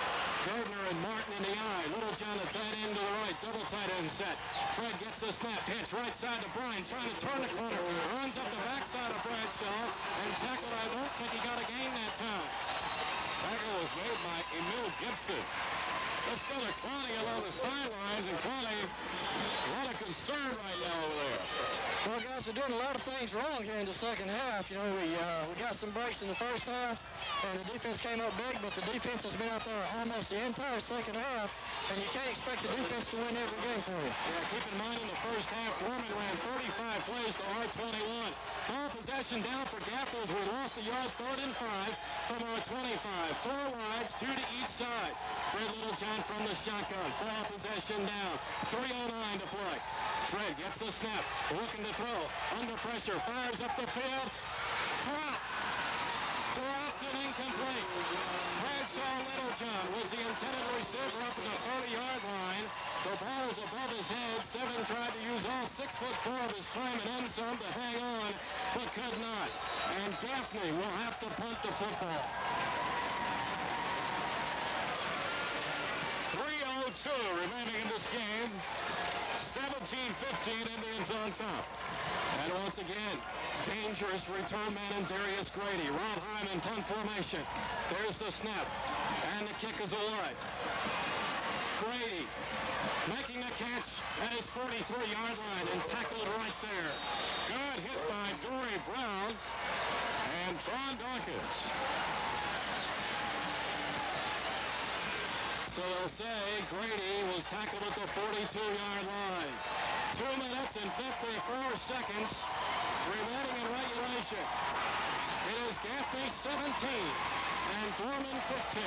Gardner and Martin in the eye. Littlejohn, the tight end to the right. Double tight end set. Fred gets the snap. Pitch right side to Bryan. Trying to turn the corner. Runs up the backside of Bradshaw. And tackled. I don't think he got a gain that time. Tackle was made by Emil Gibson. Let's go to Clowney along the sidelines. And Clowney, a lot of concern right now over there. Well, guys, we're doing a lot of things wrong here in the second half. You know, we got some breaks in the first half, and the defense came up big, but the defense has been out there almost the entire second half, and you can't expect the defense to win every game for you. Yeah, keep in mind in the first half, Dorman ran 35 plays to our 21. Ball possession down for Gaffney as we lost a yard, 3rd and 5 from our 25. 4 wides, 2 to each side. Fred Littlejohn from the shotgun. Ball possession down. 3:09 to play. Fred gets the snap, looking to throw. Under pressure, fires up the field. Dropped. Dropped and incomplete. Bradshaw Littlejohn was the intended receiver up at the 30-yard line. The ball was above his head. 7 tried to use all 6'4" of his frame and then some to hang on, but could not. And Gaffney will have to punt the football. 3:02 remaining in this game. 17-15, Indians on top. And once again, dangerous return man in Darius Grady. Rob Hyman punt formation. There's the snap. And the kick is away. Grady making the catch at his 43-yard line and tackled right there. Good hit by Dory Brown and Tron Dawkins. So they'll say Grady was tackled at the 42-yard line. 2 minutes and 54 seconds remaining in regulation. It is Gaffney 17 and Dorman 15.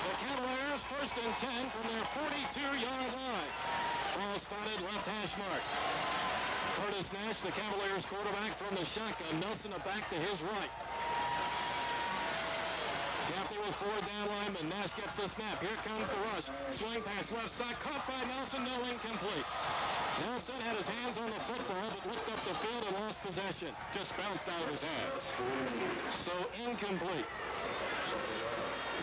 The Cavaliers first and 10 from their 42-yard line. Ball spotted left hash mark. Curtis Nash, the Cavaliers quarterback, from the shotgun. Nelson a back to his right. Gaffney with four down linemen. Nash gets the snap. Here comes the rush. Swing pass left side. Caught by Nelson. No, incomplete. Nelson had his hands on the football, but looked up the field and lost possession. Just bounced out of his hands. So incomplete.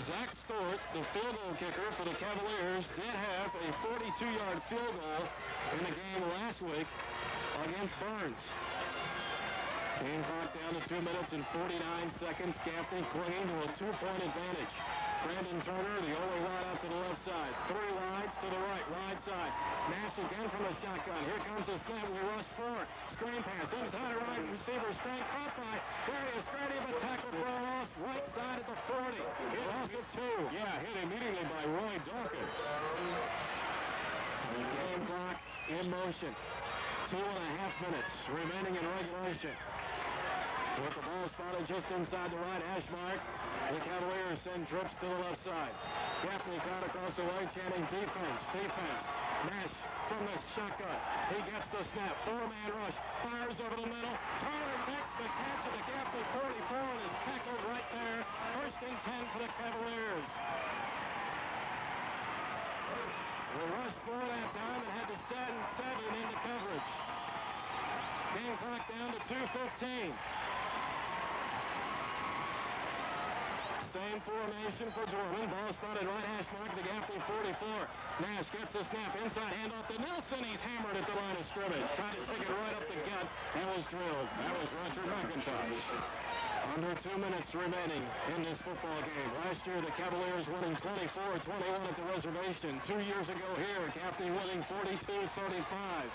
Zach Stewart, the field goal kicker for the Cavaliers, did have a 42-yard field goal in the game last week against Burns. Game clock down to 2 minutes and 49 seconds. Gaffney clinging to a 2-point advantage. Brandon Turner, the only wide out to the left side. Three wides to the right, wide side. Nash again from the shotgun. Here comes the snap. We rush forward. Screen pass. Inside a right receiver. Screen caught by Darius Grady, but tackle for a loss. Right side at the 40. Loss of 2. Yeah, hit immediately by Roy Dawkins. Game clock in motion. 2.5 minutes remaining in regulation. With the ball spotted just inside the right hash mark, the Cavaliers send trips to the left side. Gaffney caught across the way, chanting defense, defense. Nash from the shotgun. He gets the snap. Four-man rush. Fires over the middle. Turner makes the catch at the Gaffney 44 and is tackled right there. First and 10 for the Cavaliers. The rush for that time and had to send 7 into coverage. Game clock down to 2:15. Same formation for Dorman. Ball spotted right hash mark to Gaffney 44. Nash gets the snap. Inside handoff to Nelson. He's hammered at the line of scrimmage. Tried to take it right up the gut and was drilled. That was Roger McIntosh. Under 2 minutes remaining in this football game. Last year, the Cavaliers winning 24-21 at the reservation. 2 years ago here, Gaffney winning 42-35.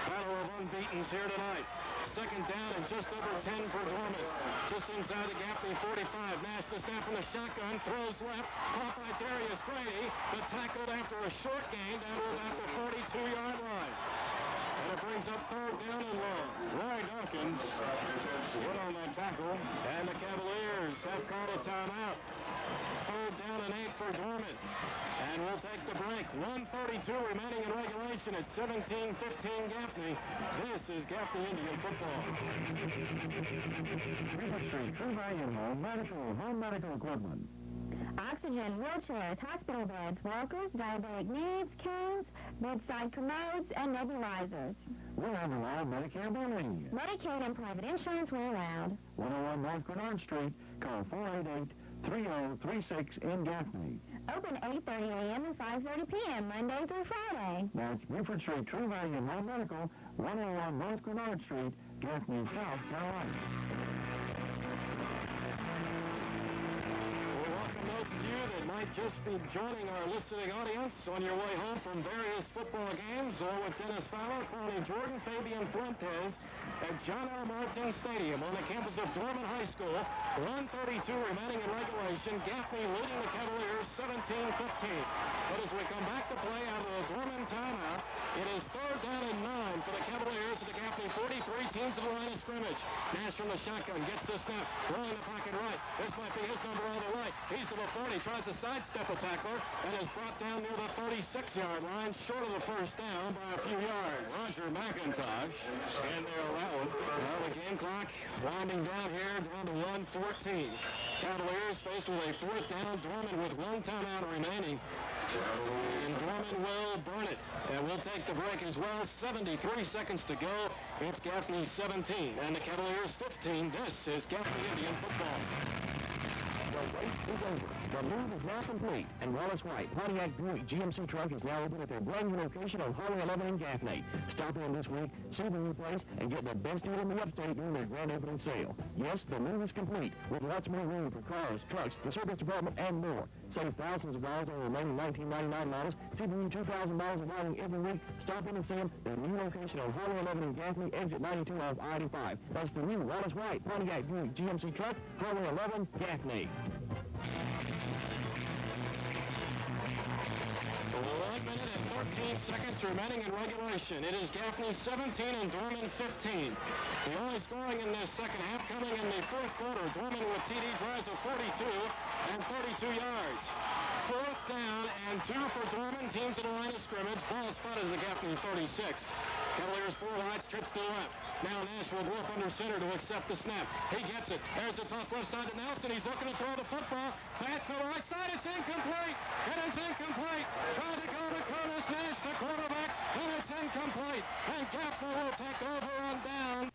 Battle of unbeatens here tonight. Second down and just over 10 for Dorman. Just inside the Gaffney 45. Nash the snap from the shotgun. Throws left. Caught by Darius Grady, but tackled after a short gain down to about the 42-yard line. And it brings up third down and long. Roy Dawkins hit on that tackle. And the Cavaliers have called a timeout. Third down and 8 for Dorman. And we'll take the break. 1:32 remaining in regulation at 17-15 Gaffney. This is Gaffney Indian football. River Street, True Value Home Medical Equipment. Oxygen, wheelchairs, hospital beds, walkers, diabetic needs, canes, bedside commodes, and nebulizers. We'll have a lot of Medicare billing. Medicaid and private insurance were allowed. 101 North Grenard Street. Call 488-3036 in Gaffney. Open 8:30 a.m. and 5:30 p.m. Monday through Friday. That's Buford Street, True Value Home Medical, 101 North Grenard Street, Gaffney, South Carolina. Those of you that might just be joining our listening audience on your way home from various football games, or with Dennis Fowler, Connie Jordan, Fabian Fuentes at John L. Martin Stadium on the campus of Dorman High School. 1:32 remaining in regulation. Gaffney leading the Cavaliers 17-15. But as we come back to play out of the Dorman timeout, it is third down and 9 for the Cavaliers at the Gaffney 43, teams to the line of scrimmage. Nash from the shotgun gets the snap, rolling the pocket right. This might be his number on the right. He's to the 40, tries to sidestep a tackler, and is brought down near the 36-yard line, short of the first down by a few yards. Roger McIntosh, and they'll allow it. Well, the game clock winding down here, down to 1:14. Cavaliers faced with a fourth down. Dorman with one timeout remaining. And Dorman will burn it. And we'll take the break as well. 73 seconds to go. It's Gaffney 17 and the Cavaliers 15. This is Gaffney Indian football. The race is over. The move is now complete, and Wallace White, Pontiac Buick GMC truck is now open at their brand new location on Highway 11 in Gaffney. Stop in this week, see the new place, and get the best deal in the upstate during their grand opening sale. Yes, the move is complete, with lots more room for cars, trucks, the service department, and more. Save thousands of dollars on the remaining 1999 models. See the new 2,000 miles of riding every week. Stop in and see them. Their new location on Highway 11 in Gaffney, exit 92 off I-85. That's the new Wallace White, Pontiac Buick GMC truck, Highway 11, Gaffney. minute and 13 seconds remaining in regulation. It is Gaffney 17 and Dorman 15. The only scoring in this second half coming in the fourth quarter. Dorman with TD tries of 42 and 32 yards. Fourth down and 2 for Dorman. Teams at the line of scrimmage. Ball spotted at the Gaffney 36. Cavaliers 4 wide, trips to the left. Now Nash will go up under center to accept the snap. He gets it. There's a toss left side to Nelson. He's looking to throw the football. Pass to the right side. It's incomplete. It is incomplete. Trying to go to Curtis Nash, the quarterback, and it's incomplete. And Gaffney will take over on down.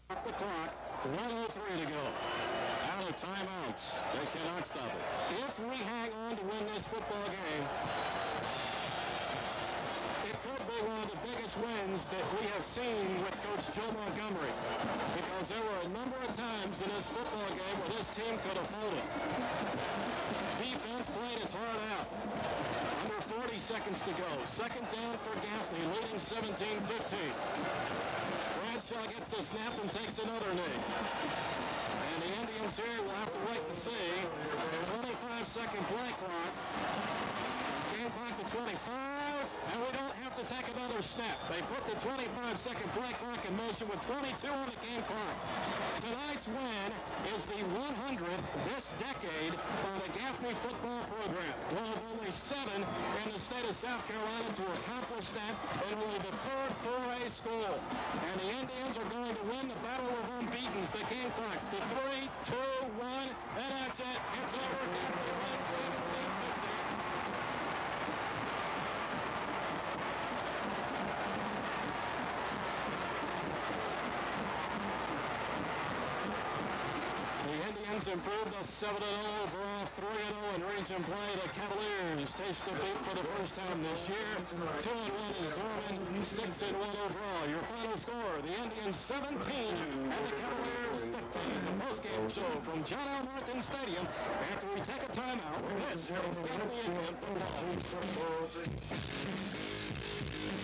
Up the clock, 1:03 to go. Out of timeouts. They cannot stop it. If we hang on to win this football game, it could be one of the biggest wins that we have seen with Coach Joe Montgomery, because there were a number of times in this football game where this team could have folded. Defense played its heart out. Under 40 seconds to go. Second down for Gaffney, leading 17-15. Bradshaw gets the snap and takes another knee. And the Indians here will have to wait and see. 25-second play clock. Game clock to 25, and we don't have to take another snap. They put the 25-second play clock in motion with 22 on the game clock. Tonight's win is the 100th this decade by the Gaffney football program. One of only 7 in the state of South Carolina to accomplish that, and only the third 4A school. And the Indians are going to win the battle of unbeatens. The game clock to 3, 2, 1, and that's it. It's over. Gaffney wins 17-15. Indians improved to 7-0 overall, 3-0 in region play. The Cavaliers taste defeat for the first time this year. 2-1 is Dorman, 6-1 overall. Your final score, the Indians 17 and the Cavaliers 15. The postgame show from John L. Martin Stadium. After we take a timeout, this is Gaffney Indian football.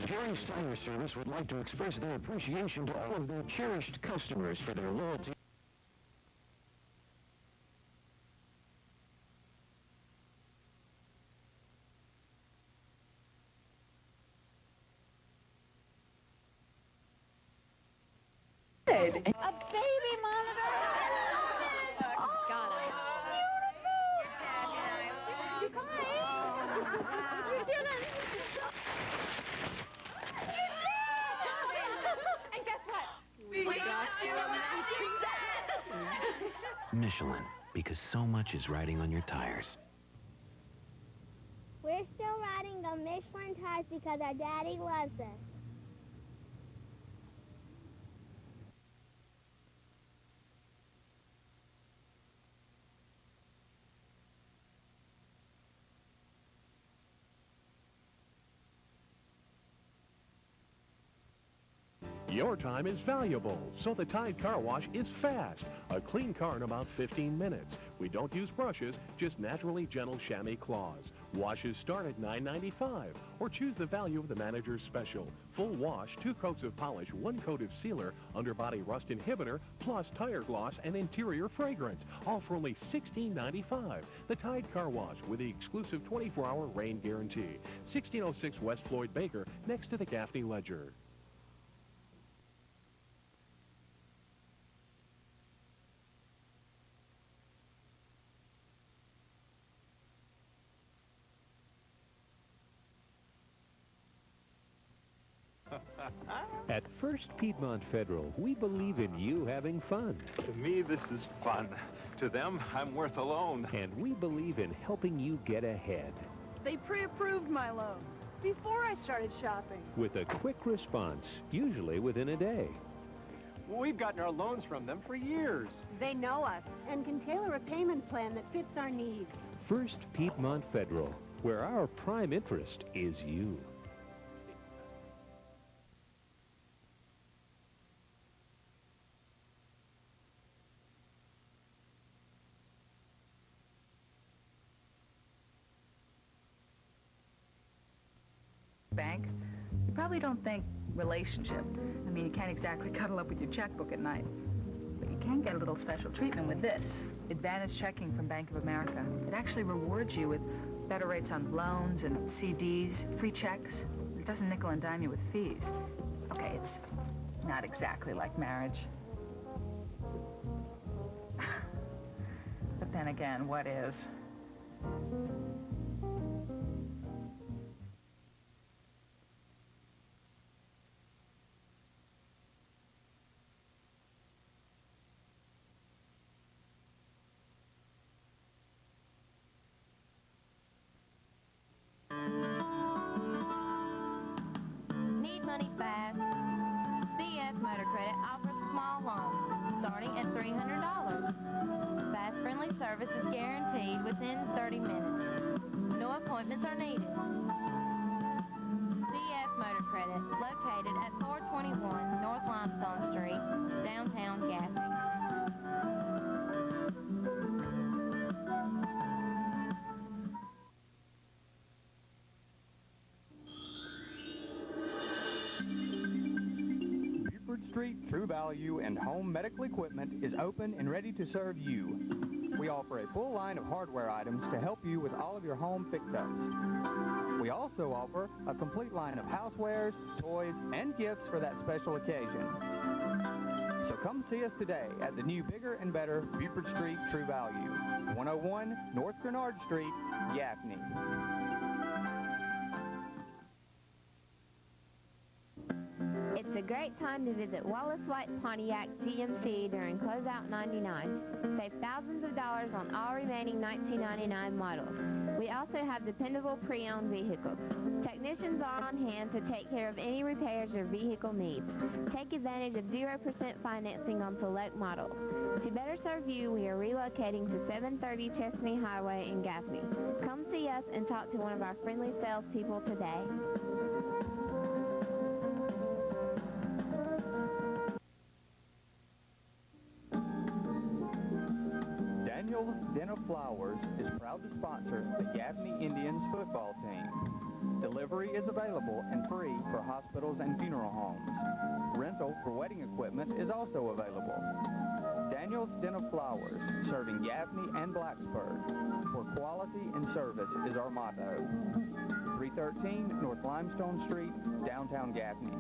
Jerry's Tire Service would like to express their appreciation to all of their cherished customers for their loyalty. A baby monitor. Oh, God, it's beautiful. You did it. And guess what? We got you a matching set. Michelin, because so much is riding on your tires. We're still riding the Michelin tires because our daddy loves us. Your time is valuable, so the Tide Car Wash is fast. A clean car in about 15 minutes. We don't use brushes, just naturally gentle chamois cloths. Washes start at $9.95, or choose the value of the manager's special. Full wash, 2 coats of polish, 1 coat of sealer, underbody rust inhibitor, plus tire gloss and interior fragrance. All for only $16.95. The Tide Car Wash with the exclusive 24-hour rain guarantee. 1606 West Floyd Baker, next to the Gaffney Ledger. At First Piedmont Federal, we believe in you having fun. To me, this is fun. To them, I'm worth a loan. And we believe in helping you get ahead. They pre-approved my loan before I started shopping. With a quick response, usually within a day. We've gotten our loans from them for years. They know us and can tailor a payment plan that fits our needs. First Piedmont Federal, where our prime interest is you. Bank, you probably don't think relationship. I mean, you can't exactly cuddle up with your checkbook at night. But you can get a little special treatment with this. Advantage checking from Bank of America. It actually rewards you with better rates on loans and CDs, free checks. It doesn't nickel and dime you with fees. Okay, it's not exactly like marriage. But then again, what is? Need money fast? CF Motor Credit offers small loans starting at $300. Fast, friendly service is guaranteed within 30 minutes. No appointments are needed. CF Motor Credit, located at 421 North Limestone Street, downtown Gaffney. Street True Value and Home Medical Equipment is open and ready to serve you. We offer a full line of hardware items to help you with all of your home fix-ups. We also offer a complete line of housewares, toys, and gifts for that special occasion. So come see us today at the new, bigger, and better Buford Street True Value, 101 North Grenard Street, Gaffney. It's a great time to visit Wallace White Pontiac GMC during Closeout 99. Save thousands of dollars on all remaining 1999 models. We also have dependable pre-owned vehicles. Technicians are on hand to take care of any repairs your vehicle needs. Take advantage of 0% financing on select models. To better serve you, we are relocating to 730 Chesney Highway in Gaffney. Come see us and talk to one of our friendly salespeople today. Daniel's Den of Flowers is proud to sponsor the Gaffney Indians football team. Delivery is available and free for hospitals and funeral homes. Rental for wedding equipment is also available. Daniel's Den of Flowers, serving Gaffney and Blacksburg. For quality and service is our motto. 313 North Limestone Street, downtown Gaffney.